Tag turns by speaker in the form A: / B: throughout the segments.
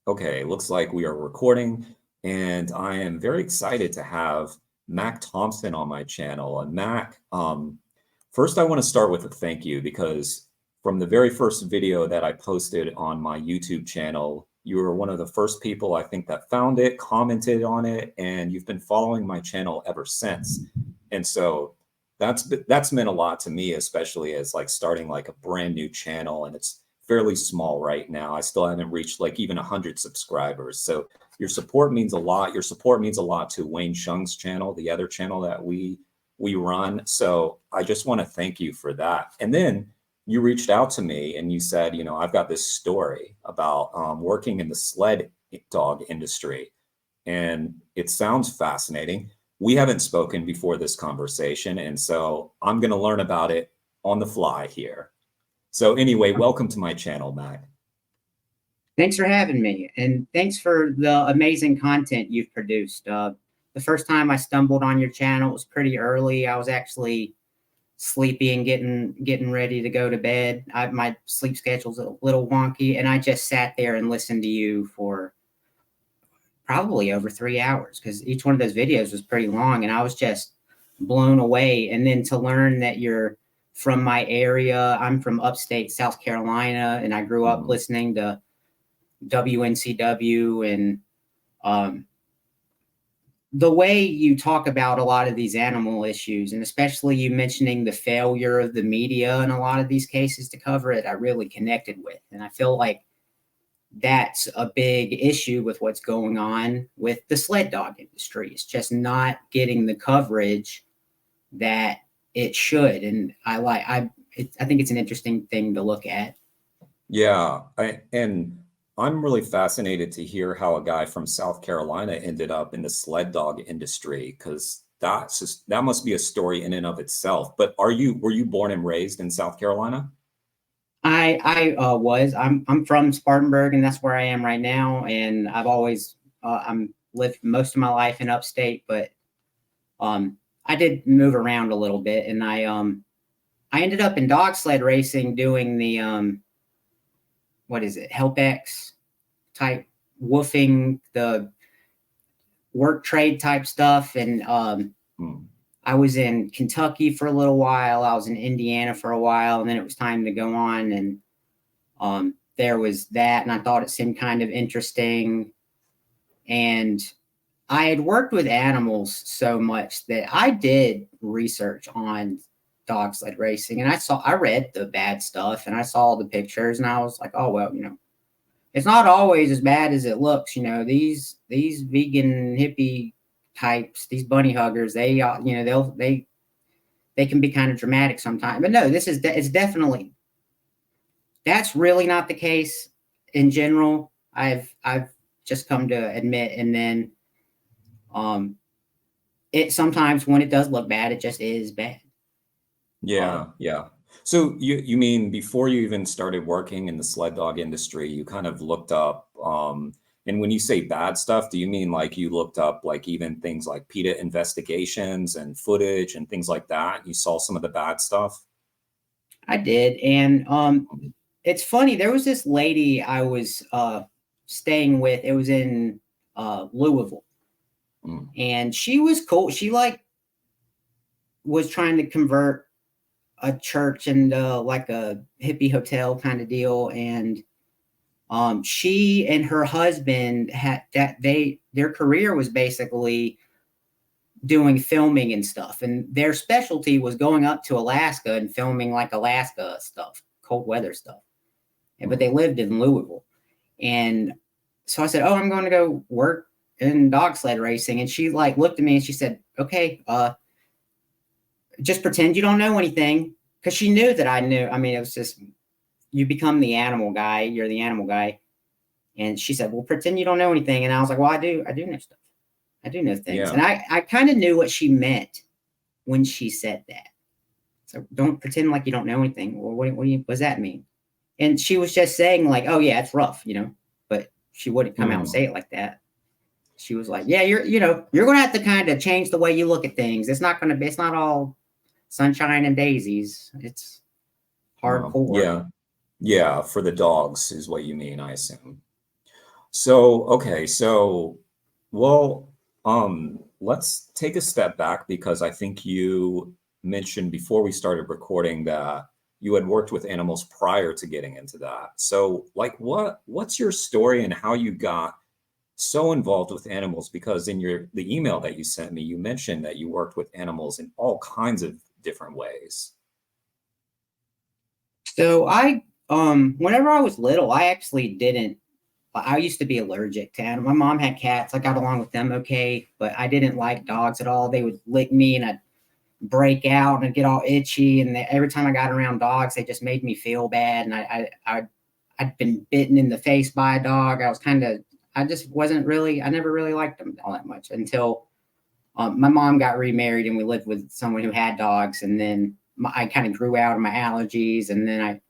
A: Okay, looks like we are recording, and I am very excited to have Mac Thompson on my channel. And Mac, first I want to start with a thank you because from the very first video that I posted on my YouTube channel, you were one of the first people I think that found it, commented on it, and you've been following my channel ever since. And so that's meant a lot to me, especially as like starting like a brand new channel, and it's fairly small right now. I still haven't reached like even 100 subscribers. So your support means a lot. Your support means a lot to Wayne Shung's channel, the other channel that we run. So I just want to thank you for that. And then you reached out to me and you said, you know, I've got this story about working in the sled dog industry, and it sounds fascinating. We haven't spoken before this conversation, and so I'm going to learn about it on the fly here. So anyway, welcome to my channel, Mac.
B: Thanks for having me, and thanks for the amazing content you've produced. The first time I stumbled on your channel was pretty early. I was actually sleepy and getting ready to go to bed. My sleep schedule's a little wonky, and I just sat there and listened to you for probably over 3 hours because each one of those videos was pretty long, and I was just blown away. And then to learn that you're from my area, I'm from upstate South Carolina, and I grew up listening to WNCW, and the way you talk about a lot of these animal issues, and especially you mentioning the failure of the media in a lot of these cases to cover it, I really connected with. And I feel like that's a big issue with what's going on with the sled dog industry. It's just not getting the coverage that it should. And I think it's an interesting thing to look at.
A: Yeah, I'm really fascinated to hear how a guy from South Carolina ended up in the sled dog industry, because that must be a story in and of itself. But were you born and raised in South Carolina?
B: I'm from Spartanburg, and that's where I am right now. And I've always I'm lived most of my life in upstate, but I did move around a little bit, and I ended up in dog sled racing doing the what is it, HelpX type woofing, the work trade type stuff. And I was in Kentucky for a little while. I was in Indiana for a while, and then it was time to go on. And there was that, and I thought it seemed kind of interesting. And I had worked with animals so much that I did research on dog sled racing, and I read the bad stuff, and I saw the pictures, and I was like, oh, well, it's not always as bad as it looks. These vegan hippie types, these bunny huggers, they can be kind of dramatic sometimes. But no, it's definitely, that's really not the case in general. I've just come to admit. And then it sometimes, when it does look bad, it just is bad.
A: Yeah, yeah. So you mean before you even started working in the sled dog industry, you kind of looked up, and when you say bad stuff, do you mean like you looked up like even things like PETA investigations and footage and things like that? You saw some of the bad stuff?
B: I did. And it's funny, there was this lady I was staying with. It was in Louisville. And she was cool. She was trying to convert a church into like a hippie hotel kind of deal. And she and her husband their career was basically doing filming and stuff. And their specialty was going up to Alaska and filming like Alaska stuff, cold weather stuff. But they lived in Louisville. And so I said, oh, I'm going to go work in dog sled racing. And she looked at me and she said, okay, just pretend you don't know anything. Because she knew that I knew. I mean, it was just, you become the animal guy. You're the animal guy. And she said, well, pretend you don't know anything. And I was like, well, I do know stuff. I do know things. Yeah. And I kind of knew what she meant when she said that. So don't pretend like you don't know anything. Well, what does that mean? And she was just saying like, oh yeah, it's rough, but she wouldn't come out and say it like that. She was like, yeah, you're going to have to kind of change the way you look at things. It's not all sunshine and daisies. It's hardcore.
A: Yeah. For the dogs is what you mean, I assume. So, okay, so, well, let's take a step back because I think you mentioned before we started recording that you had worked with animals prior to getting into that. So, like, what's your story and how you got so involved with animals? Because in the email that you sent me, you mentioned that you worked with animals in all kinds of different ways.
B: So whenever I was little, I actually didn't. I used to be allergic to animals. My mom had cats. I got along with them okay, but I didn't like dogs at all. They would lick me and I'd break out and I'd get all itchy. And every time I got around dogs, they just made me feel bad. And I'd been bitten in the face by a dog. I just wasn't really, I never really liked them all that much until my mom got remarried and we lived with someone who had dogs. And then I kind of grew out of my allergies. And then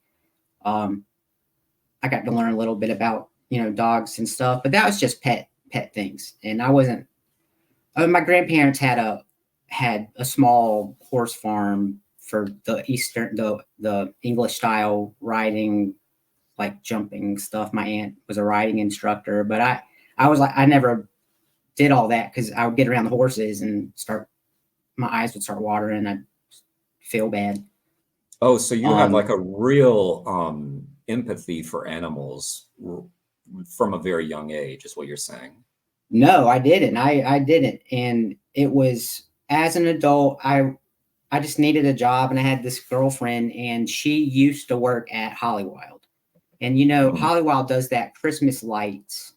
B: I got to learn a little bit about, dogs and stuff, but that was just pet things. And I wasn't, my grandparents had a small horse farm for the English style riding, like jumping stuff. My aunt was a riding instructor, but I was like, I never did all that because I would get around the horses and my eyes would start watering. I'd feel bad.
A: Oh, so you had like a real empathy for animals from a very young age, is what you're saying.
B: No, I didn't. I didn't. And it was as an adult, I just needed a job and I had this girlfriend and she used to work at Hollywild. And Hollywild does that Christmas lights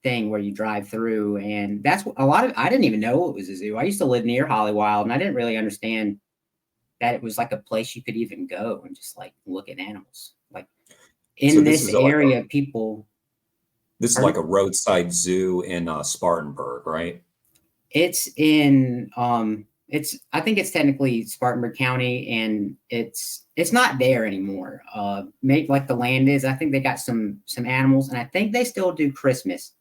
B: thing where you drive through, and that's I didn't even know it was a zoo. I used to live near Hollywild and I didn't really understand that it was like a place you could even go and just like look at animals. Like in this area, people.
A: This is like a roadside zoo in Spartanburg, right?
B: It's in I think it's technically Spartanburg County, and it's not there anymore. Maybe like the land is. I think they got some animals, and I think they still do Christmas,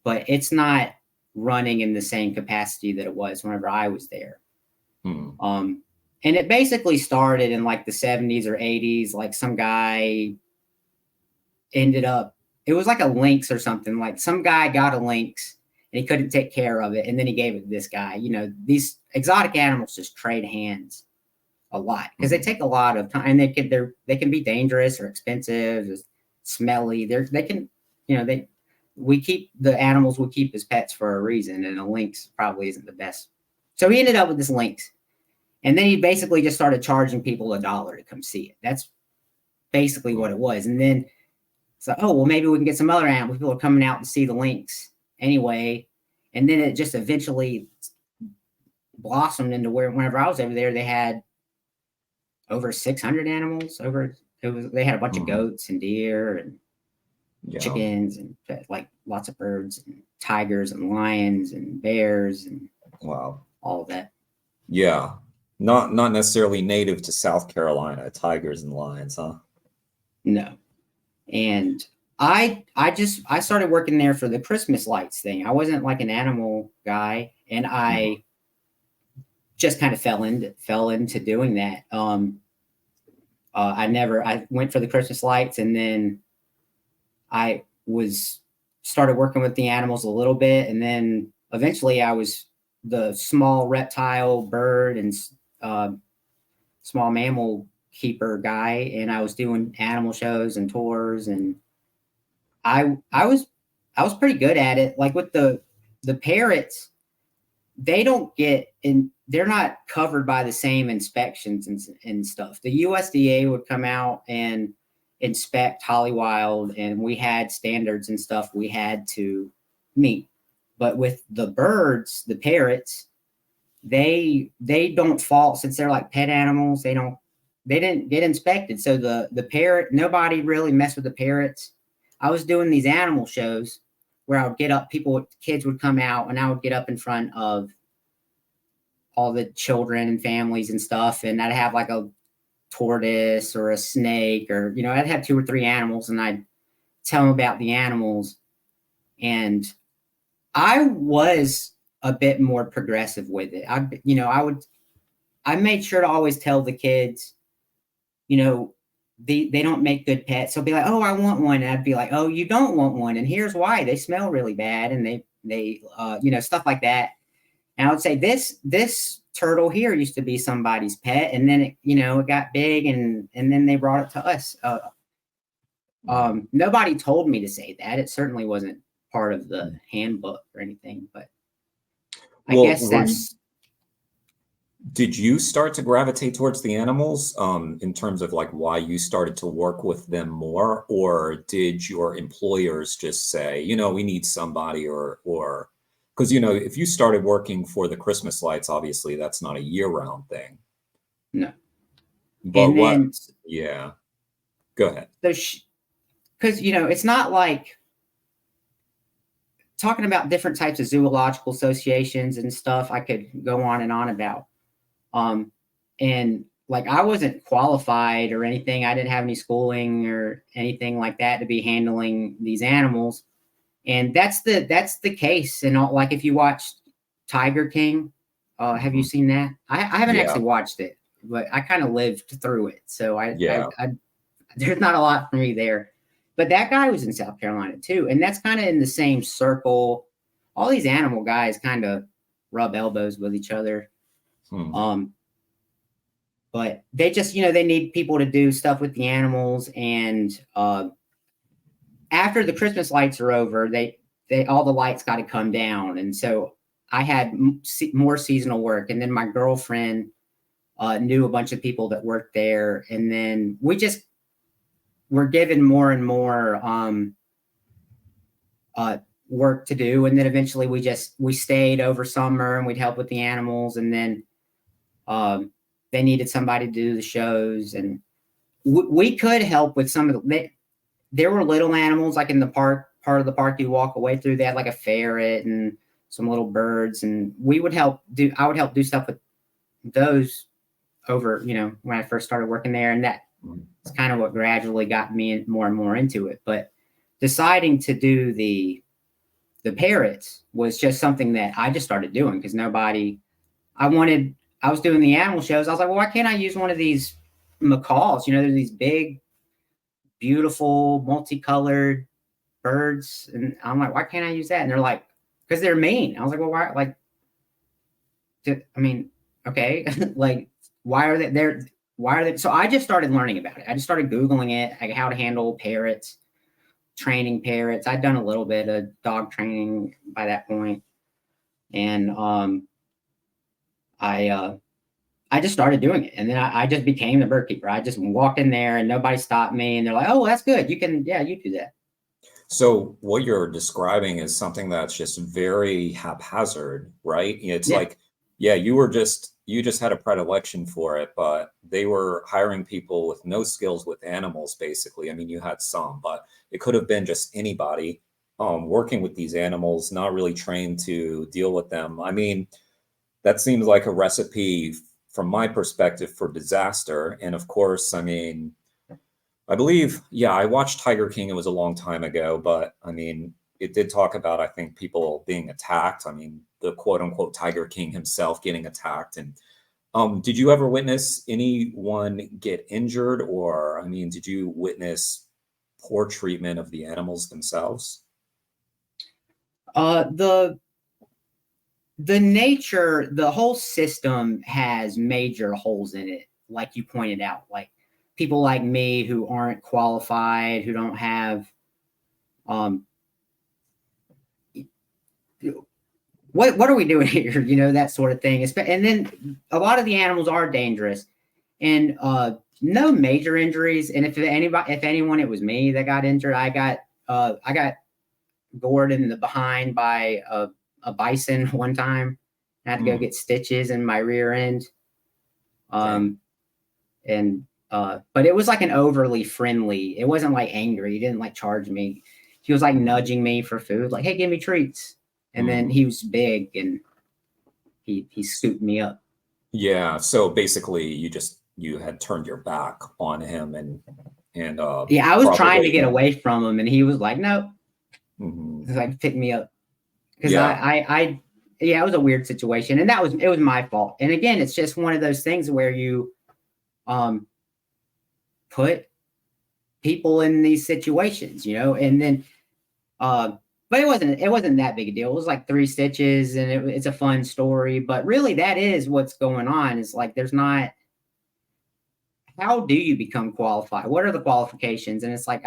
B: but it's not running in the same capacity that it was whenever I was there. And it basically started in like the 70s or 80s. Like some guy ended up, it was like a lynx or something. Like some guy got a lynx and he couldn't take care of it. And then he gave it to this guy. These exotic animals just trade hands a lot because they take a lot of time, and they can be dangerous or expensive, smelly. We keep the animals we keep as pets for a reason, and a lynx probably isn't the best. So he ended up with this lynx. And then he basically just started charging people $1 to come see it. That's basically what it was. And then it's like, oh, well, maybe we can get some other animals. People are coming out to see the lynx anyway. And then it just eventually blossomed into whenever I was over there, they had over 600 animals. They had a bunch of goats and deer and chickens and like lots of birds and tigers and lions and bears and all of that.
A: Yeah. Not necessarily native to South Carolina, tigers and lions, huh?
B: No. And I started working there for the Christmas lights thing. I wasn't like an animal guy, and I just kind of fell into doing that. I went for the Christmas lights, and then I started working with the animals a little bit, and then eventually I was the small reptile, bird, and small mammal keeper guy, and I was doing animal shows and tours, and I was pretty good at it. Like with the parrots, they don't get in. They're not covered by the same inspections and stuff. The USDA would come out and inspect Hollywild, and we had standards and stuff we had to meet. But with the birds, the parrots, they don't fall, since they're like pet animals. They didn't get inspected. So the parrot, nobody really messed with the parrots. I was doing these animal shows where I would get up, kids would come out, and I would get up in front of all the children and families and stuff. And I'd have like a tortoise or a snake, or, I'd have 2 or 3 animals, and I'd tell them about the animals. And I was a bit more progressive with it. I made sure to always tell the kids, they don't make good pets. They'll be like, oh, I want one. And I'd be like, oh, you don't want one. And here's why: they smell really bad. And they stuff like that. And I would say this turtle here used to be somebody's pet. And then it got big and then they brought it to us. Nobody told me to say that. It certainly wasn't part of the handbook or anything, but I guess that's.
A: Did you start to gravitate towards the animals in terms of like why you started to work with them more, or did your employers just say, we need somebody, or because if you started working for the Christmas lights, obviously that's not a year-round thing.
B: No.
A: But yeah, go ahead.
B: Because it's not like talking about different types of zoological associations and stuff. I could go on and on about. And like, I wasn't qualified or anything. I didn't have any schooling or anything like that to be handling these animals. And that's the case. And like, if you watched Tiger King, have you seen that? I haven't actually watched it, but I kind of lived through it. So I there's not a lot for me there, but that guy was in South Carolina too. And that's kind of in the same circle. All these animal guys kind of rub elbows with each other. But they just, they need people to do stuff with the animals. And after the Christmas lights are over, they all the lights got to come down. And so I had more seasonal work. And then my girlfriend knew a bunch of people that worked there. And then we just were given more and more work to do. And then eventually we stayed over summer and we'd help with the animals. And then they needed somebody to do the shows, and we could help with some of there were little animals like in the part of the park you walk away through. They had like a ferret and some little birds, and I would help do stuff with those over, when I first started working there. And that's kind of what gradually got me more and more into it. But deciding to do the parrots was just something that I just started doing because I was doing the animal shows. I was like, well, why can't I use one of these macaws? They're these big, beautiful, multicolored birds. And I'm like, why can't I use that? And they're like, because they're mean. I was like, well, why? Like, okay. Like, why are they there? Why are they? So I just started learning about it. I just started Googling it, like how to handle parrots, training parrots. I'd done a little bit of dog training by that point. And, I just started doing it, and then I just became the bird keeper. I just walked in there and nobody stopped me, and they're like, oh, that's good. You do that.
A: So what you're describing is something that's just very haphazard, right? It's like, you just had a predilection for it, but they were hiring people with no skills with animals, basically. I mean, you had some, but it could have been just anybody working with these animals, not really trained to deal with them. I mean, that seems like a recipe from my perspective for disaster. And of course, I mean, I believe, I watched Tiger King. It was a long time ago, but I mean, it did talk about, I think, people being attacked. I mean, the quote unquote Tiger King himself getting attacked. And did you ever witness anyone get injured, or, I mean, did you witness poor treatment of the animals themselves?
B: The whole system has major holes in it, like you pointed out, like people like me who aren't qualified, who don't have, what are we doing here? That sort of thing. And then a lot of the animals are dangerous, and no major injuries. And if anyone, it was me that got injured. I got gored in the behind by a bison one time. I had to go get stitches in my rear end. But it was like an overly friendly. It wasn't like angry. He didn't like charge me. He was like nudging me for food, like, hey, give me treats. And then he was big and he scooped me up.
A: Yeah. So basically you had turned your back on him and
B: I was trying to get away from him, and he was like, no. Like, pick me up. Because it was a weird situation, and it was my fault. And again, it's just one of those things where you put people in these situations, you know, and then, but it wasn't that big a deal. It was like 3 stitches and it's a fun story, but really that is what's going on. Is like, there's not, how do you become qualified? What are the qualifications? And it's like,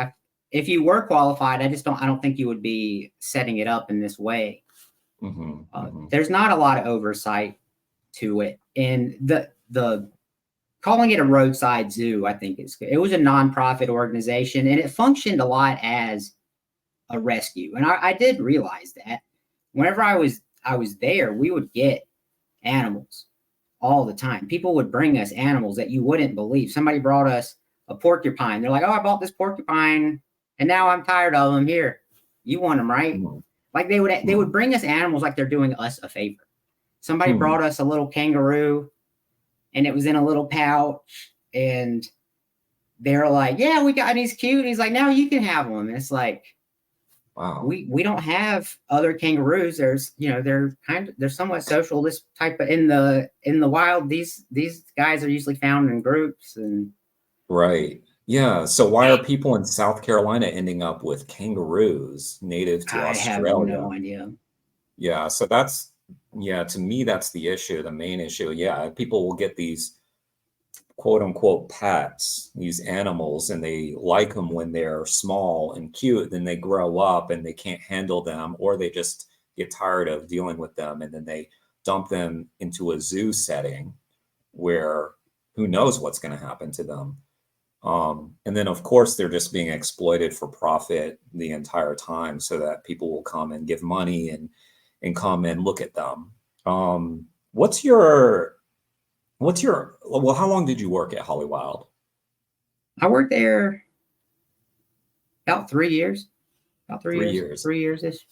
B: if you were qualified, I don't think you would be setting it up in this way. There's not a lot of oversight to it. And the calling it a roadside zoo, I think it was a nonprofit organization, and it functioned a lot as a rescue. And I did realize that whenever I was there, we would get animals all the time. People would bring us animals that you wouldn't believe. Somebody brought us a porcupine. They're like, "Oh, I bought this porcupine and now I'm tired of them. Here, you want them, right?" Like they would bring us animals like they're doing us a favor. Somebody brought us a little kangaroo and it was in a little pouch, and they're like, "Yeah, we got, and he's cute." And he's like, "Now you can have them." And it's like, wow, we don't have other kangaroos. There's, you know, they're somewhat social. This type of in the wild, these guys are usually found in groups. And
A: right. Yeah. So why are people in South Carolina ending up with kangaroos native to Australia?
B: I have no idea.
A: Yeah. So to me, that's the issue, the main issue. Yeah. People will get these quote unquote pets, these animals, and they like them when they're small and cute. Then they grow up and they can't handle them, or they just get tired of dealing with them. And then they dump them into a zoo setting where who knows what's going to happen to them. And then, of course, they're just being exploited for profit the entire time so that people will come and give money and come and look at them. Well, how long did you work at Holly Wild?
B: I worked there about 3 years. About 3
A: years.
B: 3 years-ish.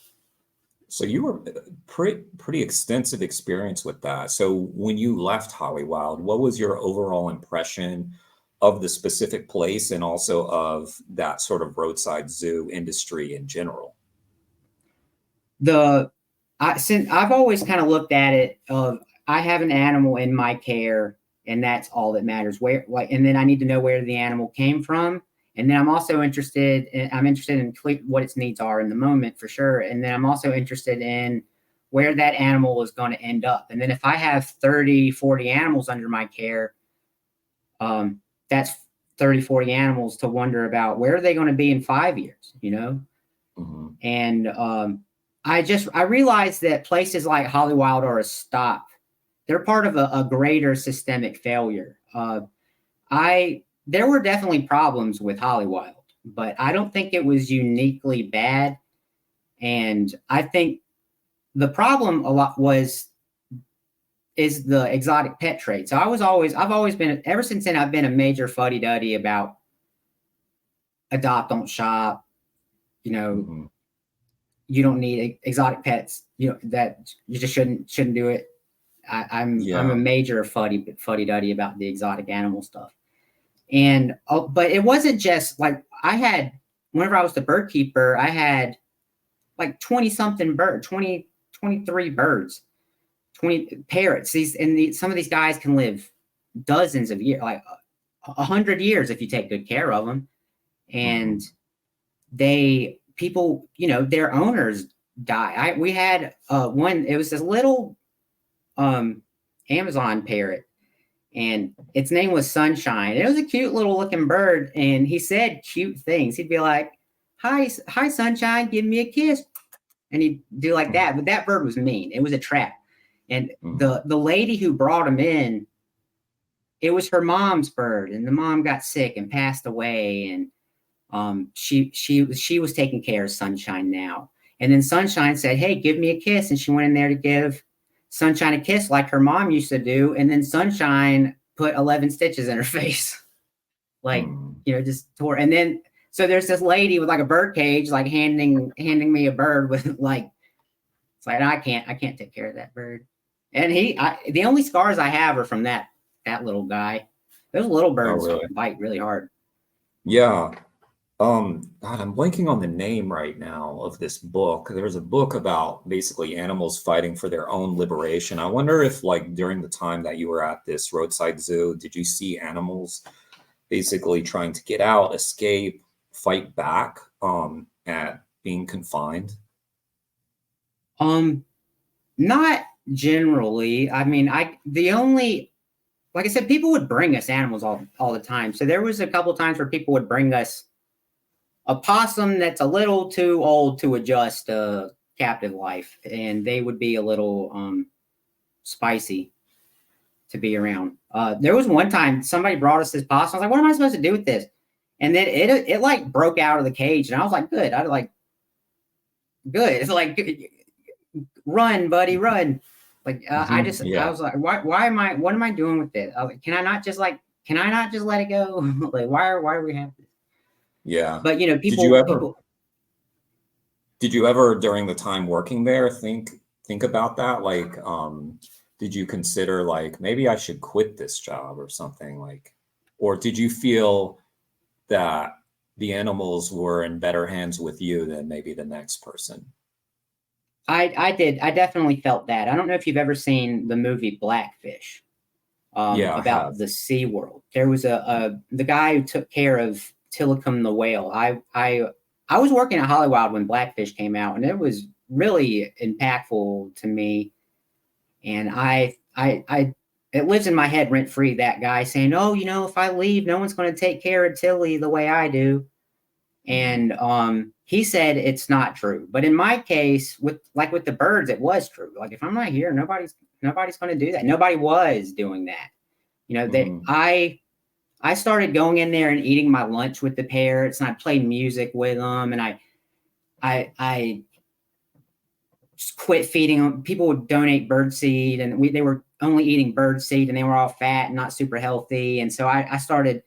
A: So you were pretty extensive experience with that. So when you left Holly Wild, what was your overall impression of the specific place and also of that sort of roadside zoo industry in general?
B: Since I've always kind of looked at it of, I have an animal in my care and that's all that matters. And then I need to know where the animal came from. And then I'm also interested in what its needs are in the moment, for sure. And then I'm also interested in where that animal is going to end up. And then if I have 30, 40 animals under my care, that's 30, 40 animals to wonder about where are they going to be in 5 years, you know? And I realized that places like Holly Wild are a stop. They're part of a greater systemic failure. There were definitely problems with Holly Wild, but I don't think it was uniquely bad. And I think the problem a lot is the exotic pet trade. So I've always been, ever since then, I've been a major fuddy-duddy about adopt, don't shop, you know, you don't need exotic pets, you know, that you just shouldn't do it. I'm a major fuddy-duddy about the exotic animal stuff. And, but it wasn't just like, whenever I was the bird keeper, I had like 20 something birds, 23 birds, 20 parrots. Some of these guys can live dozens of years, like 100 years if you take good care of them. And people, you know, their owners die. We had one, it was this little Amazon parrot, and its name was Sunshine. It was a cute little looking bird, and he said cute things. He'd be like, hi Sunshine, give me a kiss. And he'd do like that. But that bird was mean. It was a trap. And the lady who brought him in, it was her mom's bird, and the mom got sick and passed away. And she was taking care of Sunshine now. And then Sunshine said, hey, give me a kiss. And she went in there to give Sunshine a kiss like her mom used to do. And then Sunshine put 11 stitches in her face. Like, you know, just tore. And then, so there's this lady with like a bird cage, like handing me a bird with like, it's like, I can't take care of that bird. And the only scars I have are from that little guy. Those little birds bite really hard.
A: Yeah. God, I'm blanking on the name right now of this book. There's a book about basically animals fighting for their own liberation. I wonder if, like, during the time that you were at this roadside zoo, did you see animals basically trying to get out, escape, fight back at being confined?
B: Not generally. I mean, like I said, people would bring us animals all the time. So there was a couple of times where people would bring us a possum that's a little too old to adjust captive life, and they would be a little spicy to be around. There was one time somebody brought us this possum. I was like, what am I supposed to do with this? And then it like broke out of the cage, and I was like, good. Good. It's like, run, buddy, run. Like, I was like, what am I doing with this? Can I not just let it go? Like, why are we having this?
A: Yeah.
B: But
A: did you ever during the time working there think about that? Like, did you consider like, maybe I should quit this job or something, like, or did you feel that the animals were in better hands with you than maybe the next person?
B: I did. I definitely felt that. I don't know if you've ever seen the movie Blackfish, about the Sea World. There was the guy who took care of Tilikum the whale. I was working at Hollywood when Blackfish came out, and it was really impactful to me. And it lives in my head rent free. That guy saying, "Oh, if I leave, no one's going to take care of Tilly the way I do." And he said it's not true. But in my case, with the birds, it was true. Like, if I'm not here, nobody's going to do that. Nobody was doing that. I started going in there and eating my lunch with the parrots, and I played music with them, and I just quit feeding them. People would donate bird seed, and they were only eating bird seed, and they were all fat and not super healthy. And so I started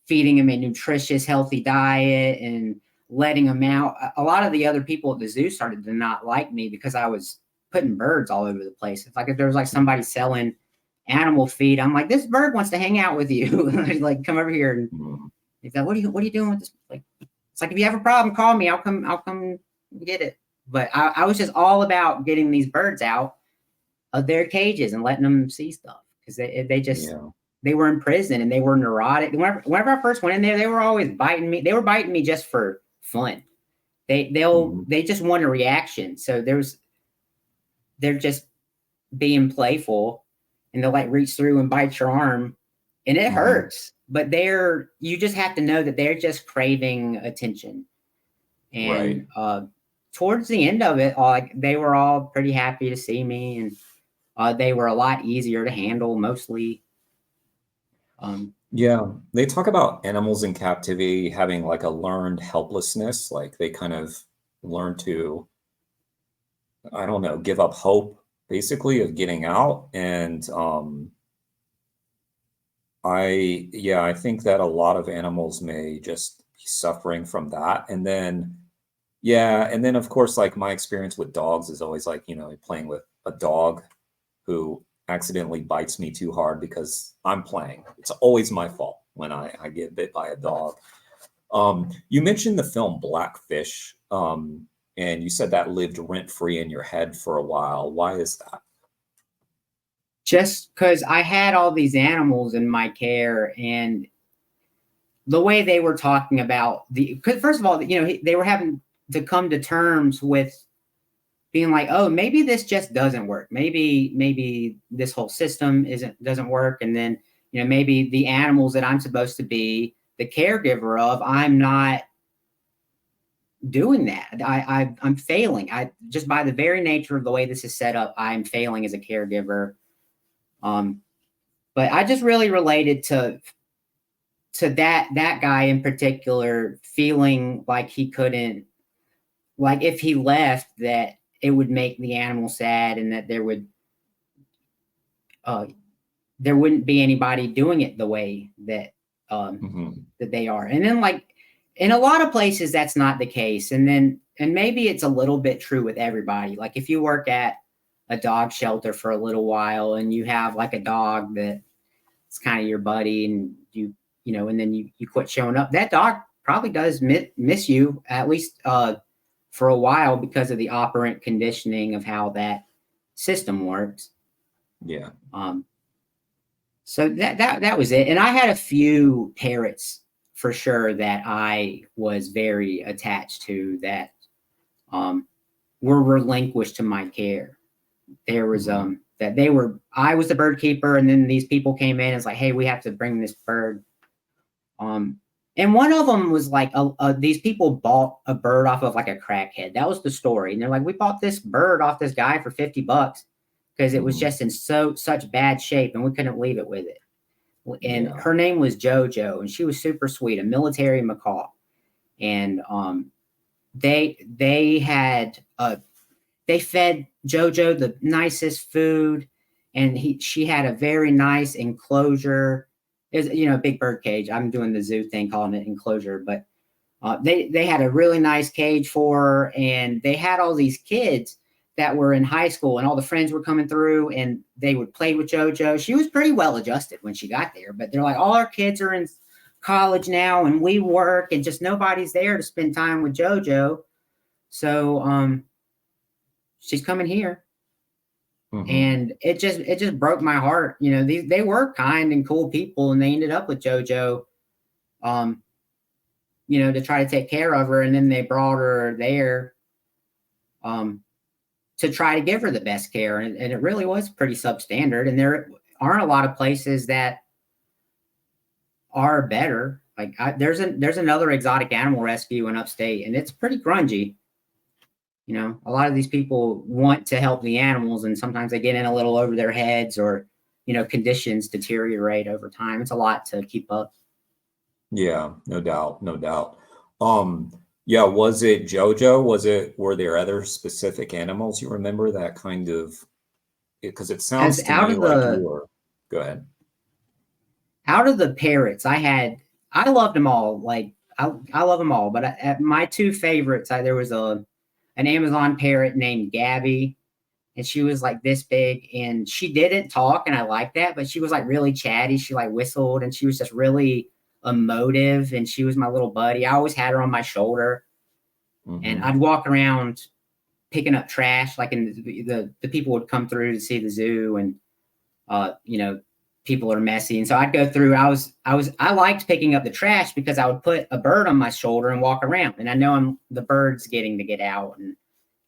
B: feeding them a nutritious, healthy diet and letting them out. A lot of the other people at the zoo started to not like me because I was putting birds all over the place. It's like if there was like somebody selling animal feed, I'm like, this bird wants to hang out with you. Like, come over here. And he's like, what are you doing with this? Like, it's like, if you have a problem, call me. I'll come get it. But I was just all about getting these birds out of their cages and letting them see stuff, because they were in prison and they were neurotic. Whenever I first went in there, they were always biting me. They were biting me just for fun. They just want a reaction. So they're just being playful, and they'll like reach through and bite your arm, and it hurts. But you just have to know that they're just craving attention. And towards the end of it, they were all pretty happy to see me, and they were a lot easier to handle mostly.
A: They talk about animals in captivity having like a learned helplessness, like they kind of learn to, I don't know, give up hope basically of getting out. And I think that a lot of animals may just be suffering from that. And then of course, like my experience with dogs is always like, playing with a dog who accidentally bites me too hard because I'm playing. It's always my fault when I get bit by a dog. You mentioned the film Blackfish, and you said that lived rent-free in your head for a while. Why is that?
B: Just because I had all these animals in my care, and the way they were talking about because first of all, they were having to come to terms with being like, oh, maybe this just doesn't work. Maybe this whole system doesn't work. And then, maybe the animals that I'm supposed to be the caregiver of, I'm not doing that. I'm failing. Just by the very nature of the way this is set up, I'm failing as a caregiver. But I just really related to that guy in particular, feeling like he couldn't, like if he left, that it would make the animal sad, and that there wouldn't be anybody doing it the way that that they are. And then, like, in a lot of places, that's not the case. And maybe it's a little bit true with everybody. Like, if you work at a dog shelter for a little while and you have like a dog that's kind of your buddy, and and then you quit showing up, that dog probably does miss you, at least for a while, because of the operant conditioning of how that system works. So that was it. And I had a few parrots for sure that I was very attached to, that were relinquished to my care. There was that I was the bird keeper, and then these people came in and it's like, hey, we have to bring this bird. And one of them was like, these people bought a bird off of like a crackhead. That was the story. And they're like, we bought this bird off this guy for $50 because it was just in such bad shape and we couldn't leave it with it. And her name was JoJo, and she was super sweet, a military macaw. And they fed JoJo the nicest food, and she had a very nice enclosure. It's, a big bird cage. I'm doing the zoo thing, calling it enclosure, but they had a really nice cage for her, and they had all these kids that were in high school, and all the friends were coming through, and they would play with JoJo. She was pretty well adjusted when she got there, but they're like, all our kids are in college now, and we work, and just nobody's there to spend time with JoJo. So she's coming here. And it just broke my heart. They were kind and cool people, and they ended up with JoJo, to try to take care of her. And then they brought her there, to try to give her the best care. And it really was pretty substandard. And there aren't a lot of places that are better. Like there's another exotic animal rescue in upstate, and it's pretty grungy. A lot of these people want to help the animals, and sometimes they get in a little over their heads, or, conditions deteriorate over time. It's a lot to keep up.
A: Yeah, no doubt. Yeah, was it JoJo? Were there other specific animals you remember that kind of, because it sounds to me like you were, go ahead.
B: Out of the parrots, I loved them all. Like I love them all, but my two favorites, there was an Amazon parrot named Gabby, and she was like this big, and she didn't talk, and I liked that, but she was like really chatty. She like whistled, and she was just really emotive, and she was my little buddy. I always had her on my shoulder, and I'd walk around picking up trash, like in the people would come through to see the zoo, and people are messy, and so I'd go through. I liked picking up the trash because I would put a bird on my shoulder and walk around, and I know the bird's getting to get out, and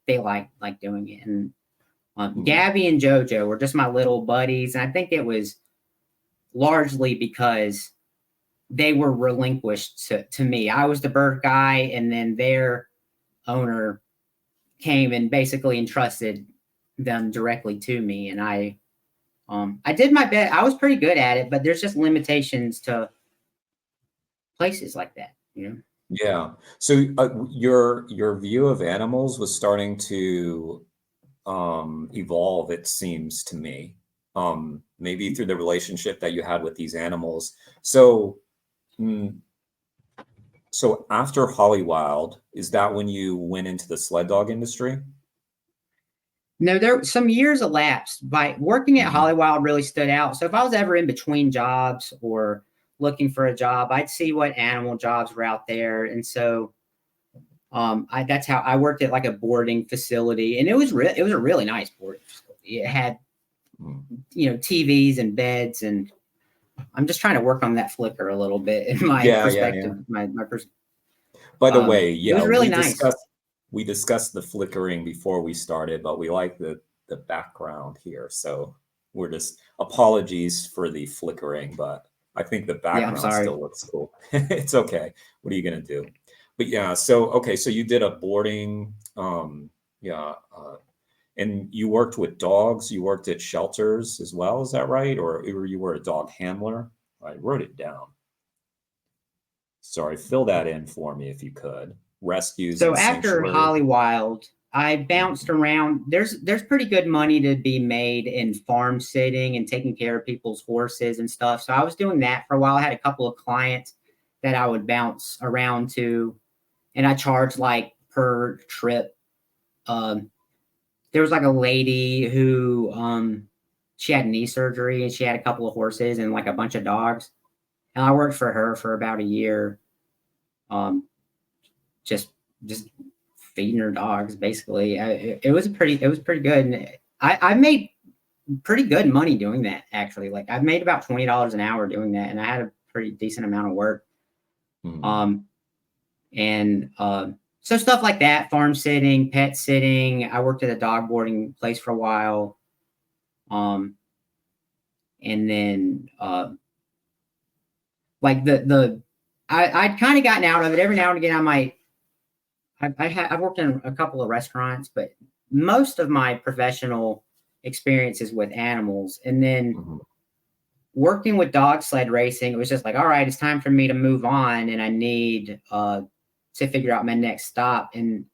B: they like doing it. And Gabby and JoJo were just my little buddies, and I think it was largely because they were relinquished to me. I was the bird guy, and then their owner came and basically entrusted them directly to me, and I did my best. I was pretty good at it, but there's just limitations to places like that,
A: Yeah. So your view of animals was starting to evolve, it seems to me, maybe through the relationship that you had with these animals. So after Hollywild, is that when you went into the sled dog industry?
B: No, there some years elapsed. By working at Hollywild really stood out. So if I was ever in between jobs or looking for a job, I'd see what animal jobs were out there. And so that's how I worked at like a boarding facility, and it was a really nice boarding facility. It had TVs and beds, and I'm just trying to work on that flicker a little bit in my perspective. My
A: By the way,
B: it was really nice.
A: We discussed the flickering before we started, but we like the background here. So we're just apologies for the flickering, but I think the background still looks cool. It's okay. What are you going to do? But yeah, so you did a boarding, and you worked with dogs. You worked at shelters as well. Is that right? Or you were a dog handler? I wrote it down. Sorry, fill that in for me if you could. Rescues.
B: So after Hollywild, I bounced around. There's pretty good money to be made in farm sitting and taking care of people's horses and stuff. So I was doing that for a while. I had a couple of clients that I would bounce around to, and I charged like per trip. There was like a lady who she had knee surgery, and she had a couple of horses and like a bunch of dogs. And I worked for her for about a year. Just feeding her dogs, basically. It was pretty good. And I made pretty good money doing that, actually. Like I made about $20 an hour doing that, and I had a pretty decent amount of work. Um, and so stuff like that, farm sitting, pet sitting. I worked at a dog boarding place for a while. And then like I'd kind of gotten out of it. Every now and again I've worked in a couple of restaurants, but most of my professional experiences with animals. And then working with dog sled racing, it was just like, all right, it's time for me to move on, and I need to figure out my next stop. And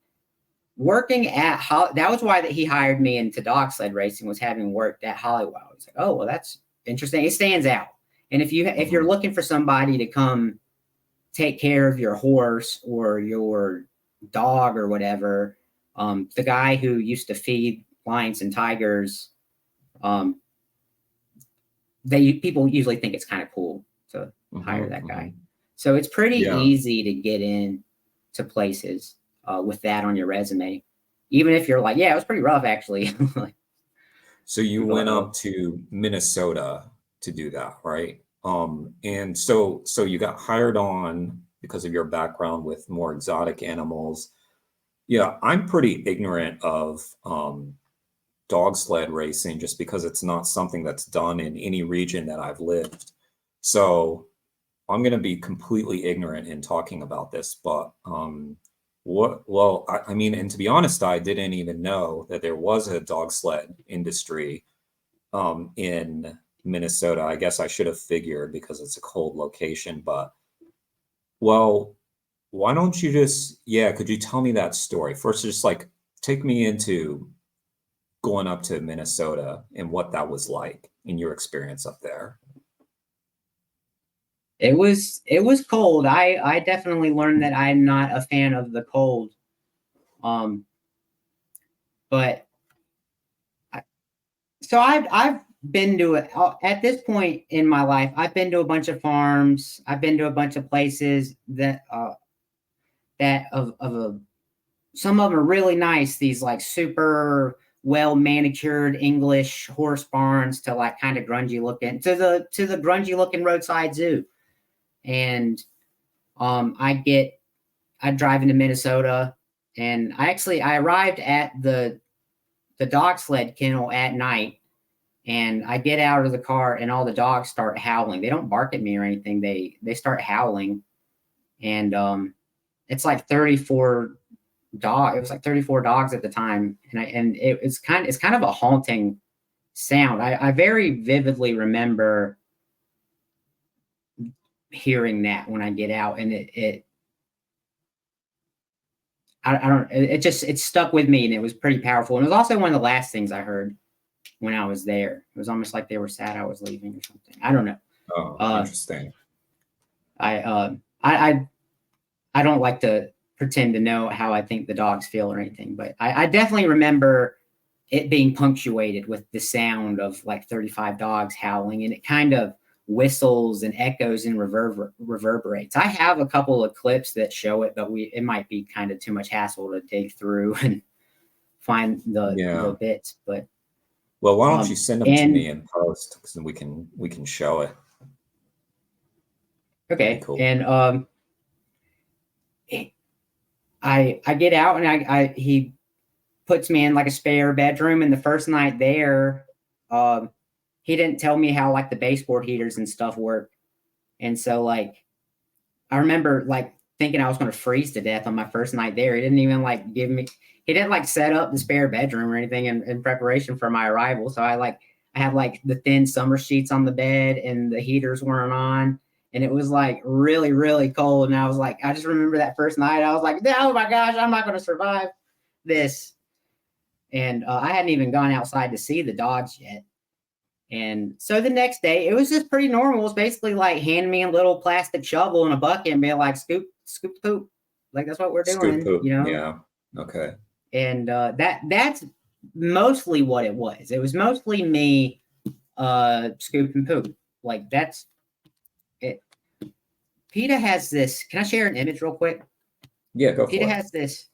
B: working at that was why that he hired me into dog sled racing, was having worked at Hollywood. I was like, oh, well, that's interesting. It stands out. And if you're looking for somebody to come take care of your horse or your dog or whatever, the guy who used to feed lions and tigers, people usually think it's kind of cool to hire that guy. So it's pretty easy to get in to places with that on your resume, even if you're like, yeah, it was pretty rough actually.
A: So you went up to Minnesota to do that, right? And so you got hired on because of your background with more exotic animals. Yeah, I'm pretty ignorant of dog sled racing just because it's not something that's done in any region that I've lived. So I'm going to be completely ignorant in talking about this, but I mean, and to be honest, I didn't even know that there was a dog sled industry in Minnesota. I guess I should have figured because it's a cold location, but well, why don't you could you tell me that story first? Just like take me into going up to Minnesota and what that was like in your experience up there.
B: It was cold. I definitely learned that I'm not a fan of the cold. But I've been to it at this point in my life. I've been to a bunch of farms. I've been to a bunch of places that some of them are really nice. These like super well manicured English horse barns to like kind of grungy looking to the grungy looking roadside zoo. And I drive into Minnesota, and I arrived at the dog sled kennel at night, and I get out of the car and all the dogs start howling. They don't bark at me or anything. They start howling. And it's like 34 dogs. It was like 34 dogs at the time. And it's kind of a haunting sound. I very vividly remember hearing that when I get out, and it stuck with me, and it was pretty powerful. And it was also one of the last things I heard when I was there. It was almost like they were sad I was leaving or something. I don't know.
A: Oh, interesting.
B: I don't like to pretend to know how I think the dogs feel or anything, but I definitely remember it being punctuated with the sound of like 35 dogs howling, and it kind of whistles and echoes and reverberates. I have a couple of clips that show it, but it might be kind of too much hassle to dig through and find the bits. But
A: well, why don't you send them to me in post, because we can show it.
B: Okay, cool. And I get out, and he puts me in like a spare bedroom. And the first night there, he didn't tell me how like the baseboard heaters and stuff work. And so like, I remember like thinking I was going to freeze to death on my first night there. He didn't even like he didn't like set up the spare bedroom or anything in preparation for my arrival. So I had like the thin summer sheets on the bed, and the heaters weren't on. And it was like really, really cold. And I was like, I just remember that first night, I was like, oh my gosh, I'm not going to survive this. And I hadn't even gone outside to see the dogs yet. And so the next day, it was just pretty normal. It was basically like hand me a little plastic shovel and a bucket and be like, scoop the poop. Like, that's what we're doing,
A: Scoop poop.
B: you know?
A: Yeah. Okay.
B: And that's mostly what it was. It was mostly me scooping poop. Like, that's it. PETA has this. Can I share an image real quick?
A: Yeah, go for it.
B: PETA has this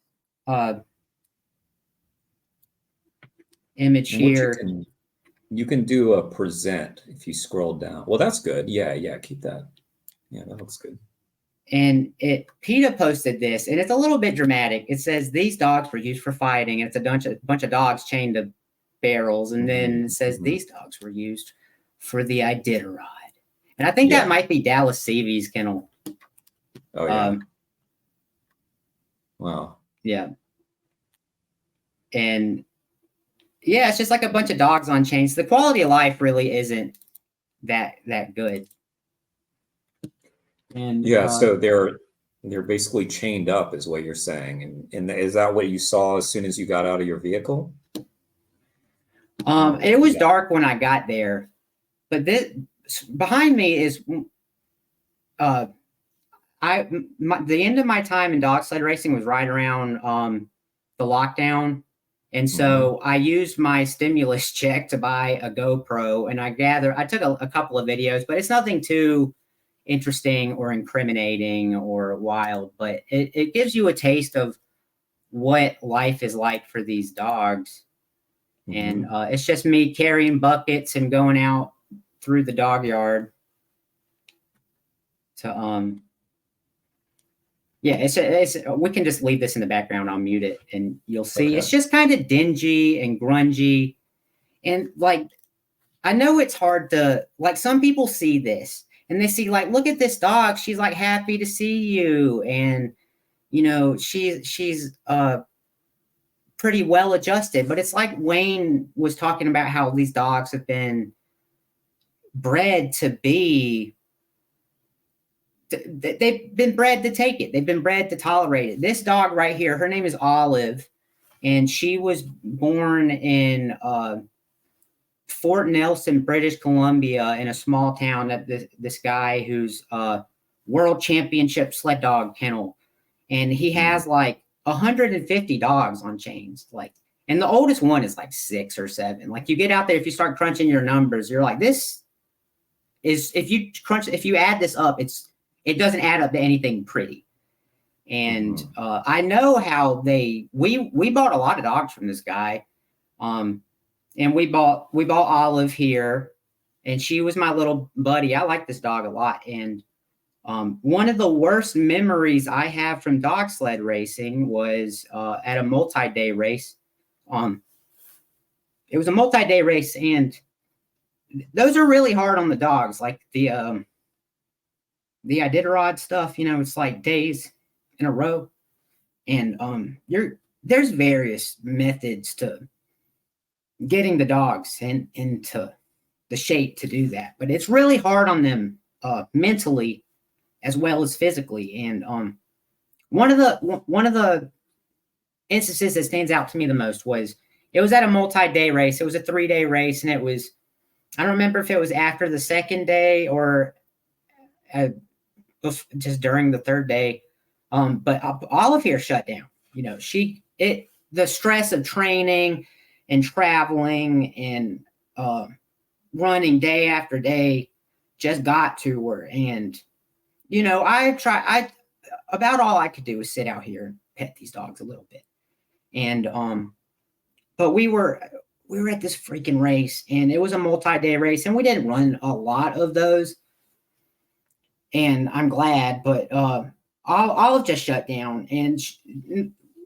B: image here.
A: You can do a present if you scroll down. Well, that's good. Yeah, keep that. Yeah, that looks good.
B: And PETA posted this, and it's a little bit dramatic. It says these dogs were used for fighting, and it's a bunch of dogs chained to barrels, and then it says these dogs were used for the Iditarod. And I think that might be Dallas Seavey's kennel.
A: Oh yeah. Wow.
B: Yeah. And yeah, it's just like a bunch of dogs on chains. The quality of life really isn't that good. And
A: yeah, so they're basically chained up, is what you're saying, and is that what you saw as soon as you got out of your vehicle?
B: It was dark when I got there, but this behind me is the end of my time in dog sled racing was right around the lockdown. And so I used my stimulus check to buy a GoPro, and I took a couple of videos, but it's nothing too interesting or incriminating or wild, but it gives you a taste of what life is like for these dogs. And it's just me carrying buckets and going out through the dog yard to yeah, it's we can just leave this in the background. I'll mute it and you'll see. It's just kind of dingy and grungy. And like, I know it's hard to, like, some people see this and they see, like, look at this dog. She's like happy to see you. And, you know, she's pretty well adjusted. But it's like Wayne was talking about how these dogs have been bred to be, they've been bred to take it. They've been bred to tolerate it. This dog right here, her name is Olive, and she was born in Fort Nelson, British Columbia, in a small town that this guy who's world championship sled dog kennel. And he has like 150 dogs on chains. Like, and the oldest one is like 6 or 7. Like, you get out there, if you start crunching your numbers, you're like, this is, if you add this up, it doesn't add up to anything pretty. And I know how we bought a lot of dogs from this guy. And we bought Olive here, and she was my little buddy. I like this dog a lot. And one of the worst memories I have from dog sled racing was at a multi-day race. It was a multi-day race, and those are really hard on the dogs. Like the Iditarod stuff, you know, it's like days in a row. And there's various methods to getting the dogs into the shape to do that. But it's really hard on them mentally as well as physically. And one of the instances that stands out to me the most was, it was at a multi-day race. It was a 3-day race, and it was, I don't remember if it was after the second day or just during the third day. But Olive here shut down. You know, the stress of training and traveling and running day after day just got to her. And, you know, about all I could do was sit out here and pet these dogs a little bit. And but we were at this freaking race, and it was a multi-day race, and we didn't run a lot of those. And I'm glad, but Olive just shut down. And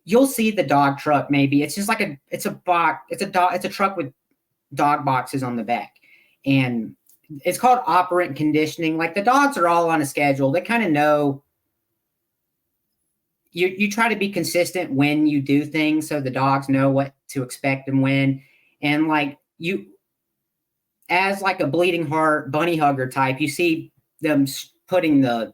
B: you'll see the dog truck. Maybe it's just like it's a truck with dog boxes on the back, and it's called operant conditioning. Like, the dogs are all on a schedule. They kind of know. You try to be consistent when you do things, so the dogs know what to expect and when. And like, you, as like a bleeding heart bunny hugger type, you see them putting the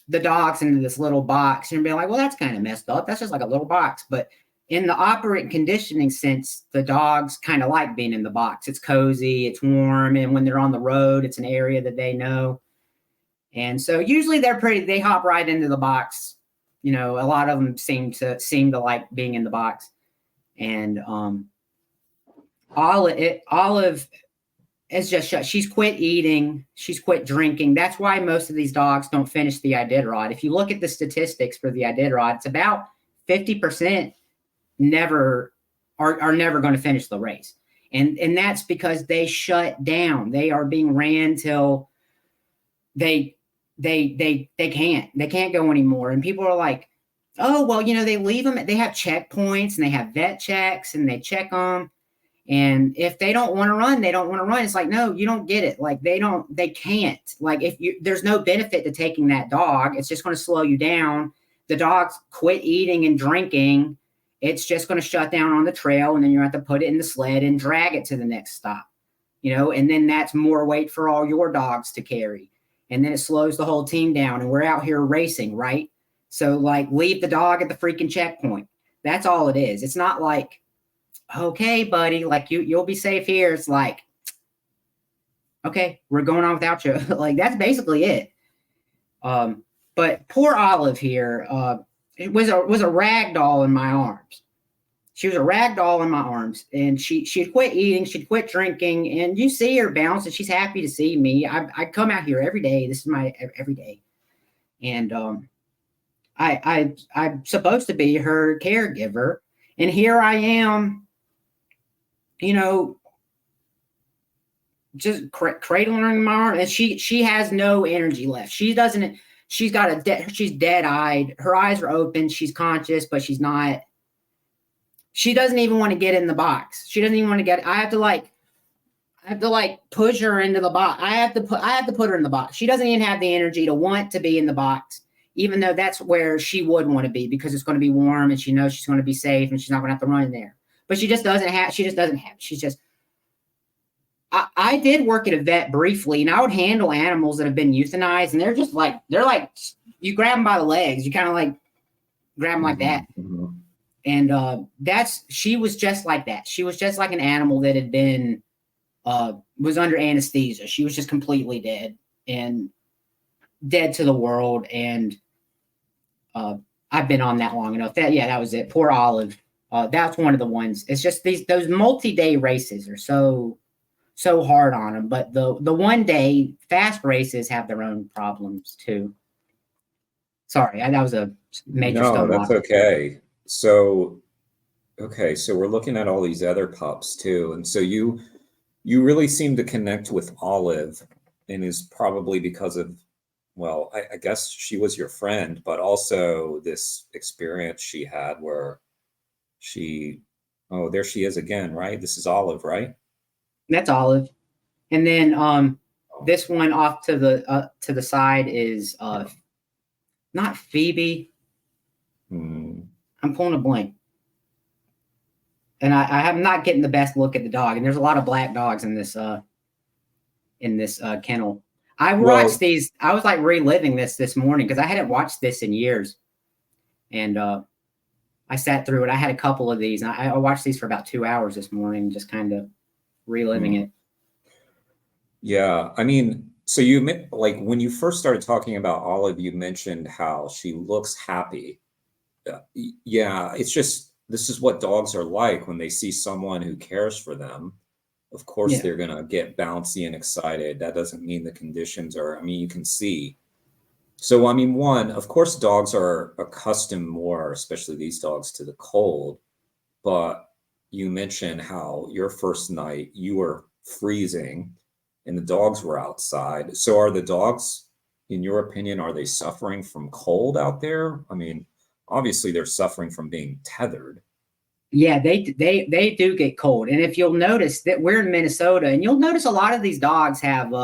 B: dogs into this little box, and you're being like, well, that's kind of messed up. That's just like a little box. But in the operant conditioning sense, the dogs kind of like being in the box. It's cozy, it's warm, and when they're on the road, it's an area that they know. And so usually they hop right into the box. You know, a lot of them seem to like being in the box. And Olive is just shut. She's quit eating. She's quit drinking. That's why most of these dogs don't finish the Iditarod. If you look at the statistics for the Iditarod, it's about 50% are never going to finish the race. And that's because they shut down. They are being ran till they they can't go anymore. And people are like, oh, well, they leave them. They have checkpoints and they have vet checks and they check them. And if they don't want to run, they don't want to run. It's like, no, you don't get it. Like they can't. Like there's no benefit to taking that dog. It's just going to slow you down. The dogs quit eating and drinking. It's just going to shut down on the trail. And then you have to put it in the sled and drag it to the next stop, and then that's more weight for all your dogs to carry. And then it slows the whole team down and we're out here racing, right? So like leave the dog at the freaking checkpoint. That's all it is. It's not like, okay, buddy, like you'll be safe here. It's like, okay, we're going on without you. Like that's basically it. But poor Olive here, it was a rag doll in my arms. She was a rag doll in my arms, and she'd quit eating, she'd quit drinking, and you see her bounce, and she's happy to see me. I come out here every day. This is my every day, and I'm supposed to be her caregiver, and here I am, just cradling her in my arm, and she has no energy left. She doesn't. She's dead-eyed. Her eyes are open. She's conscious, but she's not. She doesn't even want to get in the box. She doesn't even want to get. I have to push her into the box. I have to put her in the box. She doesn't even have the energy to want to be in the box, even though that's where she would want to be because it's going to be warm and she knows she's going to be safe and she's not going to have to run in there. But she just doesn't have. She's just. I did work at a vet briefly, and I would handle animals that have been euthanized, and they're like you grab them by the legs, you kind of like grab them like that. Mm-hmm. And she was just like that. She was just like an animal that had been was under anesthesia. She was just completely dead and dead to the world. And I've been on that long enough. That was it. Poor Olive. That's one of the ones. It's just those multi-day races are so hard on them. But the 1 day fast races have their own problems too. Sorry, that was a major.
A: No, that's okay. So we're looking at all these other pups too. And so you really seem to connect with Olive, and is probably because of, well, I guess she was your friend, but also this experience she had where there she is again, right? This is Olive, right?
B: That's Olive. And then this one off to the side is not Phoebe. I'm pulling a blank. And I'm not getting the best look at the dog. And there's a lot of black dogs in this kennel. I watched these. I was like reliving this morning because I hadn't watched this in years. And I sat through it. I had a couple of these. And I watched these for about 2 hours this morning, just kind of reliving it.
A: Yeah. I mean, so like when you first started talking about Olive, you mentioned how she looks happy. Yeah. It's just, this is what dogs are like when they see someone who cares for them. Of course, they're going to get bouncy and excited. That doesn't mean the conditions are, you can see. So, one, of course, dogs are accustomed more, especially these dogs, to the cold. But you mentioned how your first night you were freezing and the dogs were outside. So are the dogs, in your opinion, are they suffering from cold out there? Obviously they're suffering from being tethered.
B: Yeah, they do get cold. And if you'll notice that we're in Minnesota, and you'll notice a lot of these dogs have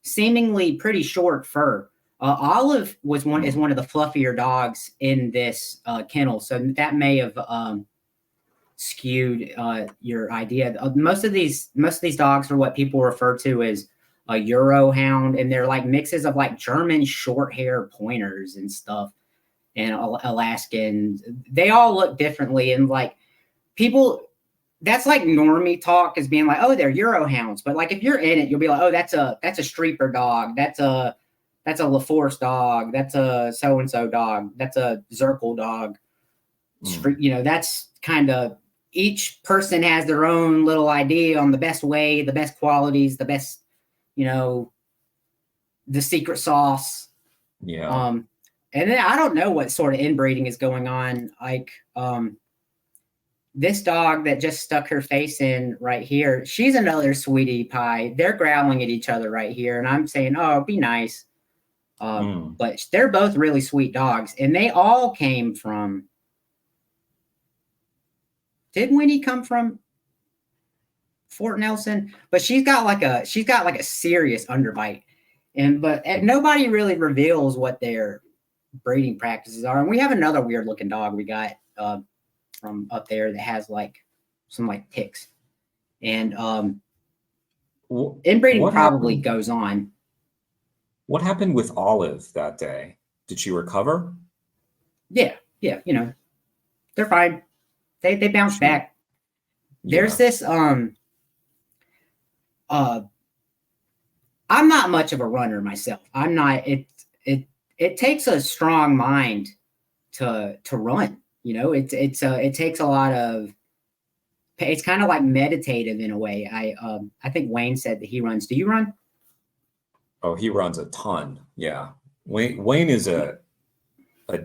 B: seemingly pretty short fur. Olive is one of the fluffier dogs in this kennel. So that may have skewed your idea. Most of these dogs are what people refer to as a Euro hound, and they're like mixes of like German short hair pointers and stuff, and Alaskan. They all look differently, and like people, that's like normie talk as being like, oh, they're Euro hounds. But like if you're in it, you'll be like, oh, that's a Streeper dog. That's a LaForce dog. That's a so and so dog. That's a Zirkel dog. That's kind of, each person has their own little idea on the best way, the best qualities, the best, the secret sauce.
A: Yeah.
B: And then I don't know what sort of inbreeding is going on. Like this dog that just stuck her face in right here, she's another sweetie pie. They're growling at each other right here. And I'm saying, oh, be nice. But they're both really sweet dogs, and they all came from. Did Winnie come from Fort Nelson? But she's got like a serious underbite, but nobody really reveals what their breeding practices are. And we have another weird looking dog we got from up there that has like some like ticks, and inbreeding probably goes on.
A: What happened with Olive that day? Did she recover?
B: Yeah, you know, they're fine. They bounce back. There's this I'm not much of a runner myself. I'm not. It takes a strong mind to run. You know, it takes a lot of. It's kind of like meditative in a way. I think Wayne said that he runs. Do you run?
A: Oh, he runs a ton. Yeah, Wayne is a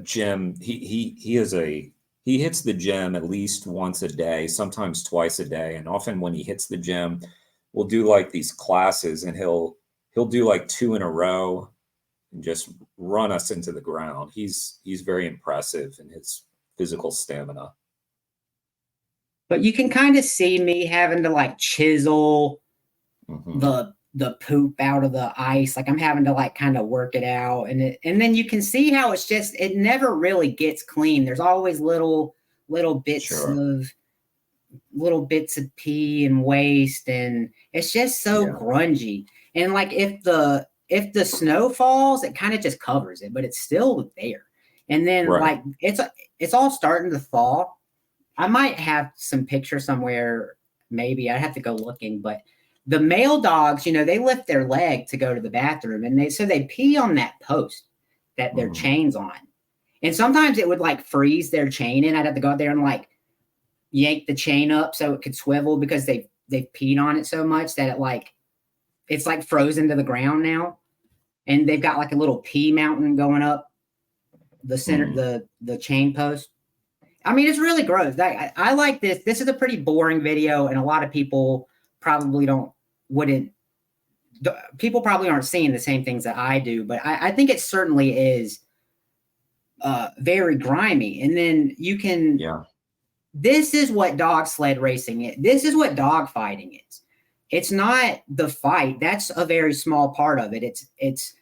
A: gym. He hits the gym at least once a day, sometimes twice a day, and often when he hits the gym, we'll do like these classes, and he'll do like 2 in a row and just run us into the ground. He's very impressive in his physical stamina.
B: But you can kind of see me having to like chisel the poop out of the ice. Like I'm having to like kind of work it out, and then you can see how it never really gets clean. There's always little bits of pee and waste, and it's just so grungy. And like if the snow falls, it kind of just covers it, but it's still there. And then like it's all starting to thaw. I might have some picture somewhere. Maybe I'd have to go looking, but the male dogs, you know, they lift their leg to go to the bathroom, and they pee on that post that their chain's on. And sometimes it would like freeze their chain, and I'd have to go out there and like yank the chain up so it could swivel because they've peed on it so much that it's like frozen to the ground now. And they've got like a little pee mountain going up the center, the chain post. I mean, it's really gross. I like this. This is a pretty boring video, and a lot of people probably people probably aren't seeing the same things that I do, but I think it certainly is very grimy. And then you can, this is what dog sled racing is. This is what dog fighting is. It's not the fight. That's a very small part of it. It's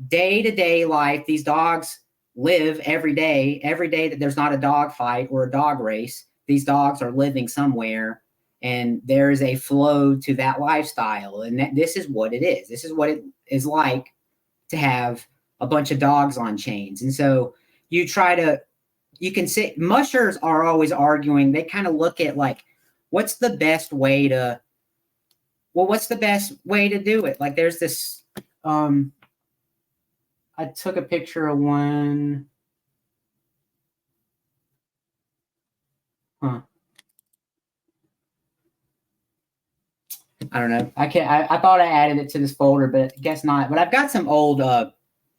B: day-to-day life. These dogs live every day that there's not a dog fight or a dog race. These dogs are living somewhere, and there is a flow to that lifestyle. And this is what it is. This is what it is like to have a bunch of dogs on chains. And so you can see mushers are always arguing. They kind of look at like, what's the best way to do it? Like there's this, I took a picture of one. I don't know. I thought I added it to this folder, but I guess not. But I've got some old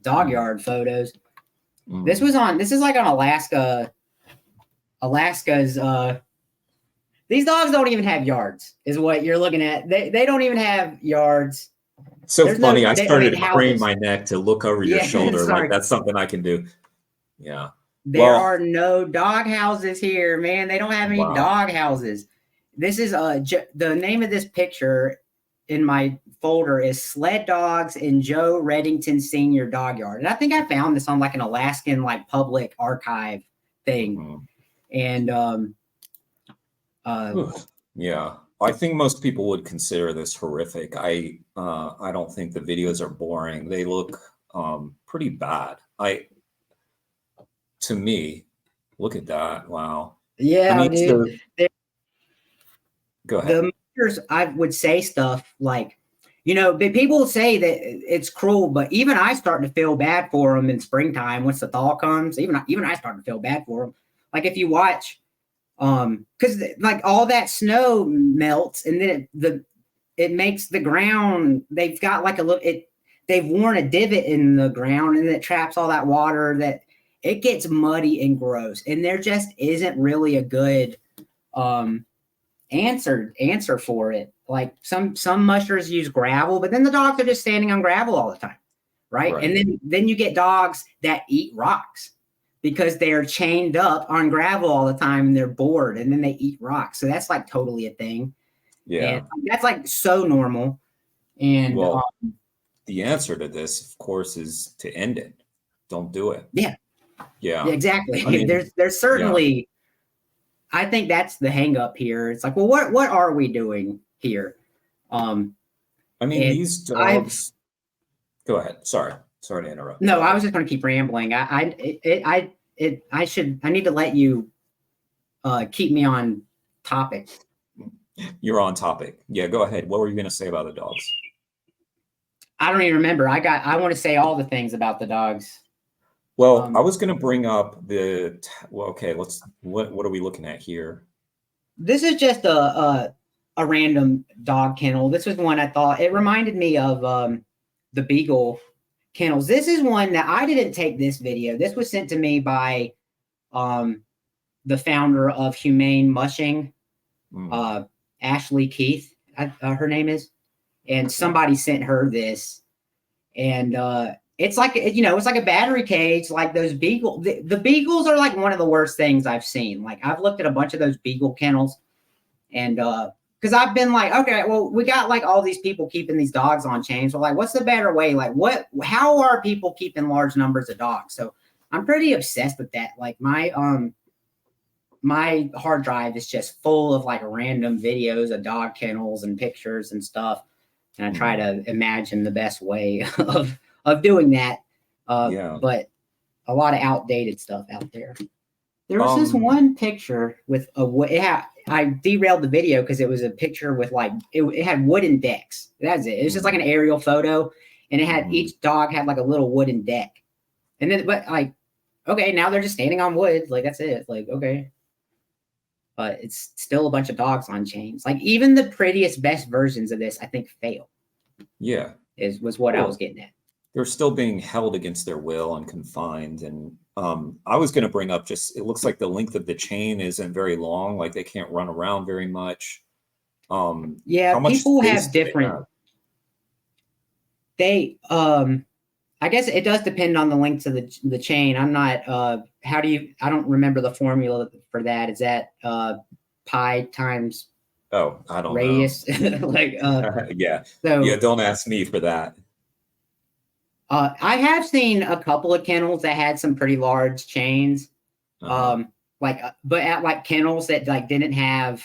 B: dog yard photos. This is like on Alaska's. These dogs don't even have yards, is what you're looking at. They don't even have yards.
A: So there's funny. I started to crane my neck to look over your shoulder. Like that's something I can do. Yeah.
B: There are no dog houses here, man. They don't have any dog houses. This is the name of this picture in my folder is Sled Dogs in Joe Reddington Senior Dog Yard. And I think I found this on like an Alaskan like public archive thing. And
A: yeah. I think most people would consider this horrific. I don't think the videos are boring. They look pretty bad. To me, look at that. Wow.
B: Yeah, I mean, dude.
A: Go ahead.
B: The mushers, I would say stuff like, you know, people say that it's cruel, but even I start to feel bad for them in springtime once the thaw comes. Even I start to feel bad for them. Like if you watch. Because like all that snow melts, and then it makes the ground. They've got like they've worn a divot in the ground, and it traps all that water. That it gets muddy and gross, and there just isn't really a good answer for it. Like some mushers use gravel, but then the dogs are just standing on gravel all the time. right? And then you get dogs that eat rocks because they're chained up on gravel all the time and they're bored, and then they eat rocks. So that's like totally a thing.
A: Yeah.
B: And that's like so normal. And
A: well, the answer to this, of course, is to end it. Don't do it.
B: Yeah.
A: Yeah.
B: Exactly.
A: I mean,
B: there's certainly, I think that's the hang up here. It's like, well, what are we doing here?
A: I mean, these dogs. Go ahead. Sorry to interrupt.
B: No, I was just going to keep rambling. I need to let you keep me on topic.
A: You're on topic. Yeah, go ahead. What were you going to say about the dogs?
B: I don't even remember. I want to say all the things about the dogs.
A: Well, I was going to bring up okay, what are we looking at here?
B: This is just a random dog kennel. This was one I thought, it reminded me of the Beagle kennels. This is one that I didn't take this video. This was sent to me by the founder of Humane Mushing, Ashley Keith, her name is. And somebody sent her this. And it's like, it's like a battery cage, like those Beagle. The Beagles are like one of the worst things I've seen. Like I've looked at a bunch of those Beagle kennels, and because I've been like, okay, well, we got like all these people keeping these dogs on chains. Well, like, what's the better way? Like, how are people keeping large numbers of dogs? So I'm pretty obsessed with that. Like my hard drive is just full of like random videos of dog kennels and pictures and stuff. And I try to imagine the best way of doing that. But a lot of outdated stuff out there. There was this one picture with I derailed the video because it was a picture with like, it had wooden decks. That's it. It was just like an aerial photo, and it had each dog had like a little wooden deck. And then, but like, okay, now they're just standing on wood. Like, that's it. Like, okay. But it's still a bunch of dogs on chains. Like even the prettiest, best versions of this, I think, fail.
A: Yeah.
B: Was what I was getting at.
A: They're still being held against their will and confined. And I was going to bring up it looks like the length of the chain isn't very long. Like they can't run around very much.
B: Yeah, people have different. I guess it does depend on the length of the chain. I'm not, I don't remember the formula for that. Is that pi times
A: I don't
B: radius?
A: know.
B: Like,
A: yeah.
B: So,
A: yeah, don't ask me for that.
B: I have seen a couple of kennels that had some pretty large chains. But at like kennels that like didn't have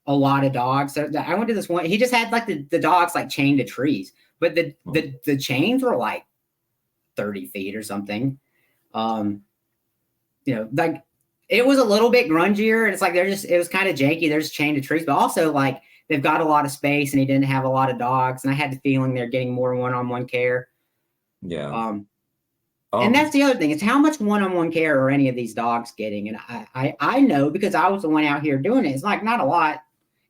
B: a lot of dogs. So I went to this one, he just had like the dogs like chained to trees, but the chains were like 30 feet or something. Like it was a little bit grungier, and it's like it was kind of janky. They're just chained to trees, but also like they've got a lot of space, and he didn't have a lot of dogs, and I had the feeling they're getting more one-on-one care.
A: Yeah.
B: And that's the other thing. It's how much one-on-one care are any of these dogs getting? And I know because I was the one out here doing it. It's like not a lot.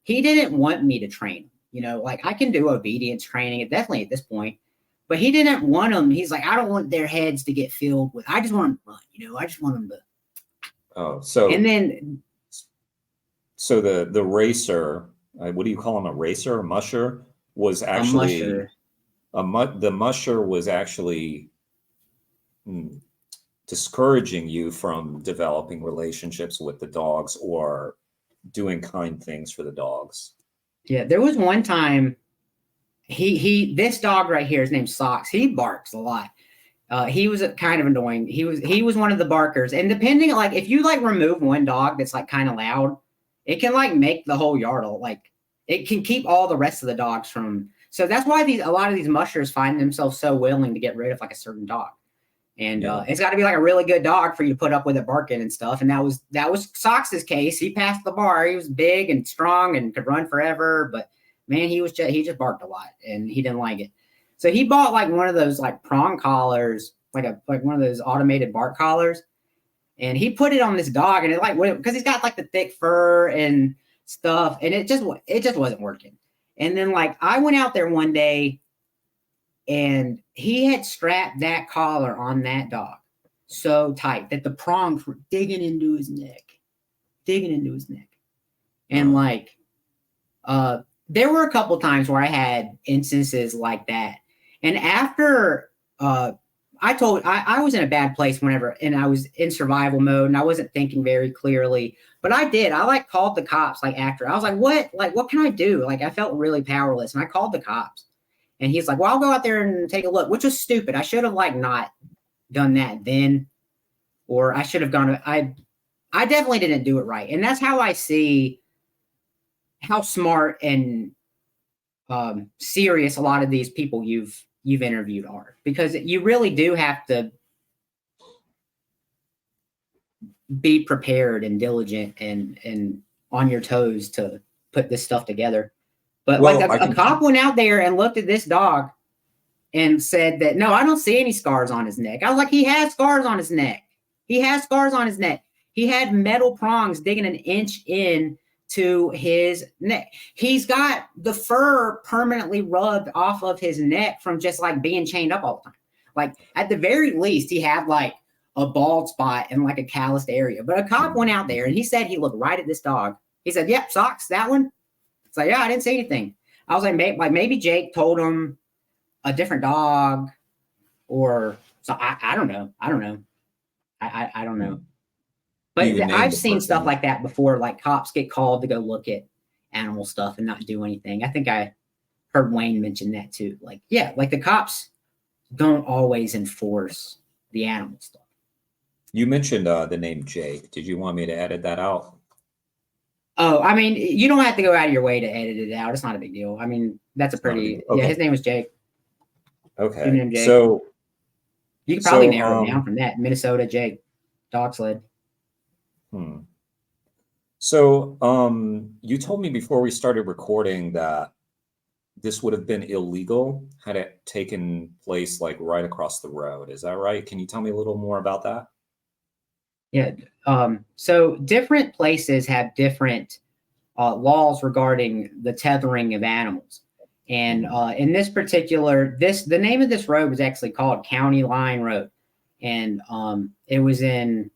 B: He didn't want me to train. Like I can do obedience training, definitely at this point. But he didn't want them. He's like, I don't want their heads to get filled with. I just want them to run. I just want them to.
A: Oh, so
B: and then.
A: So the racer, what do you call him? A racer, a musher, was actually the musher was actually discouraging you from developing relationships with the dogs or doing kind things for the dogs.
B: Yeah, there was one time. This dog right here, his name's Socks. He barks a lot. He was kind of annoying. He was one of the barkers. And depending, like if you like remove one dog that's like kind of loud, it can like make the whole yard like it can keep all the rest of the dogs from. So that's why a lot of these mushers find themselves so willing to get rid of like a certain dog. And it's got to be like a really good dog for you to put up with it barking and stuff. And that was Socks's case. He passed the bar. He was big and strong and could run forever, but man, he just barked a lot and he didn't like it. So he bought like one of those like prong collars, like one of those automated bark collars, and he put it on this dog, and it like because he's got like the thick fur and stuff, and it just wasn't working. And then like I went out there one day, and he had strapped that collar on that dog so tight that the prongs were digging into his neck, and like there were a couple times where I had instances like that. And after I was in a bad place whenever, and I was in survival mode and I wasn't thinking very clearly, but I did. I like called the cops like after. I was like, what can I do? Like I felt really powerless and I called the cops and he's like, well, I'll go out there and take a look, which was stupid. I should have like not done that then, or I should have gone. I definitely didn't do it right. And that's how I see how smart and serious a lot of these people you've interviewed are, because you really do have to be prepared and diligent and on your toes to put this stuff together. But
A: Well,
B: like a cop went out there and looked at this dog and said that, no, I don't see any scars on his neck. I was like, he has scars on his neck. He has scars on his neck. He had metal prongs digging an inch in to his neck. He's got the fur permanently rubbed off of his neck from just like being chained up all the time. Like at the very least, he had like a bald spot and like a calloused area. But a cop went out there and he said he looked right at this dog. He said, yep, socks, that one. It's like, yeah, I didn't say anything. I was like, maybe Jake told him a different dog, or so I don't know. I don't know. I don't know. But I've seen stuff like that before, like cops get called to go look at animal stuff and not do anything. I think I heard Wayne mention that too. Like, yeah, like the cops don't always enforce the animal stuff.
A: You mentioned the name Jake. Did you want me to edit that out?
B: Oh, I mean, you don't have to go out of your way to edit it out. It's not a big deal. I mean, that's a pretty, okay. Yeah, his name was Jake.
A: Okay. So
B: you can probably narrow it down from that. Minnesota Jake, dog sled.
A: So you told me before we started recording that this would have been illegal had it taken place like right across the road. Is that right? Can you tell me a little more about that?
B: Yeah. So different places have different laws regarding the tethering of animals. And in this particular, the name of this road was actually called County Line Road. And it was in,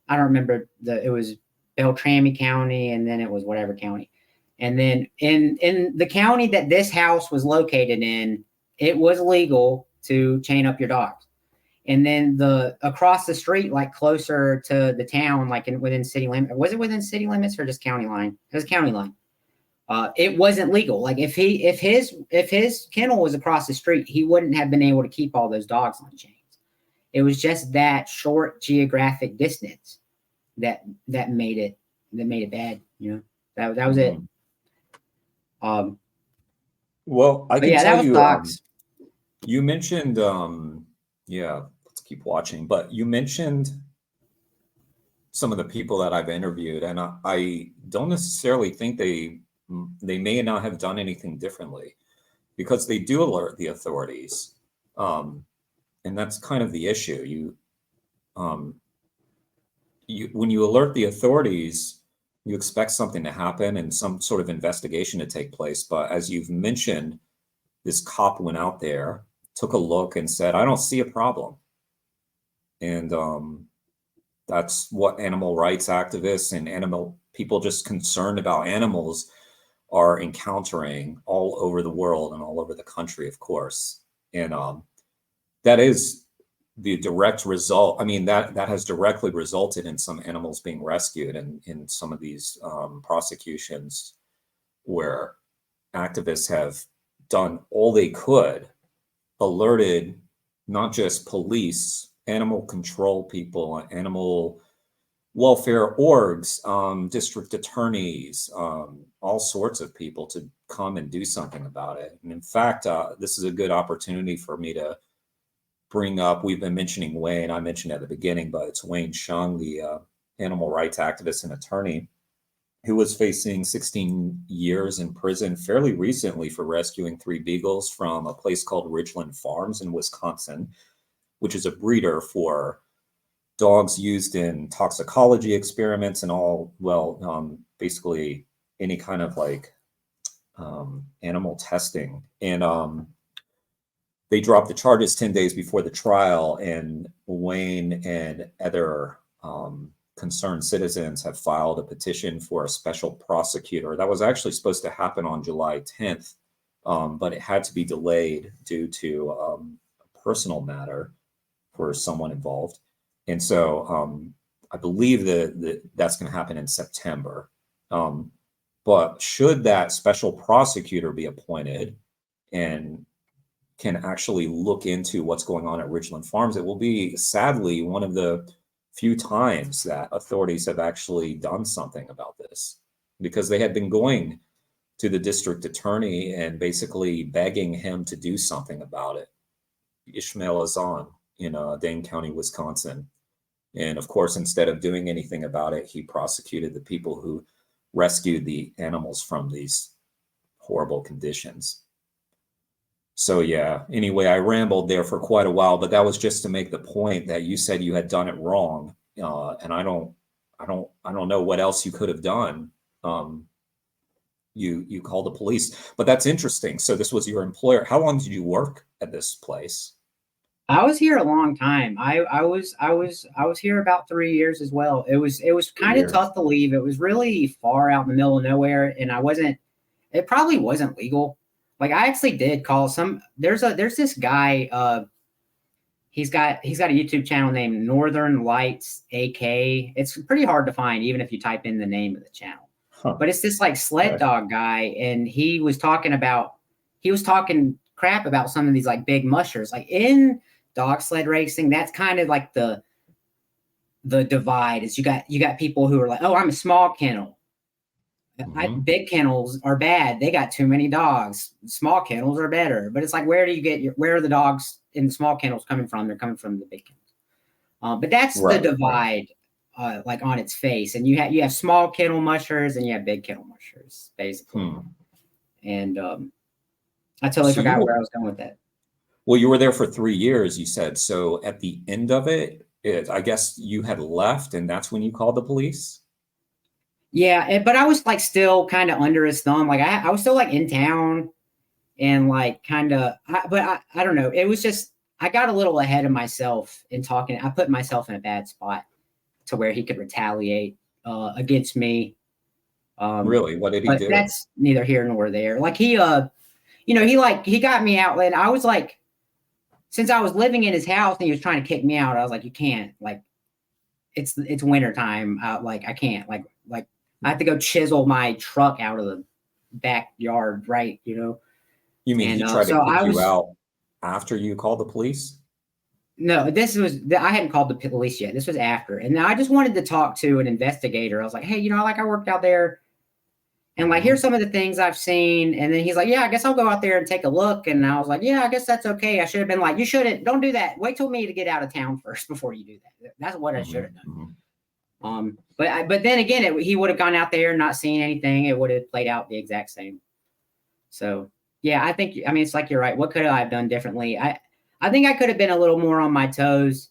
B: I don't remember, it was Beltrami County, and then it was whatever county. And then in the county that this house was located in, it was legal to chain up your dogs. And then across the street, like closer to the town, like within city limits, was it within city limits or just county line? It was county line. It wasn't legal. Like if his kennel was across the street, he wouldn't have been able to keep all those dogs on chains. It was just that short geographic distance that made it bad. You know, that was it.
A: Well, I can tell you,
B: dogs.
A: You mentioned, yeah, let's keep watching. But you mentioned some of the people that I've interviewed, and I don't necessarily think they may not have done anything differently, because they do alert the authorities. And that's kind of the issue. When you alert the authorities, you expect something to happen and some sort of investigation to take place. But as you've mentioned, this cop went out there, took a look, and said, I don't see a problem. And that's what animal rights activists and animal people just concerned about animals are encountering all over the world and all over the country, of course. And that is the direct result. I mean, that has directly resulted in some animals being rescued, and in some of these prosecutions where activists have done all they could, alerted not just police, animal control people, animal welfare orgs, district attorneys, all sorts of people to come and do something about it. And in fact, this is a good opportunity for me to bring up, we've been mentioning Wayne, I mentioned at the beginning, but it's Wayne Shung, the animal rights activist and attorney, who was facing 16 years in prison fairly recently for rescuing 3 beagles from a place called Ridgeland Farms in Wisconsin, which is a breeder for dogs used in toxicology experiments and all, basically any kind of like animal testing. And they dropped the charges 10 days before the trial, and Wayne and other concerned citizens have filed a petition for a special prosecutor. That was actually supposed to happen on July 10th, but it had to be delayed due to a personal matter. for someone involved. And so I believe that's going to happen in September. But should that special prosecutor be appointed and can actually look into what's going on at Ridgeland Farms, it will be sadly one of the few times that authorities have actually done something about this, because they had been going to the district attorney and basically begging him to do something about it. Ishmael Azan in Dane County, Wisconsin. And of course, instead of doing anything about it, he prosecuted the people who rescued the animals from these horrible conditions. So yeah, anyway, I rambled there for quite a while, but that was just to make the point that you said you had done it wrong. And I don't know what else you could have done. You called the police, but that's interesting. So this was your employer. How long did you work at this place?
B: I was here a long time. I was here about 3 years as well. It was kind of tough to leave. It was really far out in the middle of nowhere, and it probably wasn't legal. Like, I actually did call there's this guy, he's got a YouTube channel named Northern Lights AK. It's pretty hard to find even if you type in the name of the channel. But it's this like sled dog guy, and he was talking crap about some of these like big mushers. Like in dog sled racing, that's kind of like the divide is you got people who are like, oh, I'm a small kennel. Big kennels are bad. They got too many dogs. Small kennels are better. But it's like, where are the dogs in the small kennels coming from? They're coming from the big kennels. But that's the divide, like on its face. And you have small kennel mushers and you have big kennel mushers, basically. And I totally forgot where I was going with that.
A: Well, you were there for 3 years, you said. So at the end of it, I guess you had left, and that's when you called the police?
B: Yeah, but I was like still kind of under his thumb. Like I was still like in town and like kind of, but I don't know. It was just, I got a little ahead of myself in talking. I put myself in a bad spot to where he could retaliate against me.
A: Really? What did he do?
B: But that's neither here nor there. Like he got me out, and I was like, since I was living in his house and he was trying to kick me out, I was like, you can't, like, it's winter time. Like I can't, like I have to go chisel my truck out of the backyard, right? You
A: mean he tried to kick you out after you called the police?
B: No, I hadn't called the police yet. This was after. And I just wanted to talk to an investigator. I was like, hey, like I worked out there and like, here's some of the things I've seen. And then he's like, yeah, I guess I'll go out there and take a look. And I was like, yeah, I guess that's okay. I should have been like, don't do that. Wait till me to get out of town first before you do that. That's what I should have done. But then again, he would have gone out there and not seen anything. It would have played out the exact same. So yeah, it's like, you're right. What could I have done differently? I think I could have been a little more on my toes.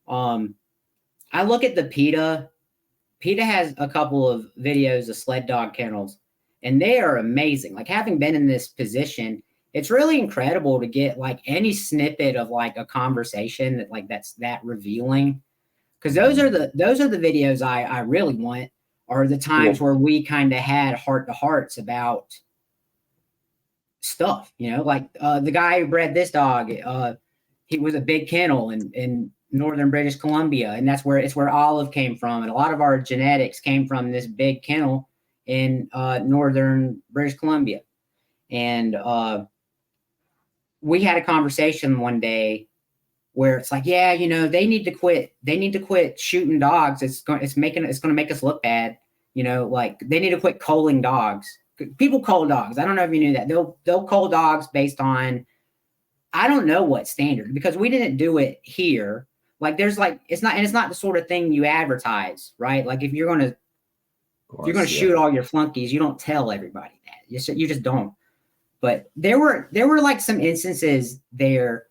B: I look at the PETA. PETA has a couple of videos of sled dog kennels, and they are amazing. Like, having been in this position, it's really incredible to get like any snippet of like a conversation that's that revealing. Because those are the videos I really want, are the times where we kind of had heart-to-hearts about stuff, like the guy who bred this dog, he was a big kennel in northern British Columbia, and it's where Olive came from, and a lot of our genetics came from this big kennel in northern British Columbia. And we had a conversation one day where it's like, yeah, they need to quit shooting dogs. It's going to make us look bad. Like, they need to quit culling dogs. People cull dogs. I don't know if you knew that. They'll cull dogs based on, I don't know what standard, because we didn't do it here. Like, there's like, it's not the sort of thing you advertise, right? Like, if you're going to shoot all your flunkies, you don't tell everybody that. You just don't. But there were like some instances there.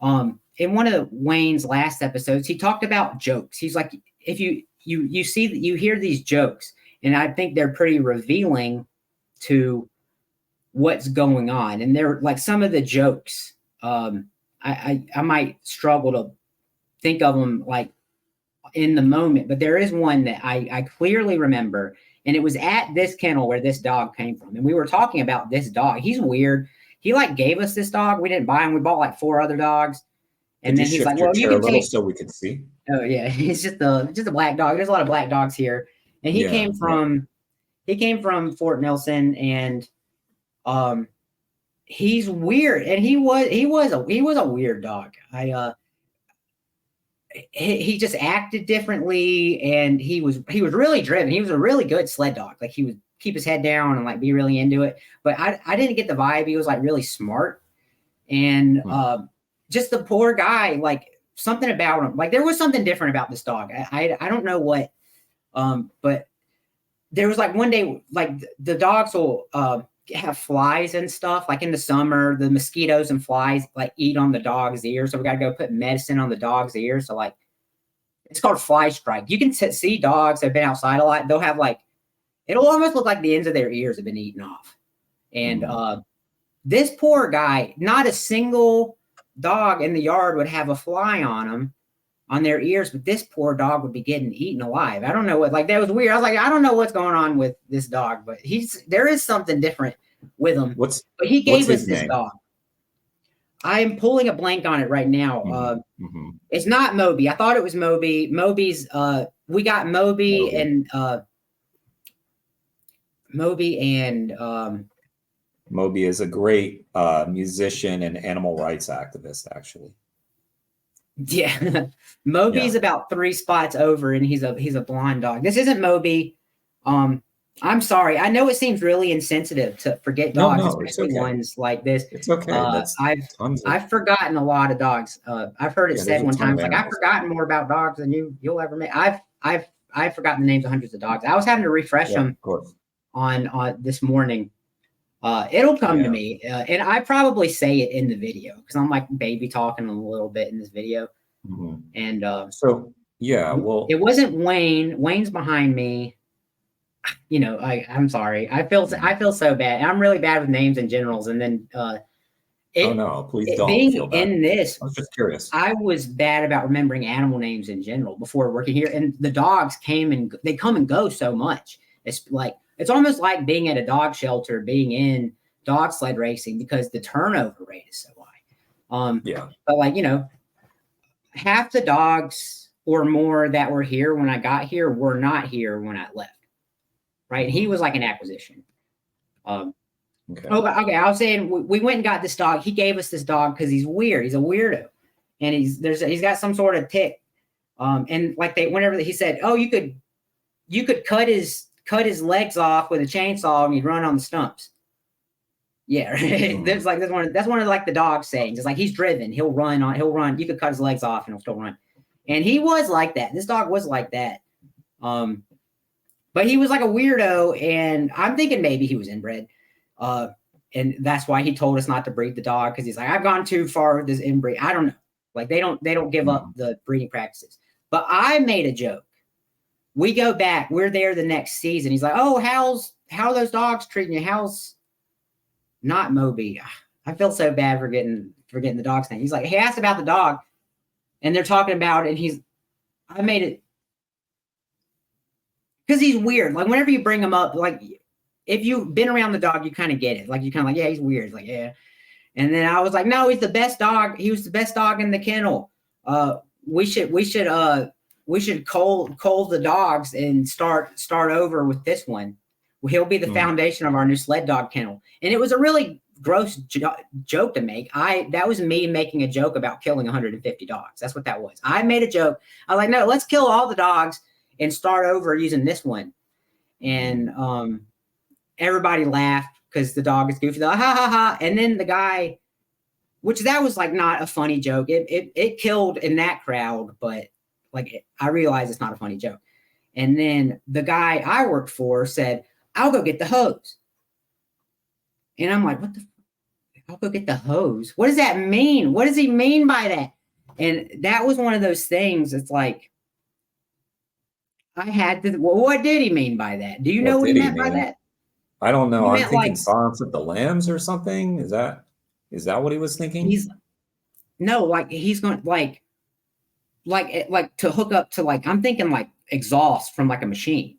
B: In one of Wayne's last episodes, he talked about jokes. He's like, if you hear these jokes, and I think they're pretty revealing to what's going on. And they're like, some of the jokes, I might struggle to think of them like in the moment, but there is one that I clearly remember, and it was at this kennel where this dog came from. And we were talking about this dog. He's weird. He like gave us this dog. We didn't buy him. We bought like 4 other dogs. And
A: Could you
B: then he's like,
A: shift your
B: well, you
A: chair a
B: can
A: little
B: take,
A: so we could see?
B: oh yeah, he's just a black dog. There's a lot of black dogs here. And he
A: Yeah.
B: came from Fort Nelson, and he's weird. And he was a weird dog. He just acted differently, and he was really driven. He was a really good sled dog. Like, he would keep his head down and like be really into it. But I didn't get the vibe he was like really smart. And just the poor guy, like, something about him, like there was something different about this dog. I don't know what, but there was like one day, like the dogs will have flies and stuff. Like in the summer, the mosquitoes and flies like eat on the dog's ears. So we got to go put medicine on the dog's ears. So like, it's called fly strike. You can see dogs that have been outside a lot. They'll have like, it'll almost look like the ends of their ears have been eaten off. And this poor guy, not a single dog in the yard would have a fly on them, on their ears, but this poor dog would be getting eaten alive. I don't know what, like, that was weird. I was like, I don't know what's going on with this dog, but there is something different with him. But he gave us this dog. I am pulling a blank on it right now. It's not Moby. I thought it was Moby. Moby's, we got Moby and
A: Moby is a great musician and animal rights activist, actually.
B: Yeah. Moby's about 3 spots over, and he's a blonde dog. This isn't Moby. I'm sorry. I know it seems really insensitive to forget dogs, especially ones like this.
A: It's okay.
B: I've forgotten a lot of dogs. I've heard it said one time, like, I've forgotten more about dogs than you'll ever make. I've forgotten the names of hundreds of dogs. I was having to refresh them on this morning. It'll come to me, and I probably say it in the video because I'm like baby talking a little bit in this video. And
A: so well,
B: it wasn't Wayne. Wayne's behind me. You know, I'm sorry. I feel so bad. I'm really bad with names and generals. And then oh
A: no, please don't feel bad.
B: In this,
A: I was just curious.
B: I was bad about remembering animal names in general before working here, and the dogs come and go so much. It's almost like being at a dog shelter, being in dog sled racing, because the turnover rate is so high. But like, you know, half the dogs or more that were here when I got here were not here when I left. Right. And he was like an acquisition. Okay. I was saying we went and got this dog. He gave us this dog because he's weird. He's a weirdo. And he's got some sort of tick. And like whenever he said, oh, you could cut his legs off with a chainsaw and he'd run on the stumps. Yeah. That's one of like the dog sayings. It's like, he's driven. He'll run. You could cut his legs off and he'll still run. And he was like that. This dog was like that. But he was like a weirdo, and I'm thinking maybe he was inbred. And that's why he told us not to breed the dog, because he's like, I've gone too far with this inbreed. I don't know. Like, they don't give up the breeding practices. But I made a joke. We go back. We're there the next season. He's like, oh, how are those dogs treating you? How's not Moby? I feel so bad forgetting the dog's name. He's like, he asked about the dog, and they're talking about it. And I made it. Because he's weird. Like, whenever you bring him up, like, if you've been around the dog, you kind of get it. Like, you kind of like, yeah, he's weird. It's like, yeah. And then I was like, no, he's the best dog. He was the best dog in the kennel. We should cull the dogs and start over with this one. He'll be the foundation of our new sled dog kennel. And it was a really gross joke to make. That was me making a joke about killing 150 dogs. That's what that was. I made a joke. I was like, no, let's kill all the dogs and start over using this one. And everybody laughed because the dog is goofy. They're like, ha, ha, ha. And then the guy, which that was like not a funny joke. It killed in that crowd, but like, I realized it's not a funny joke. And then the guy I worked for said, I'll go get the hose. And I'm like, what the? I'll go get the hose. What does that mean? What does he mean by that? And that was one of those things. It's like, I had to. Well, what did he mean by that? Do you know what he meant by that?
A: I don't know. I'm thinking Silence of the Lambs or something. Is that what he was thinking?
B: No, like he's going like to hook up to, like, I'm thinking like exhaust from like a machine,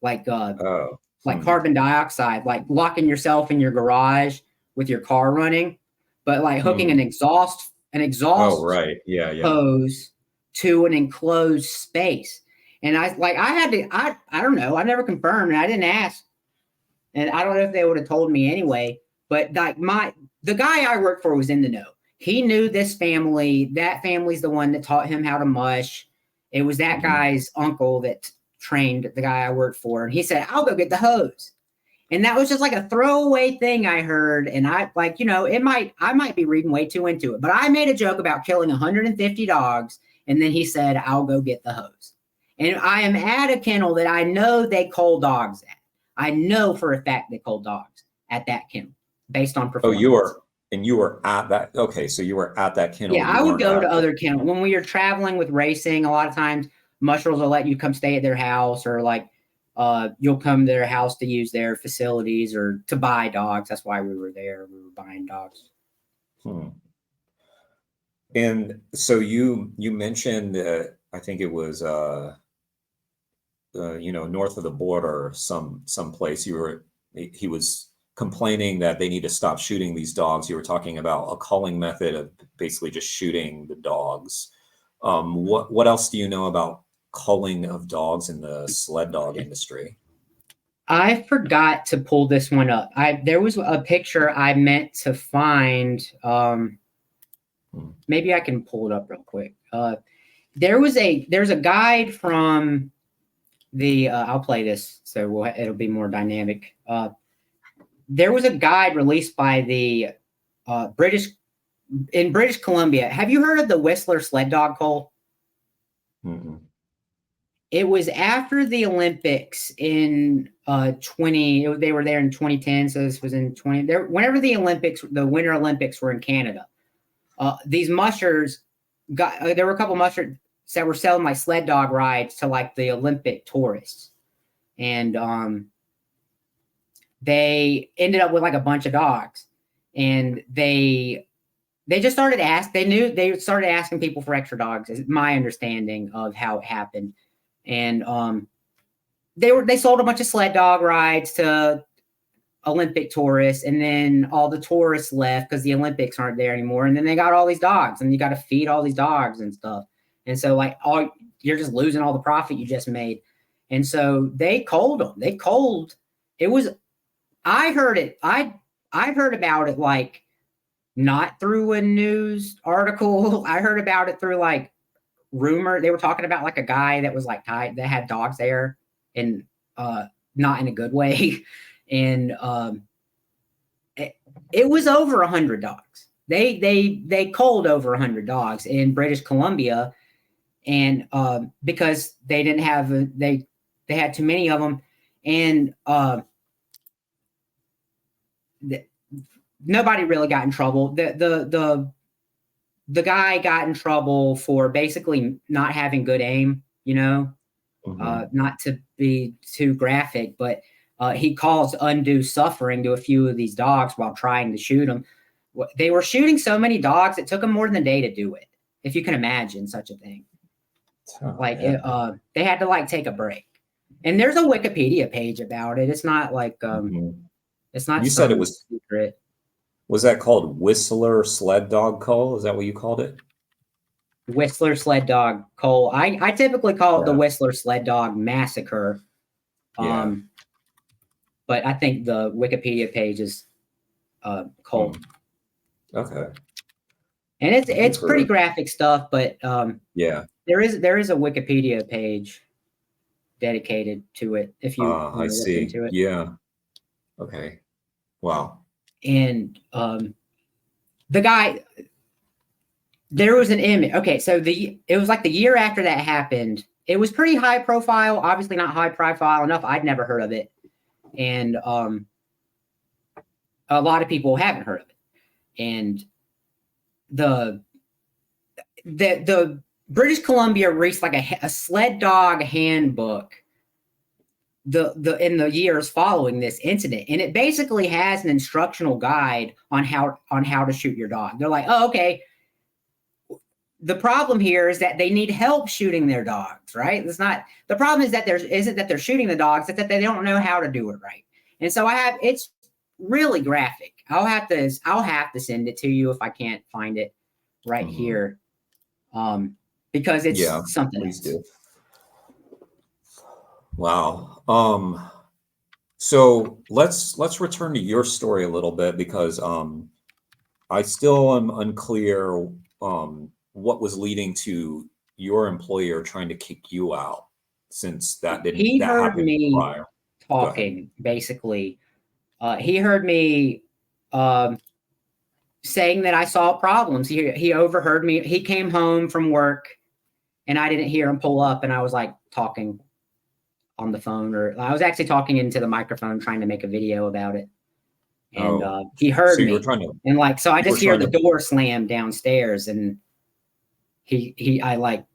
B: like carbon dioxide, like locking yourself in your garage with your car running, but like hooking an exhaust an
A: Oh,
B: exhaust
A: right. Yeah.
B: hose to an enclosed space. And I don't know. I never confirmed and I didn't ask. And I don't know if they would have told me anyway, but like the guy I worked for was in the know. He knew this family. That family's the one that taught him how to mush. It was that guy's uncle that trained the guy I worked for. And he said, I'll go get the hose. And that was just like a throwaway thing I heard. And I I might be reading way too into it, but I made a joke about killing 150 dogs. And then he said, I'll go get the hose. And I am at a kennel that I know they cull dogs at. I know for a fact they cull dogs at that kennel based on performance.
A: You were at that. Okay. So you were at that kennel.
B: Yeah, I would go to other kennels. When we are traveling with racing, a lot of times mushers will let you come stay at their house, or like you'll come to their house to use their facilities or to buy dogs. That's why we were there. We were buying dogs.
A: And so you mentioned, I think it was, north of the border, some place he was complaining that they need to stop shooting these dogs. You were talking about a culling method of basically just shooting the dogs. What else do you know about culling of dogs in the sled dog industry?
B: I forgot to pull this one up. There was a picture I meant to find. Maybe I can pull it up real quick. There's a guide from the I'll play this so it'll be more dynamic. There was a guide released by the British Columbia. Have you heard of the Whistler sled dog cull? It was after the Olympics in 20. They were there in 2010, so this was in 20. Whenever the Winter Olympics were in Canada, these mushers there were a couple mushers that were selling like sled dog rides to like the Olympic tourists, and they ended up with like a bunch of dogs, and they just started they started asking people for extra dogs, is my understanding of how it happened. And they sold a bunch of sled dog rides to Olympic tourists, and then all the tourists left because the Olympics aren't there anymore, and then they got all these dogs, and you got to feed all these dogs and stuff, and so like you're just losing all the profit you just made. And so they culled them. It was, I heard about it like not through a news article. I heard about it through like rumor. They were talking about like a guy that was like tied, that had dogs there, and not in a good way. And it was over 100 dogs. They culled over 100 dogs in British Columbia, and because they didn't have they had too many of them, and nobody really got in trouble. The guy got in trouble for basically not having good aim, not to be too graphic, but he caused undue suffering to a few of these dogs while trying to shoot them. They were shooting so many dogs, it took them more than a day to do it, if you can imagine such a thing. They had to like take a break. And there's a Wikipedia page about it. It's not like it's not.
A: You said it was
B: secret.
A: Was that called Whistler sled dog cull? Is that what you called it?
B: Whistler sled dog cull. I typically call it the Whistler sled dog massacre. But I think the Wikipedia page is cull.
A: Okay.
B: And it's pretty graphic stuff, but there is a Wikipedia page dedicated to it if you
A: I see. Into it. Yeah. Okay. Wow.
B: And the guy, there was an image. Okay, so it was like the year after that happened. It was pretty high profile, obviously not high profile enough. I'd never heard of it. And a lot of people haven't heard of it. And the British Columbia released like a sled dog handbook in the years following this incident, and it basically has an instructional guide on how to shoot your dog. They're like, oh, okay, the problem here is that they need help shooting their dogs, right? It's not, the problem is that isn't that they're shooting the dogs, it's that they don't know how to do it right. And so it's really graphic. I'll have to send it to you if I can't find it. right here, because it's something
A: please
B: else.
A: do. Wow. So let's return to your story a little bit, because I still am unclear what was leading to your employer trying to kick you out, since that
B: He heard
A: happened
B: me
A: prior.
B: talking, basically. He heard me saying that I saw problems. He overheard me. He came home from work and I didn't hear him pull up, and I was like talking on the phone, or I was actually talking into the microphone trying to make a video about it. And he heard
A: so you were
B: me,
A: trying to,
B: and like, so I just hear the
A: to,
B: door slam downstairs, and I like,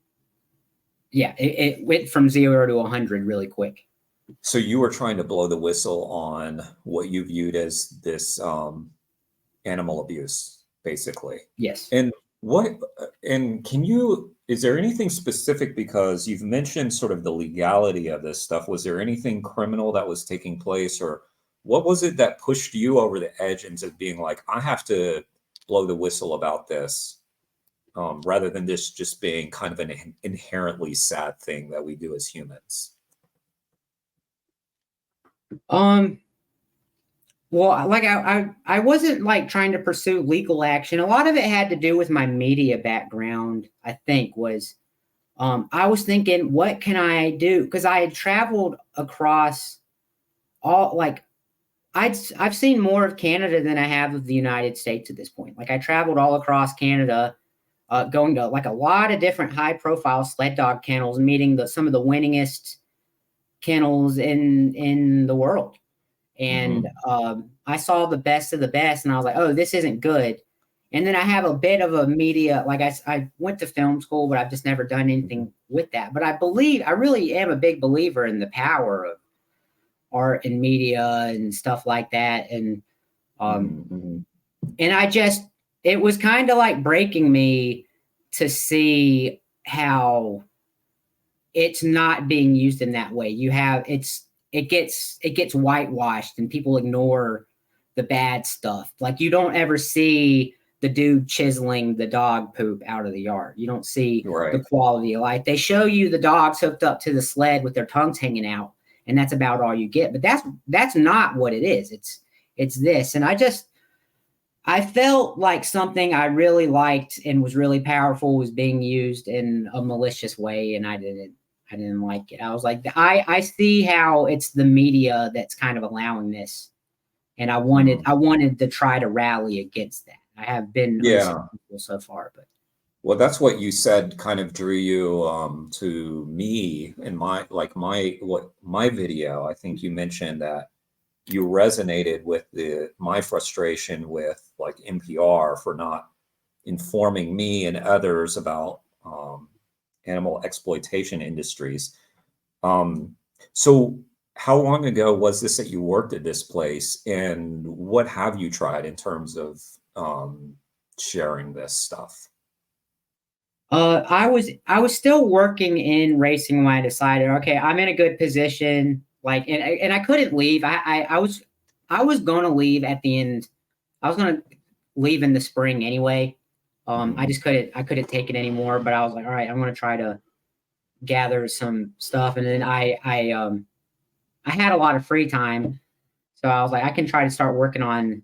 B: yeah, it went from 0 to 100 really quick.
A: so you were trying to blow the whistle on what you viewed as this animal abuse, basically.
B: Yes.
A: And is there anything specific, because you've mentioned sort of the legality of this stuff? Was there anything criminal that was taking place, or what was it that pushed you over the edge into being like, I have to blow the whistle about this, rather than this just being kind of an inherently sad thing that we do as humans?
B: Well, like I wasn't like trying to pursue legal action. A lot of it had to do with my media background, I think, was I was thinking, what can I do? Because I had traveled across all, like, I've seen more of Canada than I have of the United States at this point. Like, I traveled all across Canada, going to like a lot of different high profile sled dog kennels, meeting some of the winningest kennels in the world. And I saw the best of the best, and I was like, oh, this isn't good. And then I have a bit of a media, like I went to film school, but I've just never done anything with that. But I really am a big believer in the power of art and media and stuff like that. And and it was kind of like breaking me to see how it's not being used in that way. It gets whitewashed, and people ignore the bad stuff. Like, you don't ever see the dude chiseling the dog poop out of the yard. You don't see the quality of life. They show you the dogs hooked up to the sled with their tongues hanging out, and that's about all you get. But that's not what it is. It's this. And I felt like something I really liked and was really powerful was being used in a malicious way, and I didn't like it. I was like, I see how it's the media that's kind of allowing this, and I wanted to try to rally against that. I have been unsuccessful so far, but
A: well, that's what you said kind of drew you to me in my video. I think you mentioned that you resonated with my frustration with like NPR for not informing me and others about animal exploitation industries. So how long ago was this that you worked at this place, and what have you tried in terms of sharing this stuff?
B: I was still working in racing when I decided, okay, I'm in a good position. Like, and I couldn't leave. I was going to leave at the end. I was going to leave in the spring anyway. I just couldn't take it anymore, but I was like, all right, I'm going to try to gather some stuff. And then I had a lot of free time. So I was like, I can try to start working on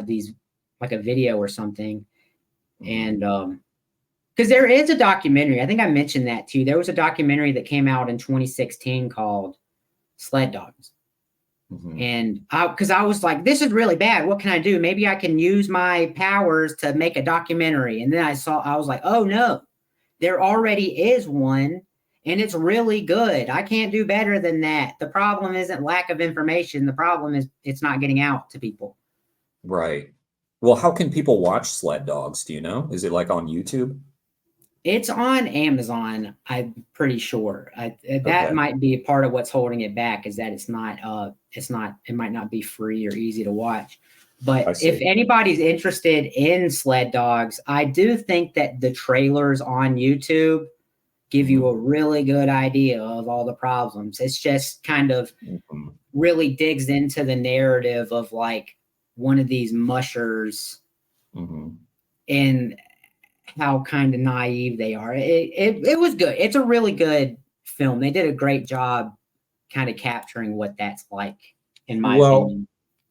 B: these, like a video or something. And because there is a documentary, I think I mentioned that too. There was a documentary that came out in 2016 called Sled Dogs. And because I was like, this is really bad. What can I do? Maybe I can use my powers to make a documentary. And then I was like, oh no, there already is one, and it's really good. I can't do better than that. The problem isn't lack of information. The problem is it's not getting out to people.
A: Right. Well, how can people watch Sled Dogs? Do you know? Is it like on YouTube?
B: It's on Amazon, I'm pretty sure. That might be a part of what's holding it back, is that it might not be free or easy to watch. But if anybody's interested in Sled Dogs, I do think that the trailers on YouTube give you a really good idea of all the problems. It's just kind of really digs into the narrative of like one of these mushers and kind of naive they are. It was good. It's a really good film. They did a great job kind of capturing what that's like, in my opinion.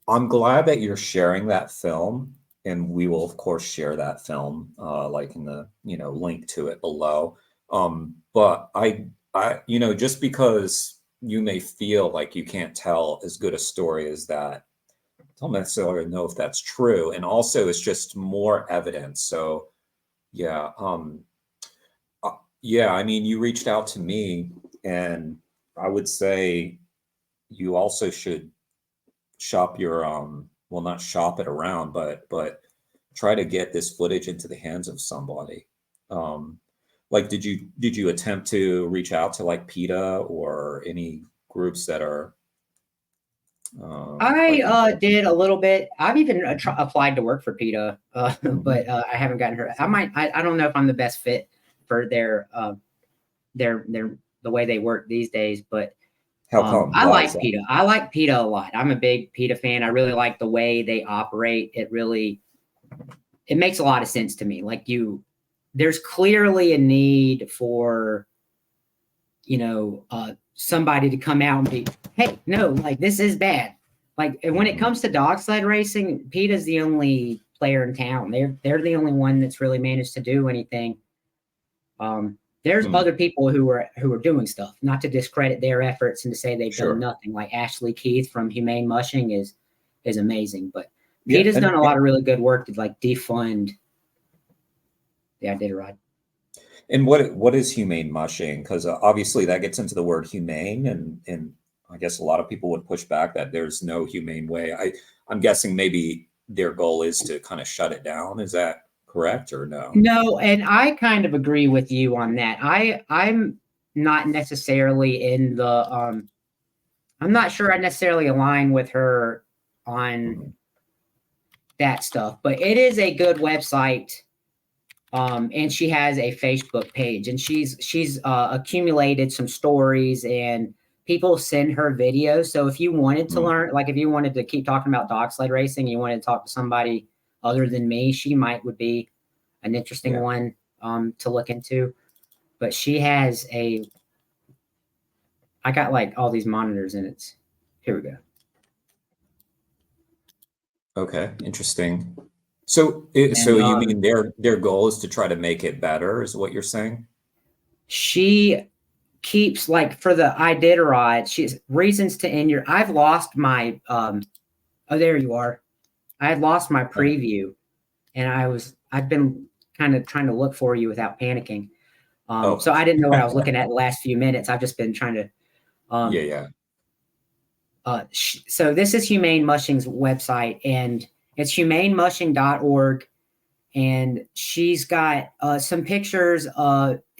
A: I'm glad that you're sharing that film, and we will of course share that film like in the link to it below. But I just because you may feel like you can't tell as good a story as that, I don't necessarily know if that's true. And also it's just more evidence. So yeah, I mean, you reached out to me, and I would say you also should shop your well, not shop it around, but try to get this footage into the hands of somebody. Like, did you attempt to reach out to like PETA or any groups that are
B: I did a little bit. I've even applied to work for PETA, but I haven't gotten her. I don't know if I'm the best fit for their the way they work these days, but
A: how come?
B: I like PETA. I like PETA a lot. I'm a big PETA fan. I really like the way they operate. It makes a lot of sense to me. Like there's clearly a need for, somebody to come out and be, hey, no, like this is bad. Like when it comes to dog sled racing, PETA's the only player in town. They're the only one that's really managed to do anything. There's other people who are doing stuff, not to discredit their efforts and to say they've done nothing. Like Ashley Keith from Humane Mushing is amazing, but PETA's done a lot of really good work to like defund the Iditarod.
A: And what is humane mushing? Because obviously that gets into the word humane, and I guess a lot of people would push back that there's no humane way. I'm guessing maybe their goal is to kind of shut it down. Is that correct or no?
B: No, and I kind of agree with you on that. I'm not necessarily in the I'm not sure I necessarily align with her on that stuff, but it is a good website. And she has a Facebook page, and she's accumulated some stories, and people send her videos. So if you wanted to learn, like if you wanted to keep talking about dog sled racing, you wanted to talk to somebody other than me, she would be an interesting one to look into. But she has I got like all these monitors, and here we go.
A: Okay, interesting. So you mean their goal is to try to make it better, is what you're saying?
B: She keeps, like, for the Iditarod, she's reasons to end your. I've lost my oh, there you are. I had lost my preview, and I've been kind of trying to look for you without panicking. So I didn't know what I was looking at the last few minutes. I've just been trying to so this is Humane Mushing's website, and it's humanemushing.org. And she's got some pictures.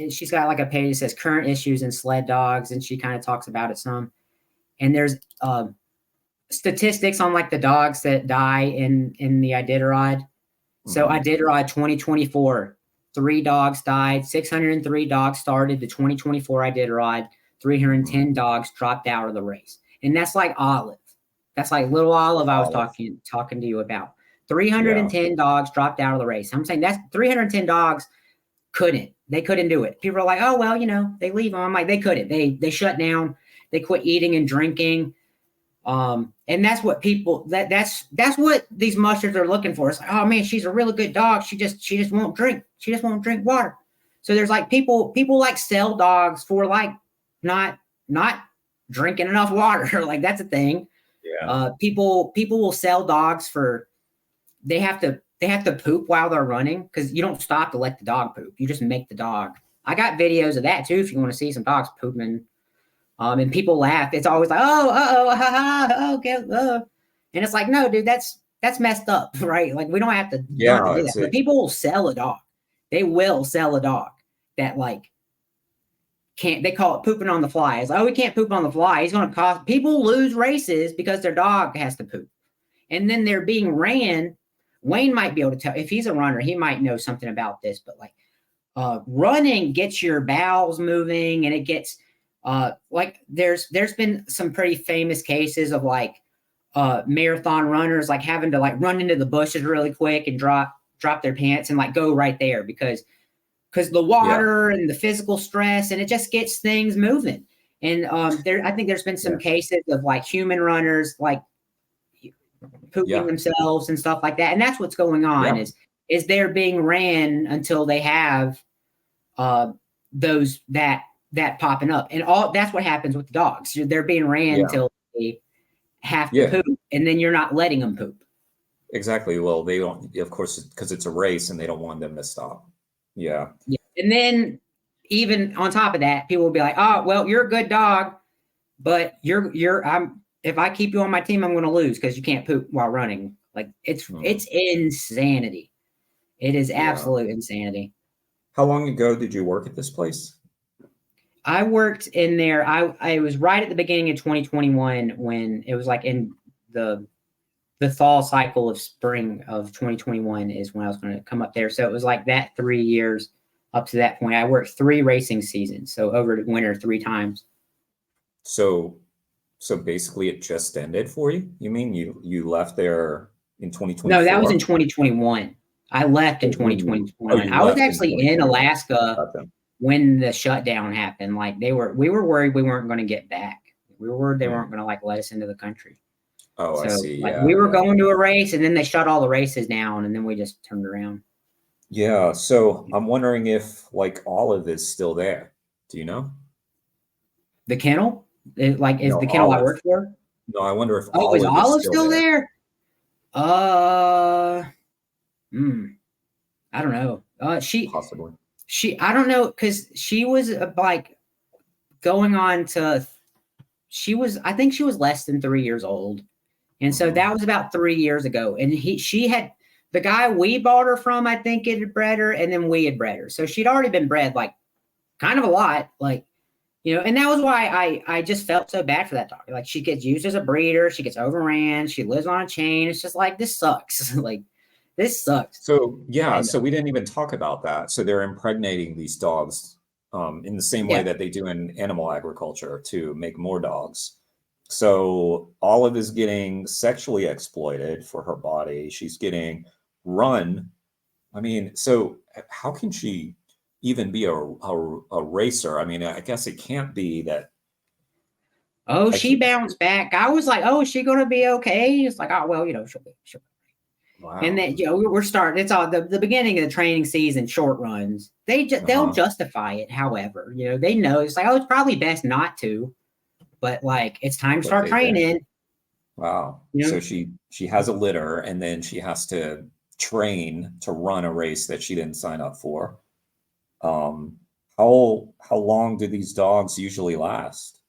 B: She's got like a page that says current issues in sled dogs, and she kind of talks about it some. And there's statistics on like the dogs that die in the Iditarod. So Iditarod 2024, 3 dogs died, 603 dogs started the 2024 Iditarod, 310 dogs dropped out of the race. And that's like Olive. That's like little Olive I was talking to you about. 310 dogs dropped out of the race. I'm saying that's 310 dogs they couldn't do it. People are like, oh, well, they leave them. I'm like, they couldn't. They shut down. They quit eating and drinking. And that's what people, that's what these mushers are looking for. It's like, oh man, she's a really good dog. She just won't drink. She just won't drink water. So there's like people like sell dogs for like not drinking enough water. Like that's a thing. Yeah. People will sell dogs for, they have to poop while they're running, because you don't stop to let the dog poop. You just make the dog. I got videos of that too if you want to see some dogs pooping. And people laugh. It's always like, okay. And it's like, no, dude, that's messed up, right? Like we don't have to do that. But people will sell a dog. They will sell a dog that like they call it pooping on the fly. It's like, oh, we can't poop on the fly. He's going to cost people lose races because their dog has to poop. And then they're being ran. Wayne might be able to tell, if he's a runner, he might know something about this, but like running gets your bowels moving, and it gets like there's been some pretty famous cases of like marathon runners like having to like run into the bushes really quick and drop drop their pants and like go right there because the water and the physical stress, and it just gets things moving. And I think there's been some cases of like human runners like pooping themselves and stuff like that. And that's what's going on is they're being ran until they have those that popping up. And that's what happens with the dogs. They're being ran until they have to poop, and then you're not letting them poop.
A: Exactly. Well, they don't, of course, because it's a race and they don't want them to stop. Yeah.
B: And then even on top of that, people will be like, oh, well, you're a good dog, but if I keep you on my team, I'm going to lose because you can't poop while running. Like it's insanity. It is absolute insanity.
A: How long ago did you work at this place?
B: I worked in there. I was right at the beginning of 2021 when it was like in the thaw cycle of spring of 2021 is when I was going to come up there. So it was like that 3 years up to that point. I worked 3 racing seasons. So over the winter 3 times. So
A: basically it just ended for you? You mean you left there in 2024?
B: No, that was in 2021. I left in 2021. I was actually in Alaska when the shutdown happened. Like we were worried we weren't going to get back. We were worried they weren't going to like let us into the country.
A: Oh, so, I see.
B: Like we were going to a race and then they shut all the races down and then we just turned around.
A: Yeah. So I'm wondering if like Olive is still there. Do you know?
B: The kennel? Is the kennel
A: Olive.
B: I worked for?
A: No, I wonder if
B: Olive is Olive still there? I don't know.
A: Possibly.
B: I don't know, because she was like going on to, I think she was less than 3 years old. And so that was about 3 years ago. And the guy we bought her from, I think it had bred her, and then we had bred her. So she'd already been bred like kind of a lot, like, you know, and that was why I just felt so bad for that dog. Like she gets used as a breeder. She gets overran. She lives on a chain. It's just like, this sucks. Like, this sucks.
A: So, so we didn't even talk about that. So they're impregnating these dogs in the same way that they do in animal agriculture to make more dogs. So Olive is getting sexually exploited for her body. She's getting run. I mean, so how can she even be a racer? I mean, I guess it can't be that.
B: Oh, she bounced back. I was like, oh, is she going to be okay? It's like, oh, well, you know, she'll be. Wow. And then, you know, we're starting. It's all the beginning of the training season, short runs. They'll justify it. However, you know, they know it's like, oh, it's probably best not to, but like it's time to start training.
A: Wow. You know? So she has a litter, and then she has to train to run a race that she didn't sign up for. How long do these dogs usually last?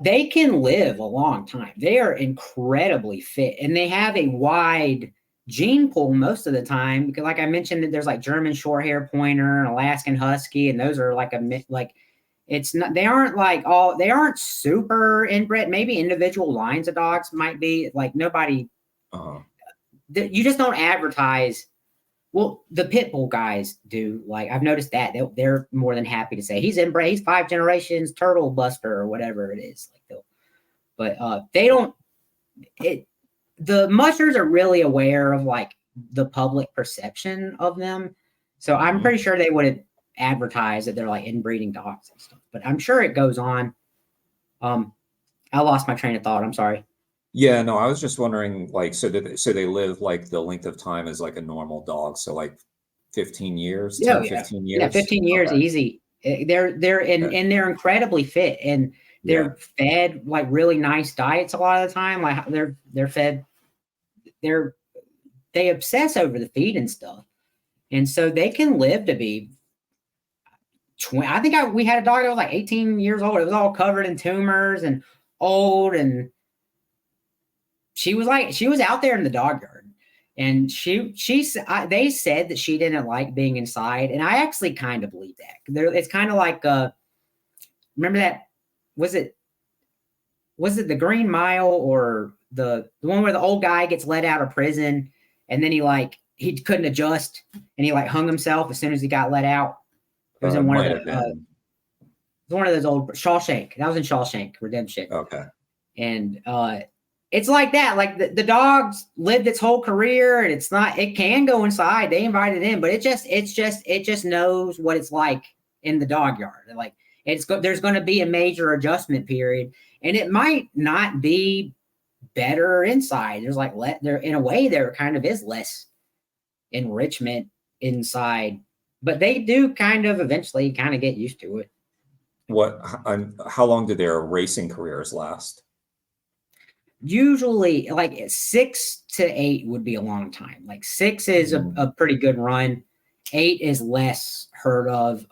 B: They can live a long time. They are incredibly fit, and they have a wide gene pool most of the time because, like I mentioned, that there's like German Shorthair Pointer and Alaskan Husky, and those are it's not. They aren't super inbred. Maybe individual lines of dogs might be like nobody. You just don't advertise. Well, the pit bull guys do. Like I've noticed that they're more than happy to say he's inbred. He's 5 generations turtle buster or whatever it is. But they don't. The mushers are really aware of like the public perception of them, so I'm pretty sure they wouldn't advertise that they're like inbreeding dogs and stuff. But I'm sure it goes on. I lost my train of thought. I'm sorry.
A: Yeah, no, I was just wondering, like, so they live like the length of time as like a normal dog, so like 15 years, 15 years.
B: Yeah, 15 years, easy. They're incredibly fit, and they're fed like really nice diets a lot of the time. Like they're fed, they obsess over the feed and stuff, and so they can live to be 20. I think we had a dog that was like 18 years old. It was all covered in tumors and old, and she was out there in the dog yard, and they said that she didn't like being inside, and I actually kind of believe that. It's kind of like remember that was it the Green Mile or the one where the old guy gets let out of prison and then he couldn't adjust and he like hung himself as soon as he got let out. It was in one of those old Shawshank. That was in Shawshank Redemption.
A: Okay.
B: And it's like that. Like the dog's lived its whole career, and it can go inside. They invite it in, but it just knows what it's like in the dog yard. Like there's going to be a major adjustment period, and it might not be better inside. There's like there in a way there kind of is less enrichment inside, but they do kind of eventually kind of get used to it.
A: How long do their racing careers last?
B: Usually like 6 to 8 would be a long time. Like 6 is a pretty good run. 8 is less heard of.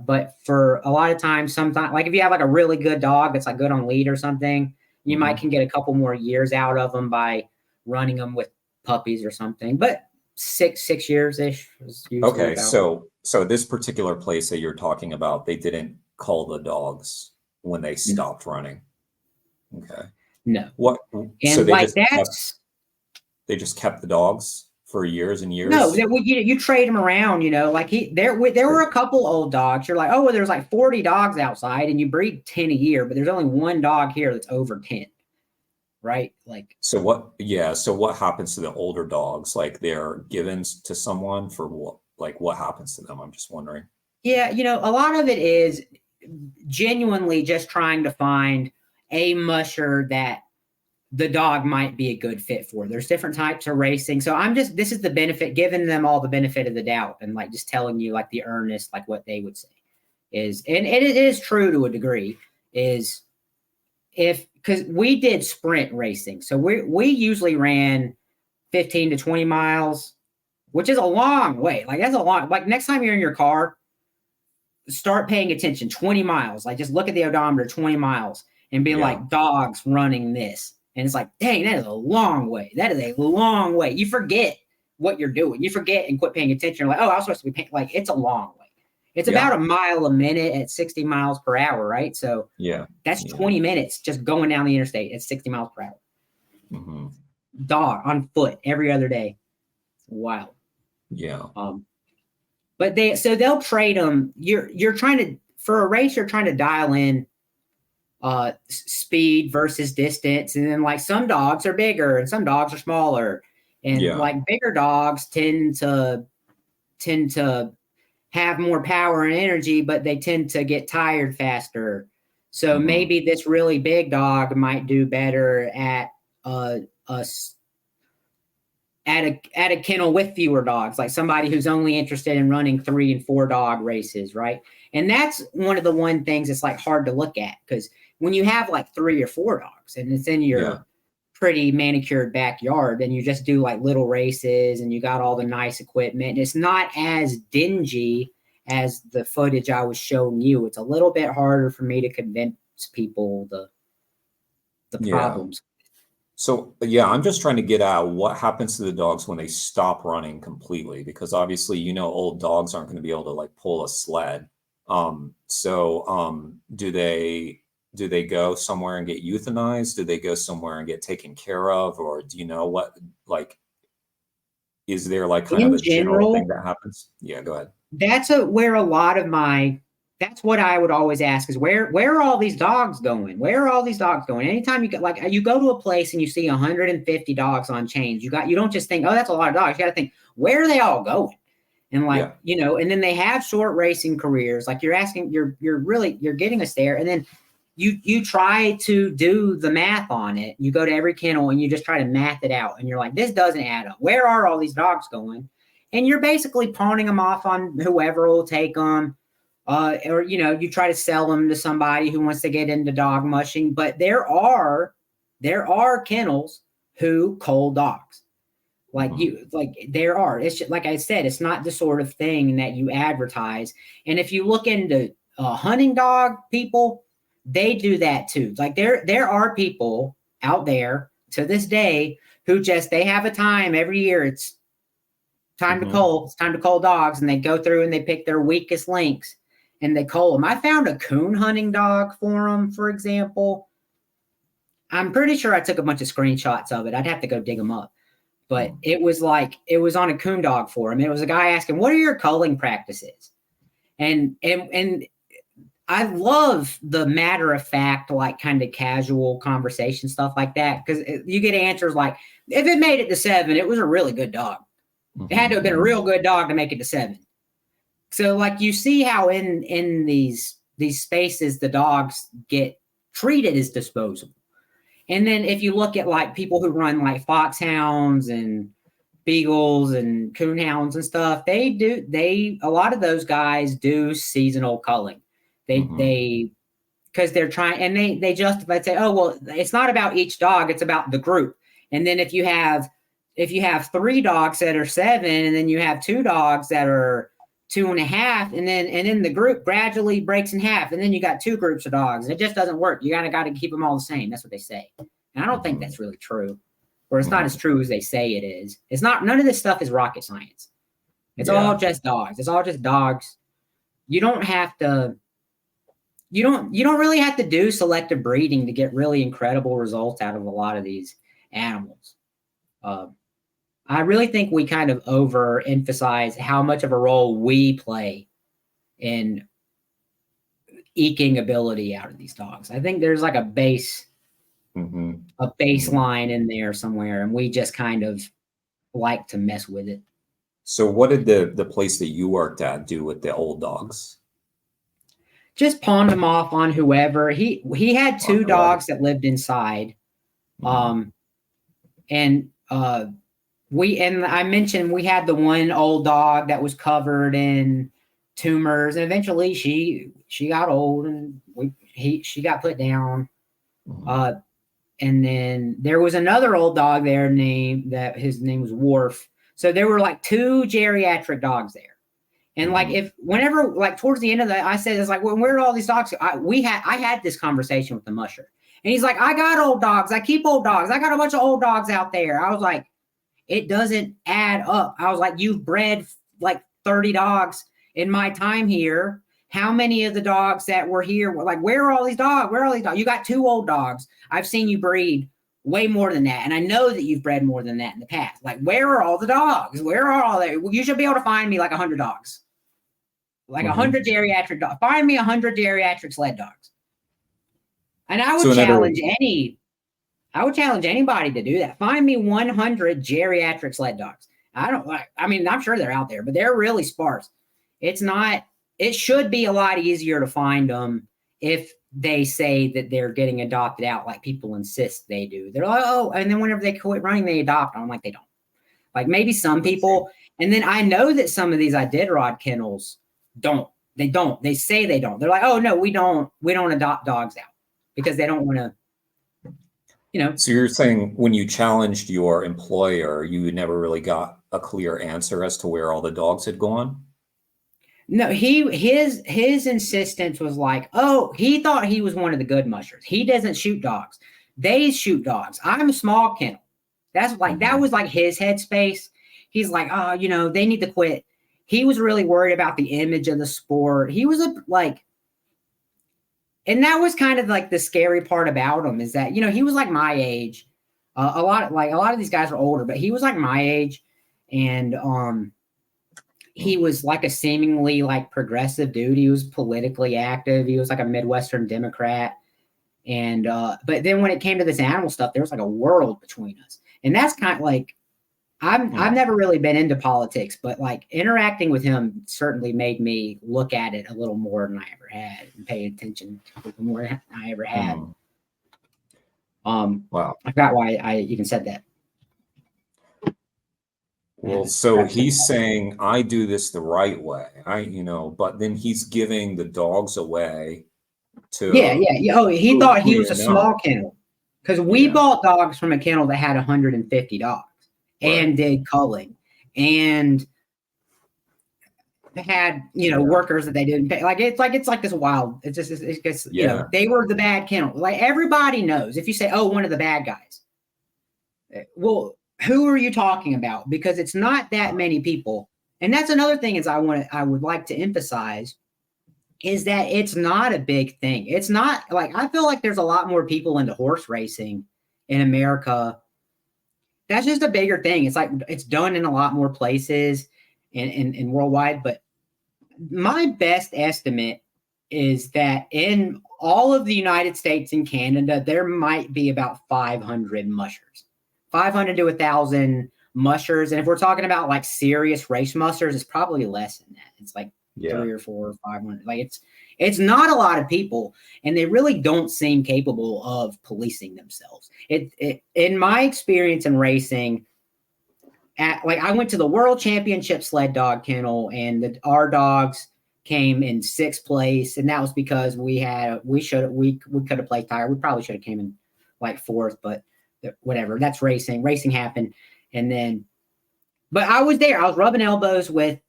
B: But for a lot of times, sometimes like if you have like a really good dog that's like good on lead or something, you might can get a couple more years out of them by running them with puppies or something. But 6 years ish is usually
A: okay.
B: about.
A: So this particular place that you're talking about, they didn't call the dogs when they stopped running. Okay.
B: No.
A: What?
B: And
A: so they
B: like
A: they just kept the dogs for years and years.
B: No, you trade them around. Like there were a couple old dogs. You're like, oh, well, there's like 40 dogs outside, and you breed 10 a year, but there's only one dog here that's over 10, right? Like
A: so what? Yeah. So what happens to the older dogs? Like they're given to someone for what? Like what happens to them? I'm just wondering.
B: Yeah, a lot of it is genuinely just trying to find a musher that the dog might be a good fit for. There's different types of racing. So this is the benefit, giving them all the benefit of the doubt and like just telling you like the earnest, like what they would say is, and it is true to a degree is because we did sprint racing. So we usually ran 15 to 20 miles, which is a long way. Like that's a long, like next time you're in your car, start paying attention, 20 miles, like just look at the odometer, 20 miles and be like dogs running this. And it's like, dang, that is a long way. That is a long way. You forget what you're doing. You forget and quit paying attention. You're like, oh, I was supposed to be paying. Like, it's a long way. It's about a mile a minute at 60 miles per hour, right? So that's 20 minutes just going down the interstate at 60 miles per hour. Dog on foot every other day. Wow.
A: Yeah.
B: But they'll trade them. You're trying to, for a race, you're trying to dial in speed versus distance, and then like some dogs are bigger and some dogs are smaller, and like bigger dogs tend to have more power and energy, but they tend to get tired faster. So maybe this really big dog might do better at a kennel with fewer dogs, like somebody who's only interested in running 3 and 4 dog races, right? And that's one of the things that's like hard to look at, because when you have like 3 or 4 dogs and it's in your pretty manicured backyard and you just do like little races and you got all the nice equipment, and it's not as dingy as the footage I was showing you. It's a little bit harder for me to convince people the problems.
A: So I'm just trying to get at what happens to the dogs when they stop running completely, because obviously, old dogs aren't going to be able to like pull a sled. Do they go somewhere and get euthanized? Do they go somewhere and get taken care of? Or do you know what, like, is there like kind of a general thing that happens? Yeah, go ahead.
B: That's where a lot of that's what I would always ask is where are all these dogs going? Where are all these dogs going? Anytime you go to a place and you see 150 dogs on chains, you don't just think, oh, that's a lot of dogs. You got to think, where are they all going? And and then they have short racing careers. Like you're asking, you're getting us there. And then you try to do the math on it. You go to every kennel and you just try to math it out. And you're like, this doesn't add up. Where are all these dogs going? And you're basically pawning them off on whoever will take them. Or, you try to sell them to somebody who wants to get into dog mushing. But there are kennels who cull dogs. There are. It's just, like I said, it's not the sort of thing that you advertise. And if you look into hunting dog people, they do that too. Like there are people out there to this day who they have a time every year. It's time to cull. It's time to cull dogs, and they go through and they pick their weakest links and they cull them. I found a coon hunting dog for them, for example. I'm pretty sure I took a bunch of screenshots of it. I'd have to go dig them up. But it was on a coon dog forum. It was a guy asking, what are your culling practices? And I love the matter of fact, like kind of casual conversation stuff like that, because you get answers like, if it made it to 7, it was a really good dog. It had to have been a real good dog to make it to 7. So like you see how in these spaces the dogs get treated as disposable. And then if you look at like people who run like foxhounds and beagles and coonhounds and stuff, a lot of those guys do seasonal culling. They because they're trying, and they justify, say, oh well, it's not about each dog, it's about the group. And then if you have 3 dogs that are 7, and then you have 2 dogs that are 2.5, and then the group gradually breaks in half, and then you got 2 groups of dogs. It just doesn't work. You got to keep them all the same. That's what they say. And I don't think that's really true, or it's not as true as they say it is. It's not. None of this stuff is rocket science. It's all just dogs. It's all just dogs. You don't have to. You don't really have to do selective breeding to get really incredible results out of a lot of these animals. I really think we kind of overemphasize how much of a role we play in eking ability out of these dogs. I think there's like a baseline in there somewhere, and we just kind of like to mess with it.
A: So what did the place that you worked at do with the old dogs?
B: Just pawned them off on whoever. He had 2 dogs that lived inside. And I mentioned we had the one old dog that was covered in tumors, and eventually she got old, and she got put down. And then there was another old dog there his name was Worf. So there were like 2 geriatric dogs there. And like whenever like towards the end of that, I said, it's like, well, where are all these dogs? I had this conversation with the musher, and he's like, I got old dogs. I keep old dogs. I got a bunch of old dogs out there. I was like, it doesn't add up. I was like, you've bred like 30 dogs in my time here. How many of the dogs that were here were like, where are all these dogs? Where are all these dogs? You got 2 old dogs. I've seen you breed way more than that. And I know that you've bred more than that in the past. Like, where are all the dogs? Where are all they? You should be able to find me like 100 dogs. Like 100 geriatric dogs. Find me 100 geriatric sled dogs. And I would challenge anybody to do that. Find me 100 geriatric sled dogs. I'm sure they're out there, but they're really sparse. It should be a lot easier to find them if they say that they're getting adopted out, like people insist they do. They're like, oh, and then whenever they quit running, they adopt them. I'm like, they don't. Like maybe some people, and then I know that some of these Iditarod kennels don't. They don't. They say they don't. They're like, oh no, we don't adopt dogs out because they don't want to,
A: So you're saying when you challenged your employer, you never really got a clear answer as to where all the dogs had gone? No,
B: his insistence was like, oh, he thought he was one of the good mushers. He doesn't shoot dogs. They shoot dogs. I'm a small kennel. That's like that was like his headspace. He's like, oh, they need to quit. He was really worried about the image of the sport. He was and that was kind of like the scary part about him is that, he was like my age. A lot of these guys are older, but he was like my age. And he was like a seemingly like progressive dude. He was politically active. He was like a Midwestern Democrat. And but then when it came to this animal stuff, there was like a world between us. And that's kind of like, I've never really been into politics, but like interacting with him certainly made me look at it a little more than I ever had and pay attention to it more than I ever had.
A: Wow.
B: I forgot why I even said that.
A: Well, so he's saying I do this the right way. But then he's giving the dogs away to
B: Oh, he thought he was a small kennel because we bought dogs from a kennel that had 150 dogs. And did culling and had workers that they didn't pay. It's like this wild. It's just they were the bad kennel. Like everybody knows if you say, oh, one of the bad guys. Well, who are you talking about? Because it's not that many people. And that's another thing is I would like to emphasize is that it's not a big thing. It's not like I feel like there's a lot more people into horse racing in America. That's just a bigger thing. It's like it's done in a lot more places and worldwide. But my best estimate is that in all of the United States and Canada, there might be about 500 mushers, 500 to 1,000 mushers. And if we're talking about like serious race mushers, it's probably less than that. It's like 3 or 4 or 500. Like it's not a lot of people, and they really don't seem capable of policing themselves. In my experience in racing, I went to the World Championship sled dog kennel, and our dogs came in 6th place, and that was because we could have played tire. We probably should have came in like 4th, but whatever. That's racing. Racing happened, but I was there. I was rubbing elbows with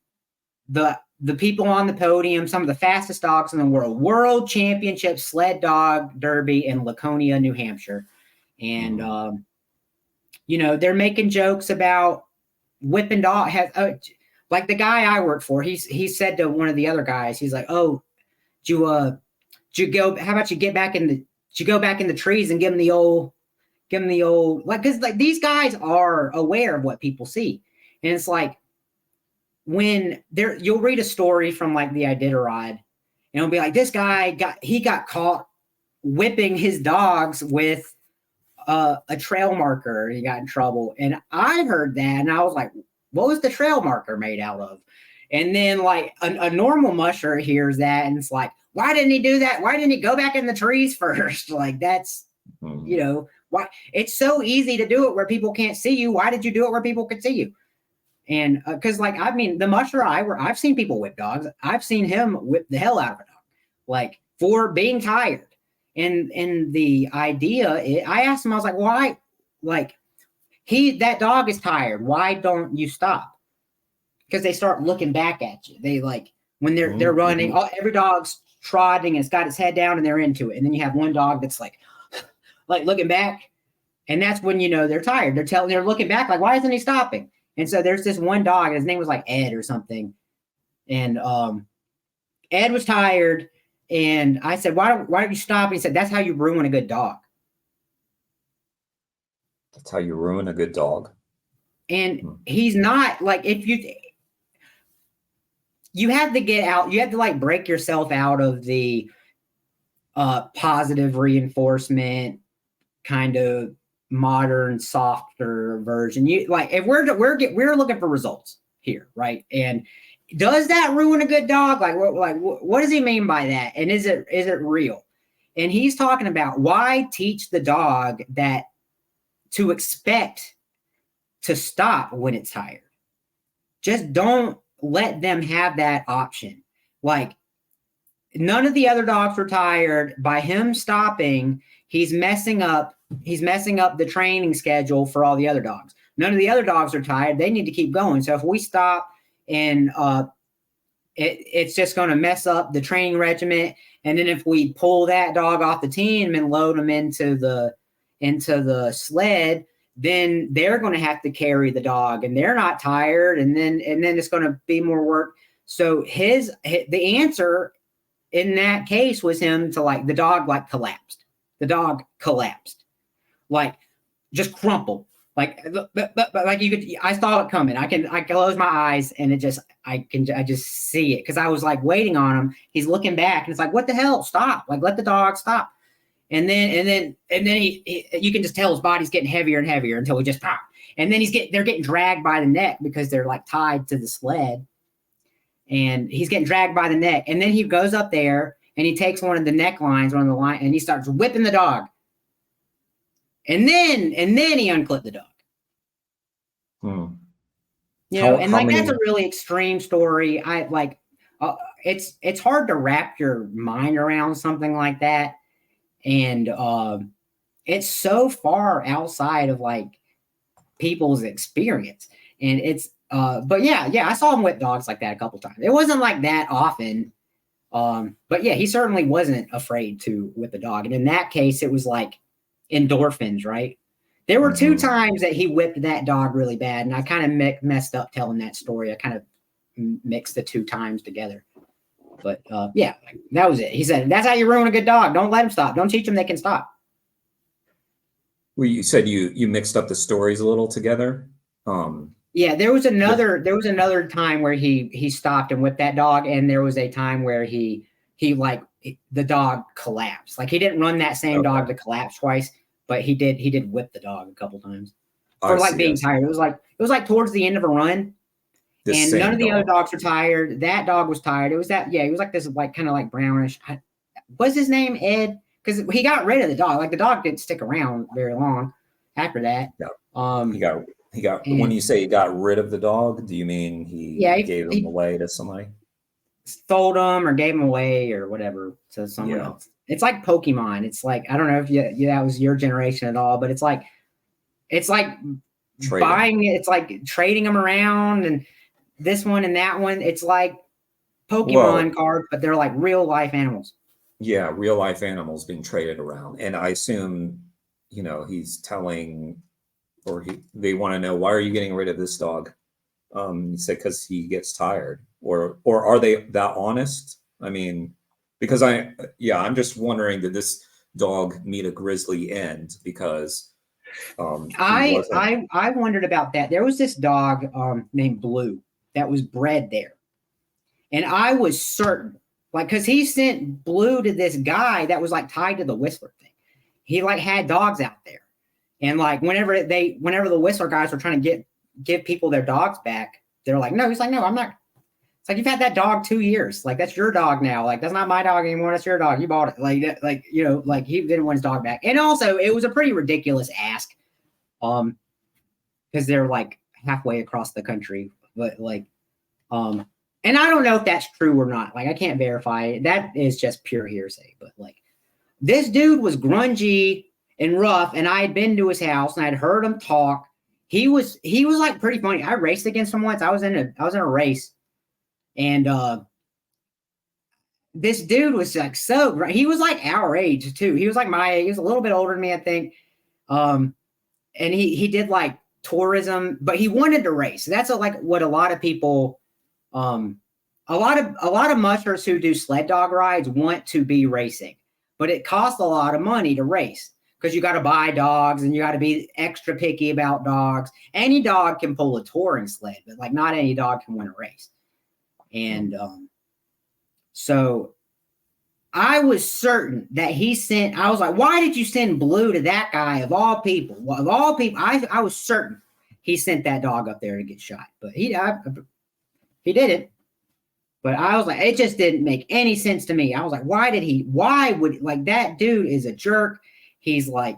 B: the people on the podium, some of the fastest dogs in the world. World Championship sled dog derby in Laconia, New Hampshire, and they're making jokes about whipping dog. Like the guy I work for, he said to one of the other guys, he's like, "Oh, did you go? How about you get back in the trees and give them the old like, because like these guys are aware of what people see, and it's like when you'll read a story from like the Iditarod, and it'll be like this guy got caught whipping his dogs with a trail marker. He got in trouble, and I heard that, and I was like, what was the trail marker made out of? And then like a normal musher hears that, and it's like, why didn't he do that? Why didn't he go back in the trees first? Like that's, why it's so easy to do it where people can't see you. Why did you do it where people could see you? And because like, I mean, the musher I've seen people whip dogs. I've seen him whip the hell out of a dog, like for being tired. And the idea, I asked him, I was like, why? Like that dog is tired. Why don't you stop? Because they start looking back at you. They like when they're running, every dog's trotting and it's got its head down and they're into it. And then you have one dog that's like looking back. And that's when, they're tired. They're looking back like, why isn't he stopping? And so there's this one dog, and his name was like Ed or something. And Ed was tired. And I said, why don't you stop? And he said, that's how you ruin a good dog.
A: That's how you ruin a good dog.
B: And he's not like, if you have to get out, you have to like break yourself out of the positive reinforcement kind of modern, softer version. You like if we're looking for results here, right? And does that ruin a good dog? Like what does he mean by that? And is it real? And he's talking about why teach the dog that to expect to stop when it's tired. Just don't let them have that option. Like none of the other dogs were tired. By him stopping, he's messing up the training schedule for all the other dogs. None of the other dogs are tired. They need to keep going. So if we stop and it's just going to mess up the training regiment. And then if we pull that dog off the team and load them into the sled, then they're going to have to carry the dog and they're not tired. And then it's going to be more work. So the answer in that case was him to like, the dog like collapsed. The dog collapsed, like just crumpled. Like, but like I saw it coming. I close my eyes and I just see it. Cause I was like waiting on him. He's looking back and it's like, what the hell? Stop. Like, let the dog stop. And then you can just tell his body's getting heavier and heavier until he just pop. And then they're getting dragged by the neck because they're like tied to the sled. And he's getting dragged by the neck. And then he goes up there and he takes one of the necklines, one of the line, and he starts whipping the dog. And then he unclipped the dog. That's a really extreme story. I like it's hard to wrap your mind around something like that. And it's so far outside of like people's experience. And it's but yeah, I saw him whip dogs like that a couple times. It wasn't like that often. But yeah, he certainly wasn't afraid to whip a dog. And in that case, it was like endorphins, right? There were 2 times that he whipped that dog really bad. And I kind of messed up telling that story. I kind of mixed the 2 times together. But yeah, that was it. He said, that's how you ruin a good dog. Don't let them stop. Don't teach them they can stop.
A: Well, you said you mixed up the stories a little together.
B: Yeah, there was another time where he stopped and whipped that dog, and there was a time where he the dog collapsed. Like he didn't run that same dog to collapse twice, but he did whip the dog a couple times for being tired. It was like towards the end of a run. And none of the other dogs were tired. That dog was tired. It was he was like this kind of brownish. What's his name? Ed? Because he got rid of the dog. Like the dog didn't stick around very long after that.
A: Yeah. He got when you say he got rid of the dog, do you mean he gave him away to somebody?
B: Sold him or gave him away or whatever to someone else. It's like Pokemon. It's like, I don't know if that was your generation at all, but it's like buying it. It's like trading them around and this one and that one. It's like Pokemon cards, but they're like real life animals.
A: Yeah, real life animals being traded around. And I assume, he's telling, or they want to know, why are you getting rid of this dog? He said, because he gets tired. Or are they that honest? I mean, because I'm just wondering, did this dog meet a grisly end? Because
B: I wondered about that. There was this dog named Blue that was bred there. And I was certain, because he sent Blue to this guy that was tied to the Whistler thing. He had dogs out there. And whenever the Whistler guys were trying to give people their dogs back, they're like, no, he's like, no, I'm not. It's like, you've had that dog 2 years. That's your dog now. That's not my dog anymore. That's your dog. You bought it. He didn't want his dog back. And also it was a pretty ridiculous ask. Because they're halfway across the country, but and I don't know if that's true or not. I can't verify it. That is just pure hearsay. But this dude was grungy and rough, and I had been to his house and I'd heard him talk. He was pretty funny. I raced against him once. I was in a race, and this dude was so. He was our age too. He was my age. He was a little bit older than me, I think. And he did tourism, but he wanted to race. That's what a lot of people. A lot of mushers who do sled dog rides want to be racing, but it costs a lot of money to race because you got to buy dogs and you got to be extra picky about dogs. Any dog can pull a touring sled, but not any dog can win a race. And so I was certain that I was like, why did you send Blue to that guy of all people? Of all people, I was certain he sent that dog up there to get shot, but he did it. But I was like, it just didn't make any sense to me. I was like, why would that dude is a jerk. He's that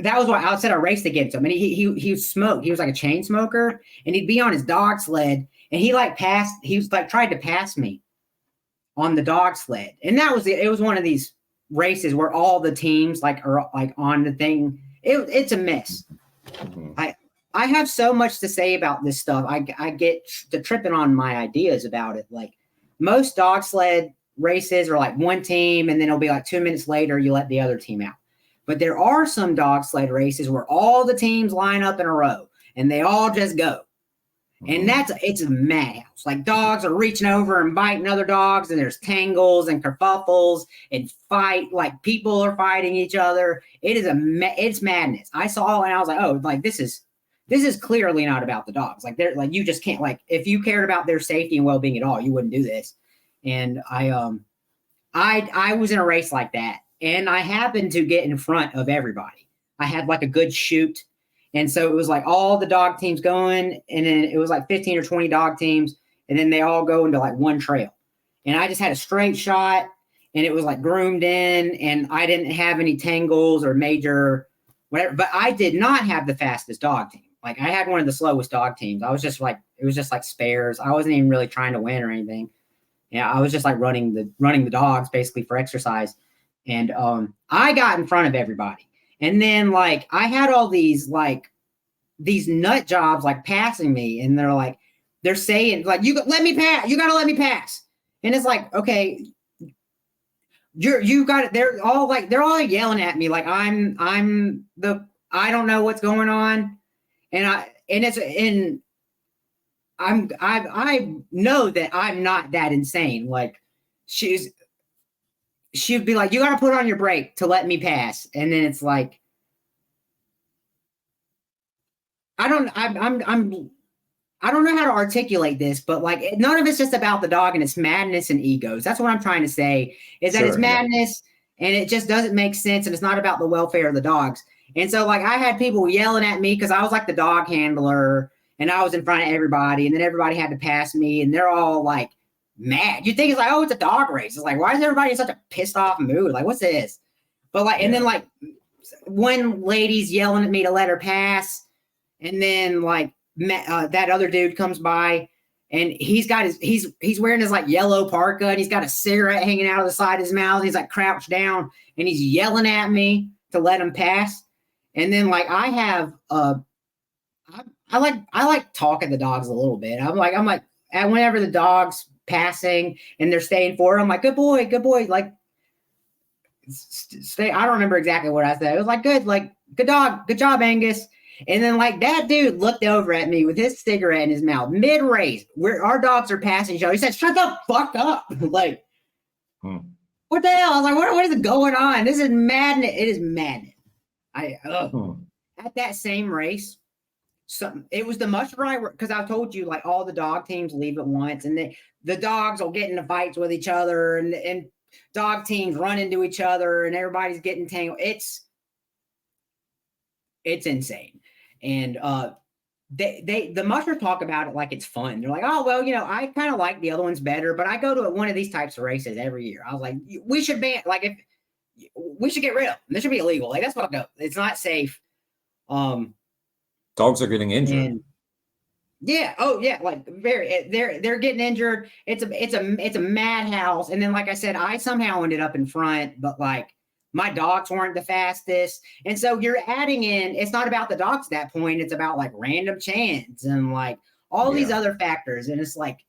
B: was why I said I raced against him. And he smoked. He was a chain smoker, and he'd be on his dog sled, and he tried to pass me on the dog sled. And it was one of these races where all the teams are on the thing. It's a mess. Mm-hmm. I have so much to say about this stuff. I get to tripping on my ideas about it. Most dog sled races are one team, and then it'll be 2 minutes later, you let the other team out. But there are some dog sled races where all the teams line up in a row and they all just go. And it's a madhouse. Dogs are reaching over and biting other dogs, and there's tangles and kerfuffles and fight. People are fighting each other. It's madness. I saw it and I was like, oh, this is clearly not about the dogs. They're you just can't if you cared about their safety and well-being at all, you wouldn't do this. And I was in a race like that, and I happened to get in front of everybody. I had a good shoot. And so it was all the dog teams going, and then it was 15 or 20 dog teams, and then they all go into one trail. And I just had a straight shot, and it was groomed in, and I didn't have any tangles or major whatever, but I did not have the fastest dog team. I had one of the slowest dog teams. I was just it was just spares. I wasn't even really trying to win or anything. Yeah, I was just running the dogs basically for exercise. And I got in front of everybody. And then I had all these these nut jobs passing me, and they're saying you let me pass, you got to let me pass. And it's okay, you got it. They're all yelling at me I'm I don't know what's going on. I know that I'm not that insane. She'd be you got to put on your brake to let me pass. And then it's I don't know how to articulate this, but like none of it's just about the dog and it's madness and egos. That's what I'm trying to say is that it's madness and it just doesn't make sense. And it's not about the welfare of the dogs. And so like I had people yelling at me because I was like the dog handler and I was in front of everybody and then everybody had to pass me and they're all like mad. You think it's like, oh, it's a dog race. It's like, why is everybody in such a pissed off mood? Like, what's this? But like, and then like one lady's yelling at me to let her pass. And then like, that other dude comes by and he's wearing his like yellow parka and he's got a cigarette hanging out of the side of his mouth. He's like crouched down and he's yelling at me to let him pass. And then like I have I like talking to dogs a little bit. I'm like whenever the dog's passing and they're staying for it, I'm like, good boy, like stay. I don't remember exactly what I said. It was like good dog, good job, Angus. And then like that dude looked over at me with his cigarette in his mouth mid-race where our dogs are passing each other. He said, shut the fuck up. Like, what the hell? I was like, what is going on? This is madness. It is madness. At that same race, it was the musher because I told you like all the dog teams leave at once and the dogs will get into fights with each other and dog teams run into each other and everybody's getting tangled. It's insane. And the mushers talk about it like it's fun. They're like, oh, well, I kind of like the other ones better, but I go to one of these types of races every year. I was like, we should ban, like, we should get rid of them. This should be illegal. Like, that's what I go. It's not safe.
A: Dogs are getting injured.
B: Like they're getting injured. It's a madhouse. And then, like I said, I somehow ended up in front, but like, my dogs weren't the fastest. And so you're adding in, it's not about the dogs at that point. It's about like random chance and like all these other factors. And it's like,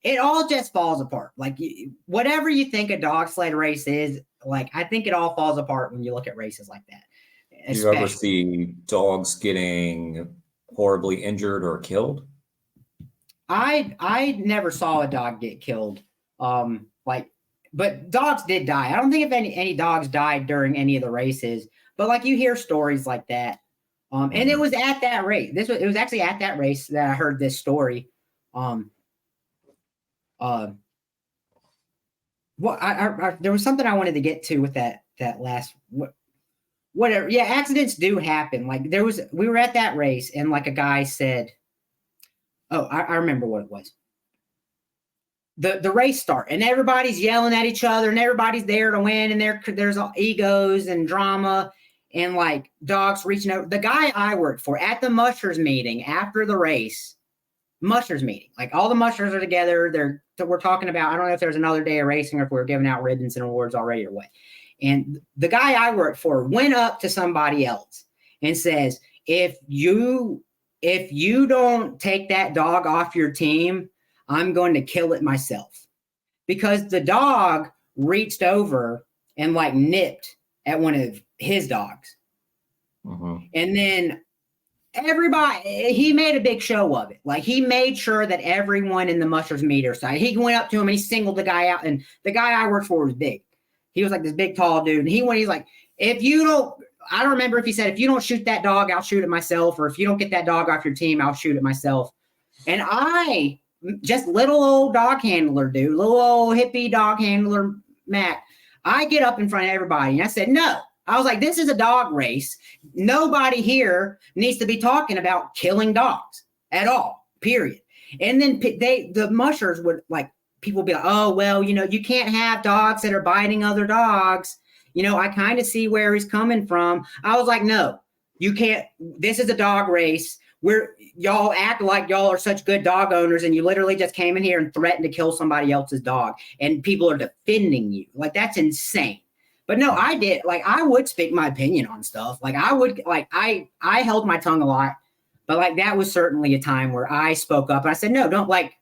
B: it all just falls apart. Like whatever you think a dog sled race is, like, I think it all falls apart when you look at races like that.
A: Do you ever see dogs getting horribly injured or killed?
B: I never saw a dog get killed. But dogs did die. I don't think if any dogs died during any of the races, but like you hear stories like that. And it was at that race. It was actually at that race that I heard this story. There was something I wanted to get to with that last whatever. Yeah, accidents do happen. Like we were at that race and like a guy said, oh, I remember what it was. The race start and everybody's yelling at each other and everybody's there to win and there's egos and drama and like dogs reaching over. The guy I worked for at the mushers meeting after the race, mushers meeting, like all the mushers are together. We're talking about, I don't know if there's another day of racing or if we're giving out ribbons and awards already or what. And the guy I worked for went up to somebody else and says, if you don't take that dog off your team, I'm going to kill it myself, because the dog reached over and like nipped at one of his dogs. And then he made a big show of it. Like he made sure that everyone in the mushers meter side, he went up to him and he singled the guy out. And the guy I worked for was big. He was like this big, tall dude. And he's like, I don't remember if he said, if you don't shoot that dog, I'll shoot it myself. Or if you don't get that dog off your team, I'll shoot it myself. And just little old dog handler dude, little old hippie dog handler, Matt. I get up in front of everybody and I said, no. I was like, this is a dog race. Nobody here needs to be talking about killing dogs at all, period. And then the mushers would like, people be like, oh, well, you can't have dogs that are biting other dogs. I kind of see where he's coming from. I was like, no, you can't. This is a dog race. Y'all act like y'all are such good dog owners and you literally just came in here and threatened to kill somebody else's dog and people are defending you. Like, that's insane. But no, I did. Like, I would speak my opinion on stuff. Like, I would, like, I held my tongue a lot, but like, that was certainly a time where I spoke up and I said, no, don't, like,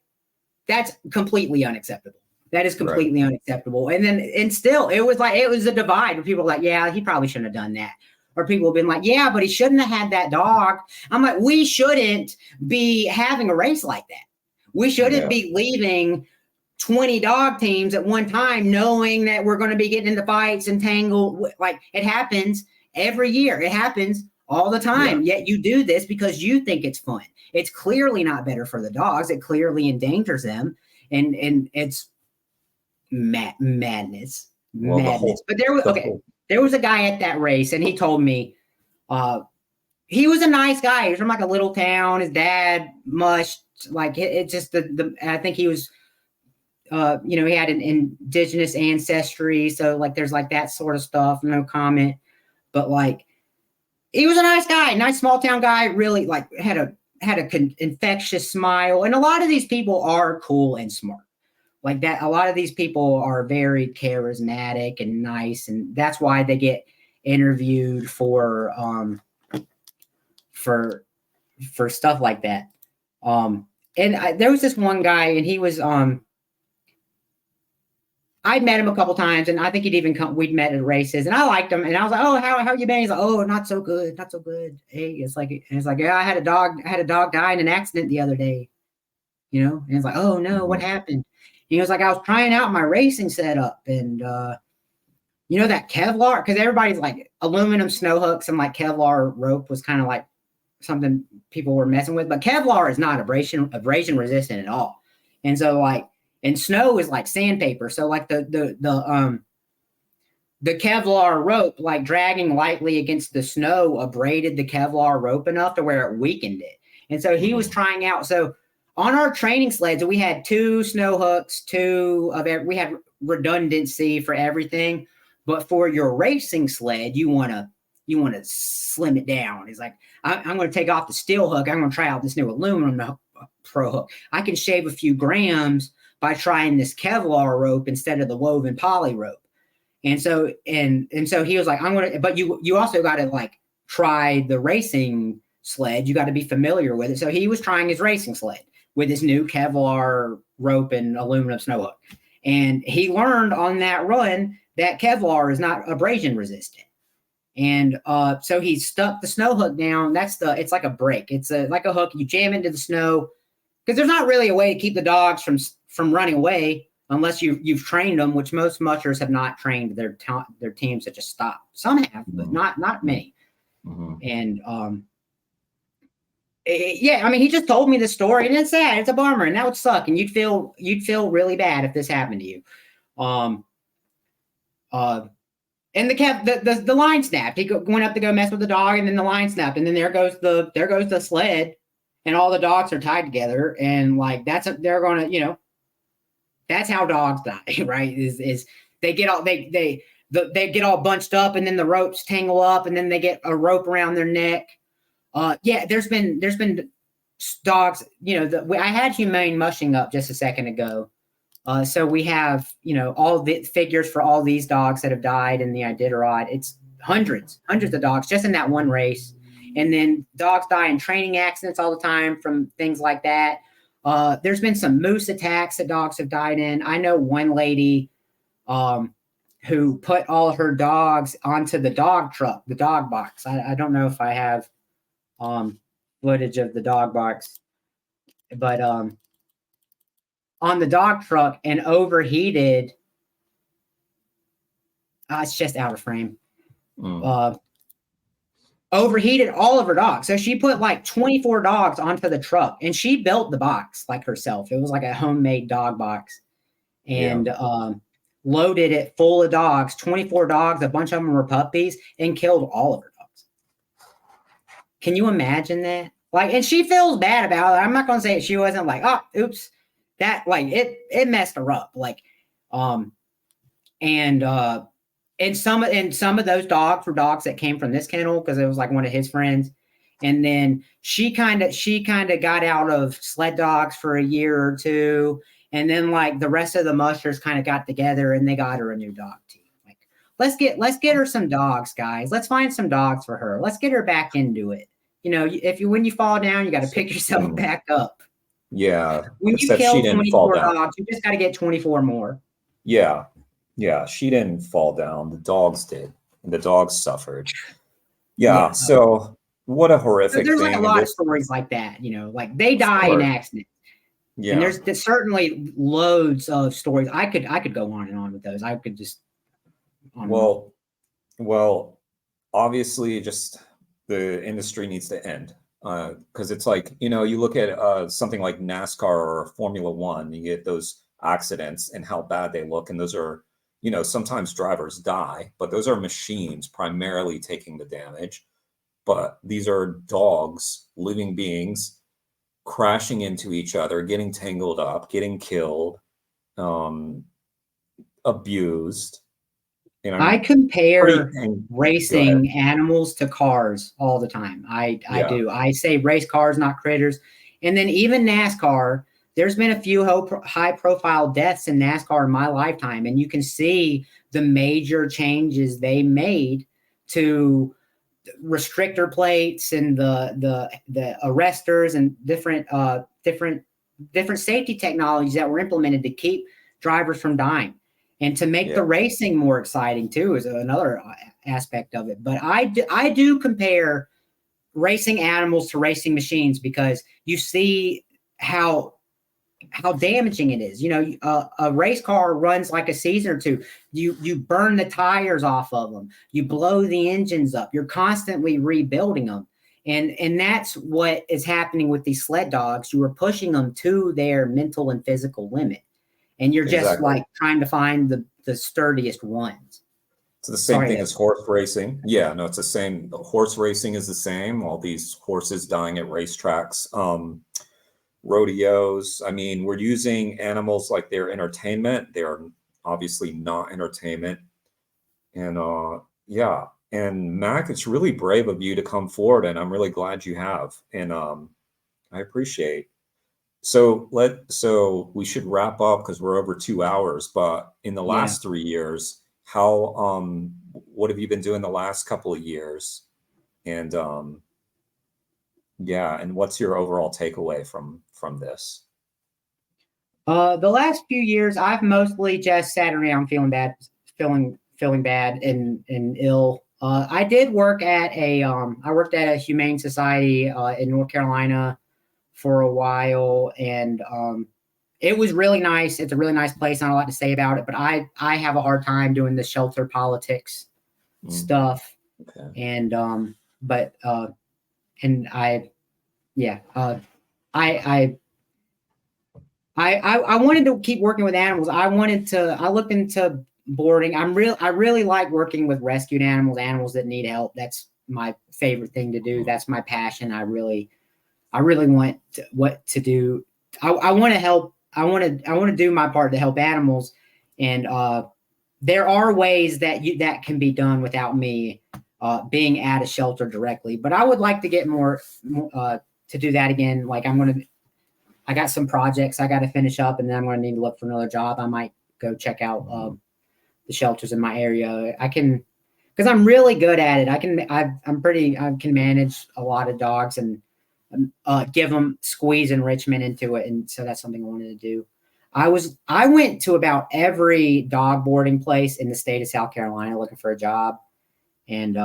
B: that's completely unacceptable. That is completely unacceptable. And still, it was a divide where people were like, yeah, he probably shouldn't have done that. Or people have been like, yeah, but he shouldn't have had that dog. I'm like, we shouldn't be having a race like that. We shouldn't be leaving 20 dog teams at one time, knowing that we're going to be getting into fights and tangled. Like, it happens every year. It happens all the time. Yet you do this because you think it's fun. It's clearly not better for the dogs. It clearly endangers them, and it's madness. But there was a guy at that race, and he told me, he was a nice guy. He was from like a little town. His dad mushed. Like it just I think he was, he had an indigenous ancestry, so like there's like that sort of stuff. No comment, but like he was a nice guy, nice small town guy. Really like had a infectious smile, and a lot of these people are cool and smart. Like that, a lot of these people are very charismatic and nice, and that's why they get interviewed for stuff like that. There was this one guy, and he was I'd met him a couple times, and I think he'd even we'd met at races, and I liked him, and I was like, "Oh, how you been?" He's like, "Oh, not so good. Hey, it's like, yeah, I had a dog die in an accident the other day, and it's like, "Oh no, what happened?" He was like, "I was trying out my racing setup, and that Kevlar, because everybody's like aluminum snow hooks and like Kevlar rope was kind of like something people were messing with, but Kevlar is not abrasion resistant at all, and so like." And snow is like sandpaper. So like the Kevlar rope, like dragging lightly against the snow, abraded the Kevlar rope enough to where it weakened it. And so he was trying out. So on our training sleds, we had 2 snow hooks, we had redundancy for everything. But for your racing sled, you want to slim it down. It's like, I'm going to take off the steel hook. I'm going to try out this new aluminum pro hook. I can shave a few grams by trying this Kevlar rope instead of the woven poly rope. And so he was like, but you also got to like try the racing sled. You got to be familiar with it. So he was trying his racing sled with his new Kevlar rope and aluminum snow hook. And he learned on that run that Kevlar is not abrasion resistant. And so he stuck the snow hook down. It's like a brake. It's like a hook. You jam into the snow, because there's not really a way to keep the dogs from running away unless you've trained them, which most mushers have not trained their teams to just stop. Some have, but not many. And he just told me the story, and it's sad. It's a bummer, and that would suck. And you'd feel really bad if this happened to you. And the line snapped. He went up to go mess with the dog, and then the line snapped, and then there goes the sled. And all the dogs are tied together, and like that's how dogs die, right? Is they get all they get all bunched up, and then the ropes tangle up, and then they get a rope around their neck. There's been dogs. I had humane mushing up just a second ago, so we have all the figures for all these dogs that have died in the Iditarod. It's hundreds of dogs just in that one race. And then dogs die in training accidents all the time from things like that. There's been some moose attacks that dogs have died in. I know one lady who put all her dogs onto the dog truck, the dog box. I don't know if I have footage of the dog box, but on the dog truck and overheated. It's just out of frame. Overheated all of her dogs. So she put like 24 dogs onto the truck, and she built the box like herself. It was like a homemade dog box, and loaded it full of dogs, 24 dogs. A bunch of them were puppies, and killed all of her dogs. Can you imagine that? Like, and she feels bad about it. I'm not going to say it. She wasn't like, oh, oops, that like it messed her up. Like, And some of those dogs were dogs that came from this kennel, because it was like one of his friends. And then she kind of got out of sled dogs for a year or two. And then like the rest of the mushers kind of got together, and they got her a new dog team. Like, let's get her some dogs, guys. Let's find some dogs for her. Let's get her back into it. When you fall down, you got to pick yourself back up.
A: Yeah.
B: When you kill 24 dogs, you just got to get 24 more.
A: Yeah. Yeah, she didn't fall down. The dogs did, and the dogs suffered. Yeah. So what a horrific
B: there's
A: thing.
B: Like a lot of stories like that. Like they die in accidents. Yeah. And there's certainly loads of stories. I could go on and on with those. I could just.
A: Well, obviously, just the industry needs to end. Because it's like, you know, you look at something like NASCAR or Formula One, you get those accidents and how bad they look. And those are, you know, sometimes drivers die, but those are machines primarily taking the damage. But these are dogs, living beings, crashing into each other, getting tangled up, getting killed, abused. You know,
B: I compare
A: and go ahead.
B: racing animals to cars all the time. I
A: Yeah,
B: do. I say race cars, not critters. And then even NASCAR, there's been a few high profile deaths in NASCAR in my lifetime. And you can see the major changes they made to restrictor plates and the arresters and different safety technologies that were implemented to keep drivers from dying. And to make the racing more exciting too is another aspect of it. But I do compare racing animals to racing machines because you see how damaging it is. You know, a race car runs like a season or two. You burn the tires off of them. You blow the engines up. You're constantly rebuilding them. And that's what is happening with these sled dogs. You are pushing them to their mental and physical limit. And you're just like trying to find the sturdiest ones.
A: It's the same thing as horse racing. Yeah, no, it's the same. Horse racing is the same. All these horses dying at racetracks, rodeos. I mean, we're using animals like they're entertainment. They're obviously not entertainment. And yeah. And Mac, it's really brave of you to come forward, and I'm really glad you have. And I appreciate. So we should wrap up because we're over 2 hours. But in the last 3 years, how what have you been doing the last couple of years? And yeah, and what's your overall takeaway from this?
B: The last few years, I've mostly just sat around feeling bad and ill. I did work at I worked at a humane society in North Carolina for a while, and it was really nice. It's a really nice place. Not a lot to say about it, but I have a hard time doing the shelter politics stuff. Okay. And I wanted to keep working with animals. I looked into boarding. I really like working with rescued animals that need help. That's my favorite thing to do. That's my passion. I really want to do. I want to help. I want to do my part to help animals. And there are ways that can be done without me being at a shelter directly. But I would like to get more to do that again. Like I got some projects I got to finish up, and then I'm going to need to look for another job. I might go check out the shelters in my area. I can, because I'm really good at it. I can manage a lot of dogs and give them squeeze enrichment into it. And so that's something I wanted to do. I went to about every dog boarding place in the state of South Carolina looking for a job. And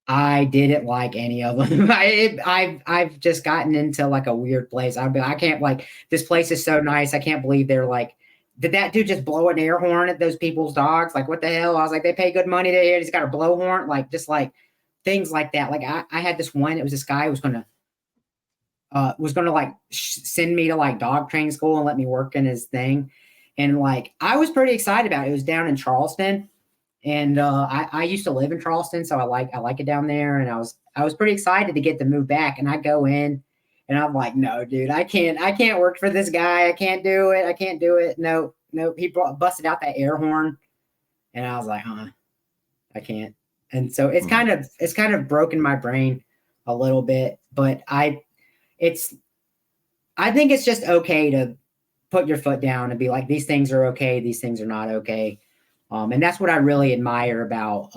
B: I didn't like any of them. I've just gotten into like a weird place. I can't, like, this place is so nice. I can't believe they're like, did that dude just blow an air horn at those people's dogs? Like, what the hell? I was like, they pay good money to hear. He's got a blow horn. Like, just like things like that. Like I had this one, it was this guy who was going to like send me to like dog training school and let me work in his thing. And like, I was pretty excited about it. It was down in Charleston. And I used to live in Charleston, so I like it down there. And I was pretty excited to get to move back. And I go in, and I'm like, no, dude, I can't work for this guy. I can't do it. No. He busted out that air horn, and I was like, I can't. And so it's kind of broken my brain a little bit. But I think it's just okay to put your foot down and be like, these things are okay, these things are not okay. And that's what I really admire about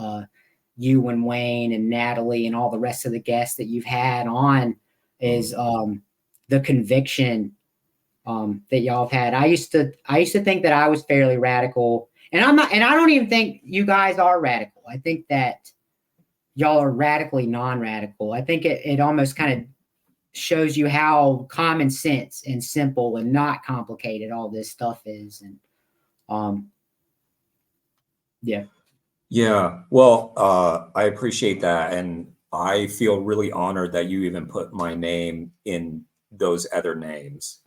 B: you and Wayne and Natalie and all the rest of the guests that you've had on is the conviction that y'all have had. I used to think that I was fairly radical, and I'm not, and I don't even think you guys are radical. I think that y'all are radically non-radical. I think it almost kind of shows you how common sense and simple and not complicated all this stuff is. And yeah.
A: Yeah. Well, I appreciate that. And I feel really honored that you even put my name in those other names.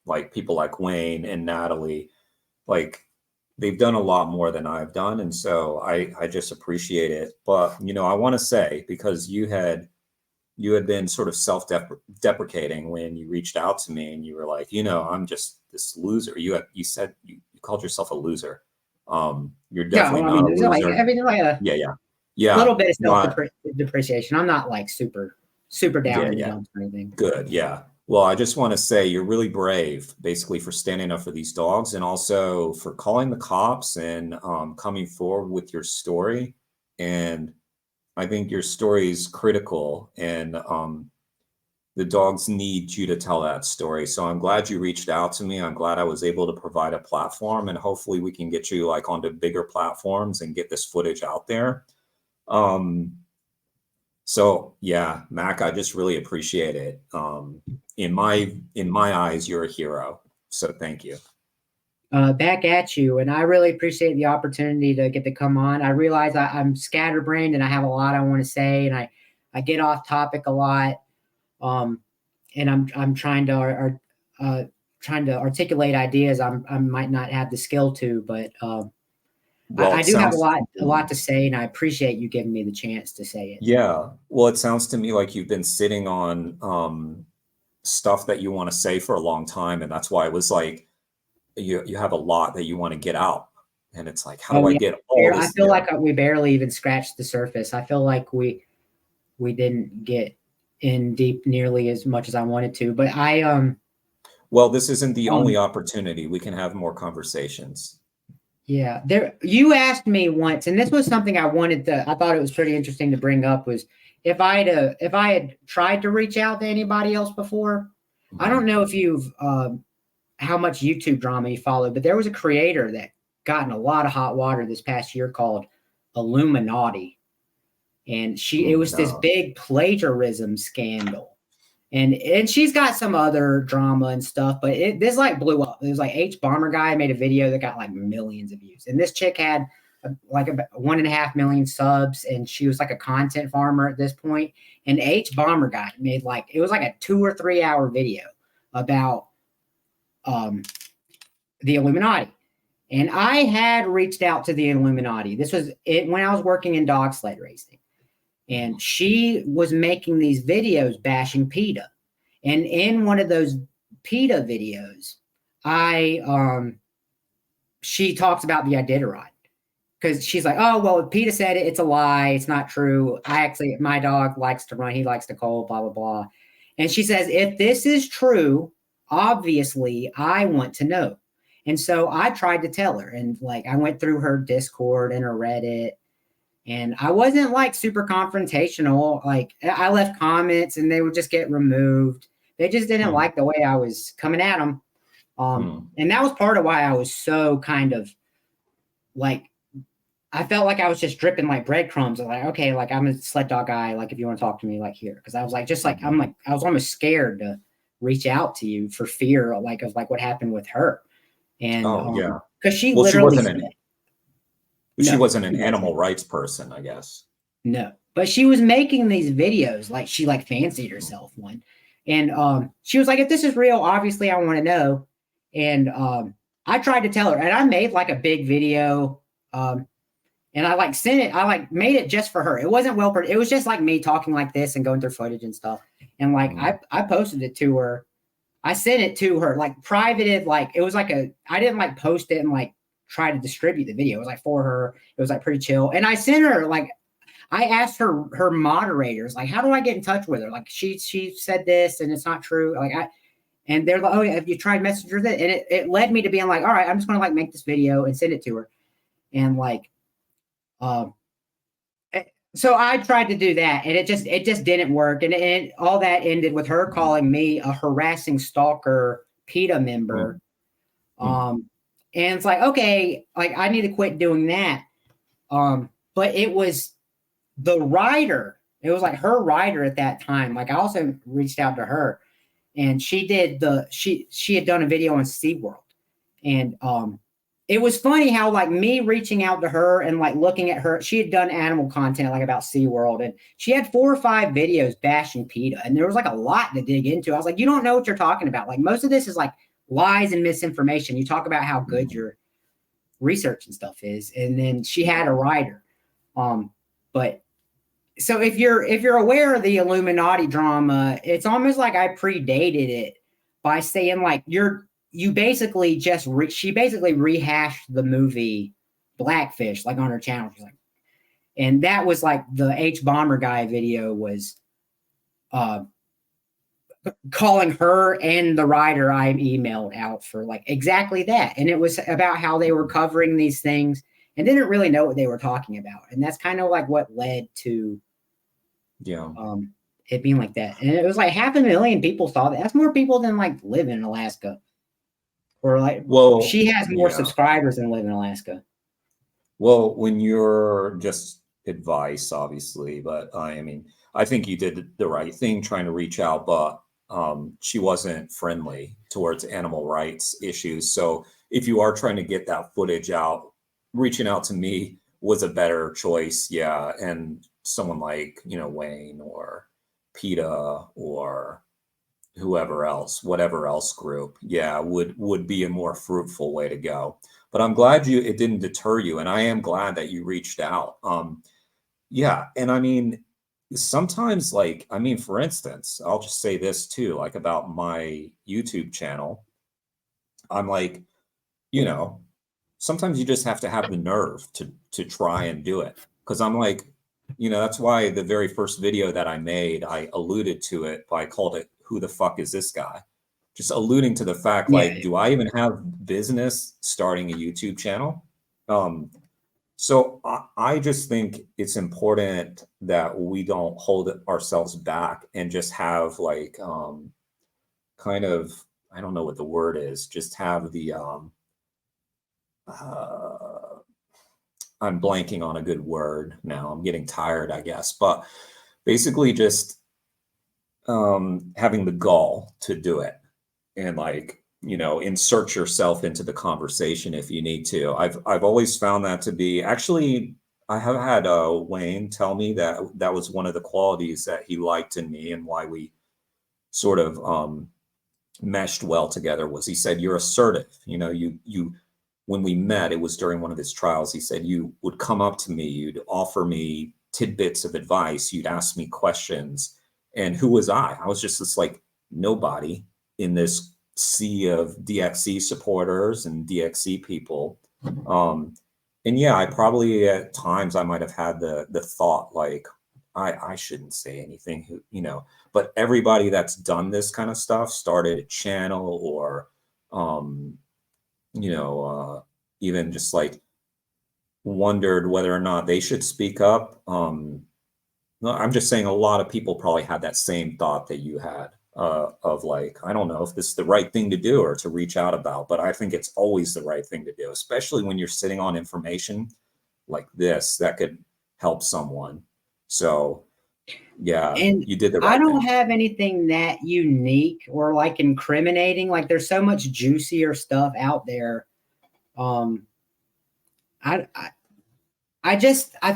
A: Like people like Wayne and Natalie, like they've done a lot more than I've done. And so I just appreciate it. But, you know, I want to say, because you had been sort of self-deprecating when you reached out to me and you were like, you know, I'm just this loser. You said you called yourself a loser. You're
B: Yeah,
A: definitely
B: well, I
A: not
B: mean,
A: a
B: it's like
A: loser.
B: everything like a
A: Yeah, yeah. Yeah.
B: little bit of
A: No,
B: self-depreciation. I'm not like super down
A: yeah,
B: in the
A: yeah.
B: dumps or anything.
A: Good. Yeah. Well, I just want to say you're really brave, basically, for standing up for these dogs and also for calling the cops and coming forward with your story. And I think your story is critical, and the dogs need you to tell that story. So I'm glad you reached out to me. I'm glad I was able to provide a platform, and hopefully we can get you like onto bigger platforms and get this footage out there. Um, So yeah, Mac, I just really appreciate it. In my eyes, you're a hero. So thank you.
B: Back at you, and I really appreciate the opportunity to get to come on. I realize I'm scatterbrained and I have a lot I want to say, and I get off topic a lot. Um, and I'm trying to articulate ideas I might not have the skill to, but
A: Well,
B: I
A: it
B: do have
A: sounds
B: a lot to say, and I appreciate you giving me the chance to say it.
A: yeah. Well, it sounds to me like you've been sitting on stuff that you want to say for a long time, and that's why it was like you have a lot that you want to get out, and it's like, how do
B: Oh
A: I
B: yeah,
A: get all
B: I
A: this?
B: feel like we barely even scratched the surface. I feel like we didn't get in deep nearly as much as I wanted to. But
A: Well, this isn't the only
B: um
A: opportunity. We can have more conversations.
B: yeah, there you asked me once, and this was something I thought it was pretty interesting to bring up was if I had tried to reach out to anybody else before. I don't
A: Mhm.
B: know if you've how much YouTube drama you follow, but there was a creator that got in a lot of hot water this past year called Illuminati. And it was this
A: No.
B: big plagiarism scandal. And she's got some other drama and stuff, but this like blew up. It was like H Bomber guy made a video that got like millions of views, and this chick had like about 1.5 million subs, and she was like a content farmer at this point. And H Bomber guy made like it was like a 2 or 3 hour video about the Illuminati. And I had reached out to the Illuminati. This was it when I was working in dog sled racing. And she was making these videos bashing PETA. And in one of those PETA videos, she talks about the Iditarod because she's like, oh, well, if PETA said it, it's a lie. It's not true. My dog likes to run. He likes to cold, blah, blah, blah. And she says, if this is true, obviously I want to know. And so I tried to tell her, and like I went through her Discord and her Reddit, and I wasn't like super confrontational. Like I left comments and they would just get removed. They just didn't like the way I was coming at them. And that was part of why I was so kind of like, I felt like I was just dripping like breadcrumbs. I'm like, okay, like I'm a sled dog guy. Like if you want to talk to me, like here. Cause I was like, I was almost scared to reach out to you for fear of like what happened with her. And
A: Oh yeah.
B: cause she
A: Well,
B: literally
A: she
B: no,
A: wasn't an animal rights person, I guess.
B: no, but she was making these videos like she like fancied herself one. And she was like, if this is real, obviously I want to know. And I tried to tell her, and I made like a big video. And I like sent it, I like made it just for her. It wasn't it was just like me talking like this and going through footage and stuff. And like I posted it to her. I sent it to her, like privated, like it was like I didn't like post it and like try to distribute the video. It was like for her. It was like pretty chill. And I sent her like I asked her moderators, like, how do I get in touch with her? Like she said this and it's not true. And they're like, oh yeah, have you tried Messenger? And it led me to being like, all right, I'm just gonna like make this video and send it to her. And like so I tried to do that, and it just didn't work, and all that ended with her calling me a harassing stalker PETA member. And it's like, okay, like I need to quit doing that. But it was the writer. It was like her writer at that time. Like I also reached out to her, and she did she had done a video on SeaWorld, and it was funny how like me reaching out to her and like looking at her, she had done animal content like about SeaWorld, and she had 4 or 5 videos bashing PETA, and there was like a lot to dig into. I was like, you don't know what you're talking about. Like most of this is like lies and misinformation. You talk about how good your research and stuff is, and then she had a writer. But so if you're aware of the Illuminati drama, it's almost like I predated it by saying like she basically rehashed the movie Blackfish like on her channel. She's like, and that was like the H Bomber guy video was calling her and the writer I emailed out for like exactly that. And it was about how they were covering these things and didn't really know what they were talking about. And that's kind of like what led to it being like that. And it was like 500,000 people saw that. That's more people than like live in Alaska. Or like, well, she has more subscribers than live in Alaska.
A: Well, when you're just advice, obviously, but I mean, I think you did the right thing trying to reach out, but she wasn't friendly towards animal rights issues. So if you are trying to get that footage out, reaching out to me was a better choice. Yeah. And someone like, Wayne or PETA or whoever else, whatever else group, would be a more fruitful way to go. But I'm glad it didn't deter you, and I am glad that you reached out. And I mean, sometimes, like, I mean, for instance, I'll just say this too, like about my YouTube channel. I'm like, sometimes you just have to have the nerve to try and do it, because I'm like, that's why the very first video that I made, I alluded to it, but I called it "Who the fuck is this guy?" Just alluding to the fact, like, do I even have business starting a YouTube channel? So I just think it's important that we don't hold ourselves back and just have like kind of, I don't know what the word is, just have the I'm blanking on a good word now. I'm getting tired, I guess, but basically just having the gall to do it and like, insert yourself into the conversation if you need to. I've always found that to be, actually, I have had Wayne tell me that was one of the qualities that he liked in me and why we sort of meshed well together. Was he said, you're assertive. You when we met, it was during one of his trials. He said, you would come up to me, you'd offer me tidbits of advice, you'd ask me questions. And who was I? I was just this like nobody in this sea of DXE supporters and DXE people. And yeah, I probably at times I might have had the thought like, I shouldn't say anything, but everybody that's done this kind of stuff, started a channel or, even just like wondered whether or not they should speak up. No, I'm just saying a lot of people probably had that same thought that you had of like, I don't know if this is the right thing to do or to reach out about, but I think it's always the right thing to do, especially when you're sitting on information like this that could help someone. So yeah,
B: and
A: you did the right
B: I don't
A: thing.
B: have anything that unique or like incriminating. Like there's so much juicier stuff out there. I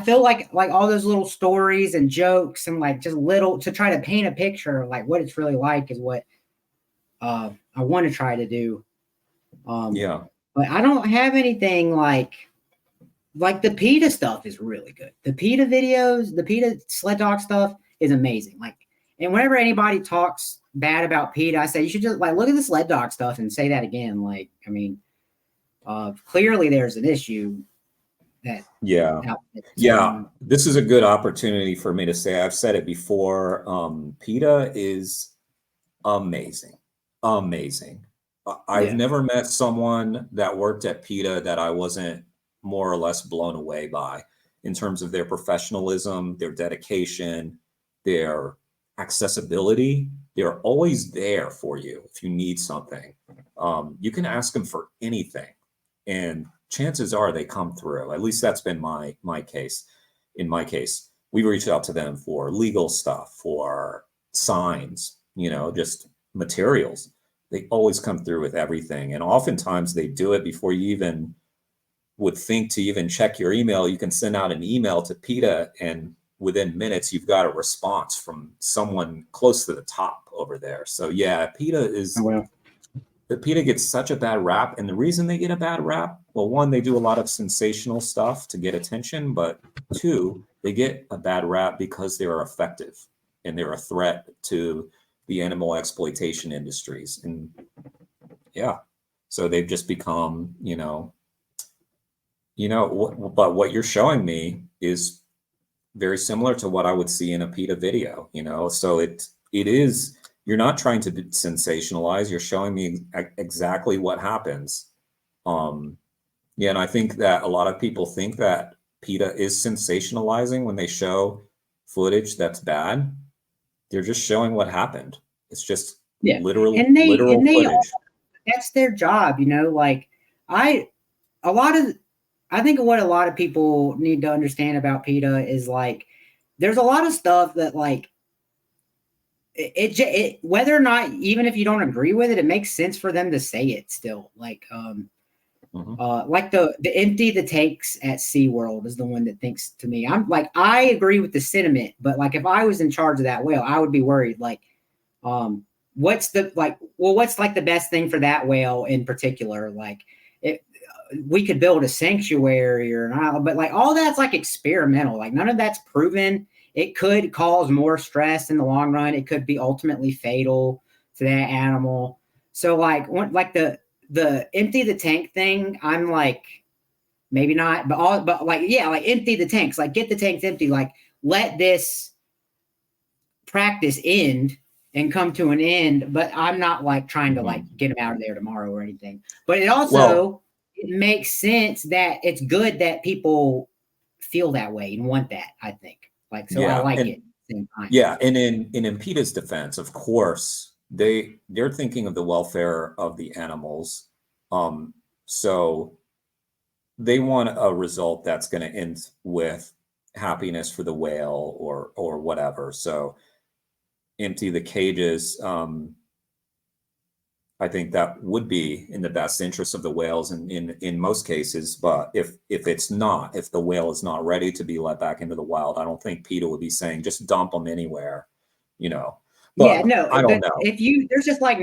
B: feel like all those little stories and jokes and like just little to try to paint a picture of like what it's really like is what I want to try to do. But I don't have anything like the PETA stuff is really good. The PETA videos, the PETA sled dog stuff is amazing. Like, and whenever anybody talks bad about PETA, I say you should just like look at the sled dog stuff and say that again. Like, I mean, clearly there's an issue.
A: This is a good opportunity for me to say, I've said it before, PETA is amazing. I've never met someone that worked at PETA that I wasn't more or less blown away by in terms of their professionalism, their dedication, their accessibility. They're always there for you if you need something. You can ask them for anything, and chances are they come through. At least that's been my case. In my case, we reached out to them for legal stuff, for signs, just materials. They always come through with everything. And oftentimes they do it before you even would think to even check your email, you can send out an email to PETA, and within minutes, you've got a response from someone close to the top over there. So yeah, PETA gets such a bad rap. And the reason they get a bad rap, well, one, they do a lot of sensational stuff to get attention, but two, they get a bad rap because they are effective and they're a threat to the animal exploitation industries. And yeah, so they've just become, but what you're showing me is very similar to what I would see in a PETA video, so it is, you're not trying to sensationalize, you're showing me exactly what happens. Yeah, and I think that a lot of people think that PETA is sensationalizing when they show footage that's bad. They're just showing what happened. It's just literal footage.
B: That's their job, like I think what a lot of people need to understand about PETA is like, there's a lot of stuff that like, it whether or not, even if you don't agree with it, it makes sense for them to say it still. Like, like the empty the tanks at SeaWorld is the one that thinks to me. I'm like, I agree with the sentiment, but like if I was in charge of that whale, I would be worried. Like, what's like the best thing for that whale in particular? Like, we could build a sanctuary but like all that's like experimental. Like none of that's proven. It could cause more stress in the long run. It could be ultimately fatal to that animal. So like the empty the tank thing, I'm like, maybe not, but like, yeah, like empty the tanks, like get the tanks empty, like let this practice end and come to an end. But I'm not like trying to like get them out of there tomorrow or anything. But it also, it makes sense that it's good that people feel that way and want that, I think. Like, so I like it at the same time.
A: Yeah, and in PETA's defense, of course, they're thinking of the welfare of the animals. So they want a result that's going to end with happiness for the whale or whatever. So empty the cages. I think that would be in the best interest of the whales in most cases. But if the whale is not ready to be let back into the wild, I don't think PETA would be saying just dump them anywhere, But
B: yeah, no,
A: I don't know.
B: There's just like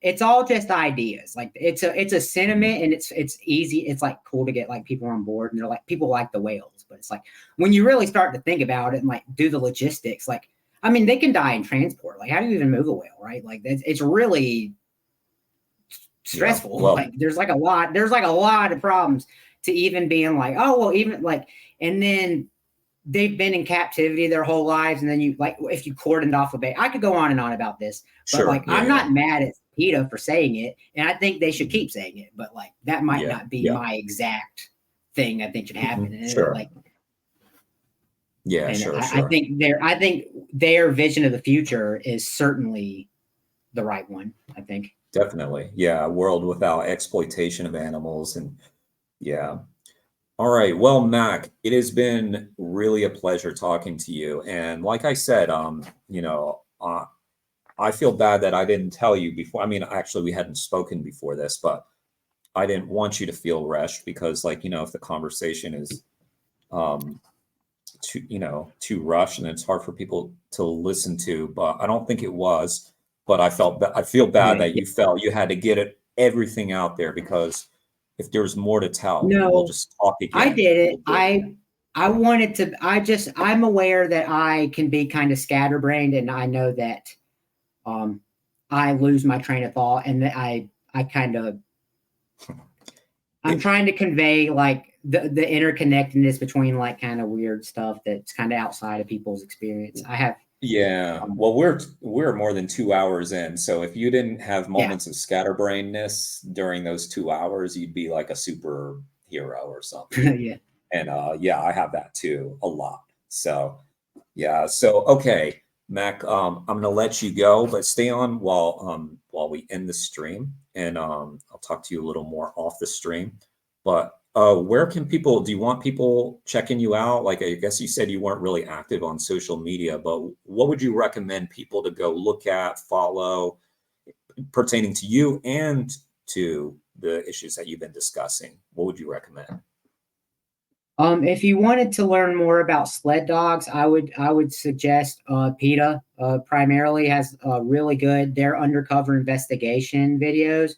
B: it's all just ideas. Like it's a sentiment, and it's easy. It's like cool to get like people on board, and they're like, people like the whales. But it's like when you really start to think about it and like do the logistics, like, I mean, they can die in transport. Like, how do you even move a whale, right? Like it's really stressful.
A: Yeah, well,
B: like there's like a lot of problems to even being like, oh, well, even like, and then they've been in captivity their whole lives. And then you like, if you cordoned off a bay, I could go on and on about this, but I'm not mad at PETA for saying it. And I think they should keep saying it, but like, that might not be my exact thing I think should happen.
A: Sure.
B: Like,
A: yeah, sure.
B: I think their vision of the future is certainly the right one, I think.
A: Definitely. Yeah. A world without exploitation of animals. And yeah. All right. Well, Mac, it has been really a pleasure talking to you. And like I said, I feel bad that I didn't tell you before. I mean, actually, we hadn't spoken before this, but I didn't want you to feel rushed because, like, if the conversation is too rushed and it's hard for people to listen to, but I don't think it was. But I feel bad that you felt you had to get everything out there, because if there's more to tell, we'll just talk again.
B: I did it. I wanted to, I'm aware that I can be kind of scatterbrained, and I know that I lose my train of thought, and that I kind of, I'm trying to convey like the interconnectedness between like kind of weird stuff that's kind of outside of people's experience.
A: Yeah. Well, we're more than 2 hours in. So if you didn't have moments of scatterbrainness during those 2 hours, you'd be like a superhero or something.
B: Yeah.
A: And I have that too, a lot. So yeah. So okay, Mac, I'm gonna let you go, but stay on while we end the stream, and I'll talk to you a little more off the stream. But where can people, do you want people checking you out? Like, I guess you said you weren't really active on social media, but what would you recommend people to go look at, follow, pertaining to you and to the issues that you've been discussing, what would you recommend?
B: If you wanted to learn more about sled dogs, I would suggest PETA. Primarily has really good. Their undercover investigation videos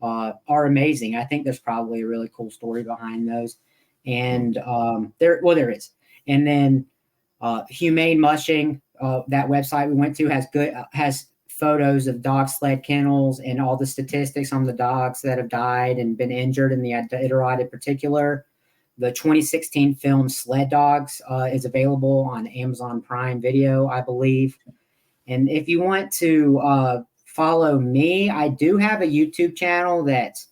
B: are amazing. I think there's probably a really cool story behind those, and there is. And then Humane Mushing, that website we went to has photos of dog sled kennels and all the statistics on the dogs that have died and been injured in the Iditarod in particular. The 2016 film Sled Dogs is available on Amazon Prime Video, I believe. And if you want to follow me, I do have a YouTube channel that's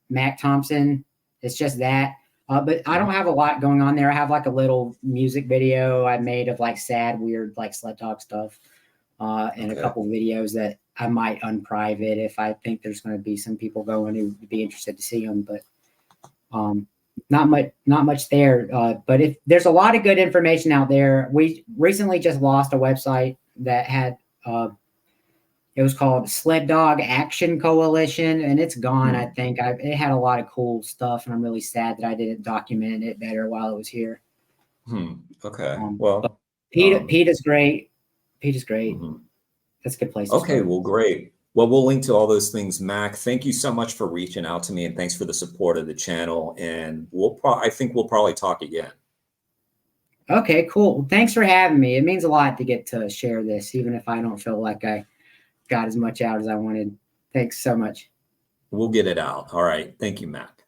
B: Mac Thompson. It's just that. But I don't have a lot going on there. I have like a little music video I made of like sad, weird, like sled dog stuff. And a couple videos that I might unprivate if I think there's going to be some people going who would be interested to see them. But not much there. But if there's a lot of good information out there. We recently just lost a website that had it was called Sled Dog Action Coalition, and it's gone. I think it had a lot of cool stuff, and I'm really sad that I didn't document it better while it was here.
A: Okay. Well,
B: PETA's great. PETA's great. That's a good place.
A: Okay. Well, great. Well, we'll link to all those things, Mac. Thank you so much for reaching out to me, and thanks for the support of the channel. And I think we'll probably talk again.
B: Okay, cool. Thanks for having me. It means a lot to get to share this, even if I don't feel like I got as much out as I wanted. Thanks so much.
A: We'll get it out. All right. Thank you, Mac.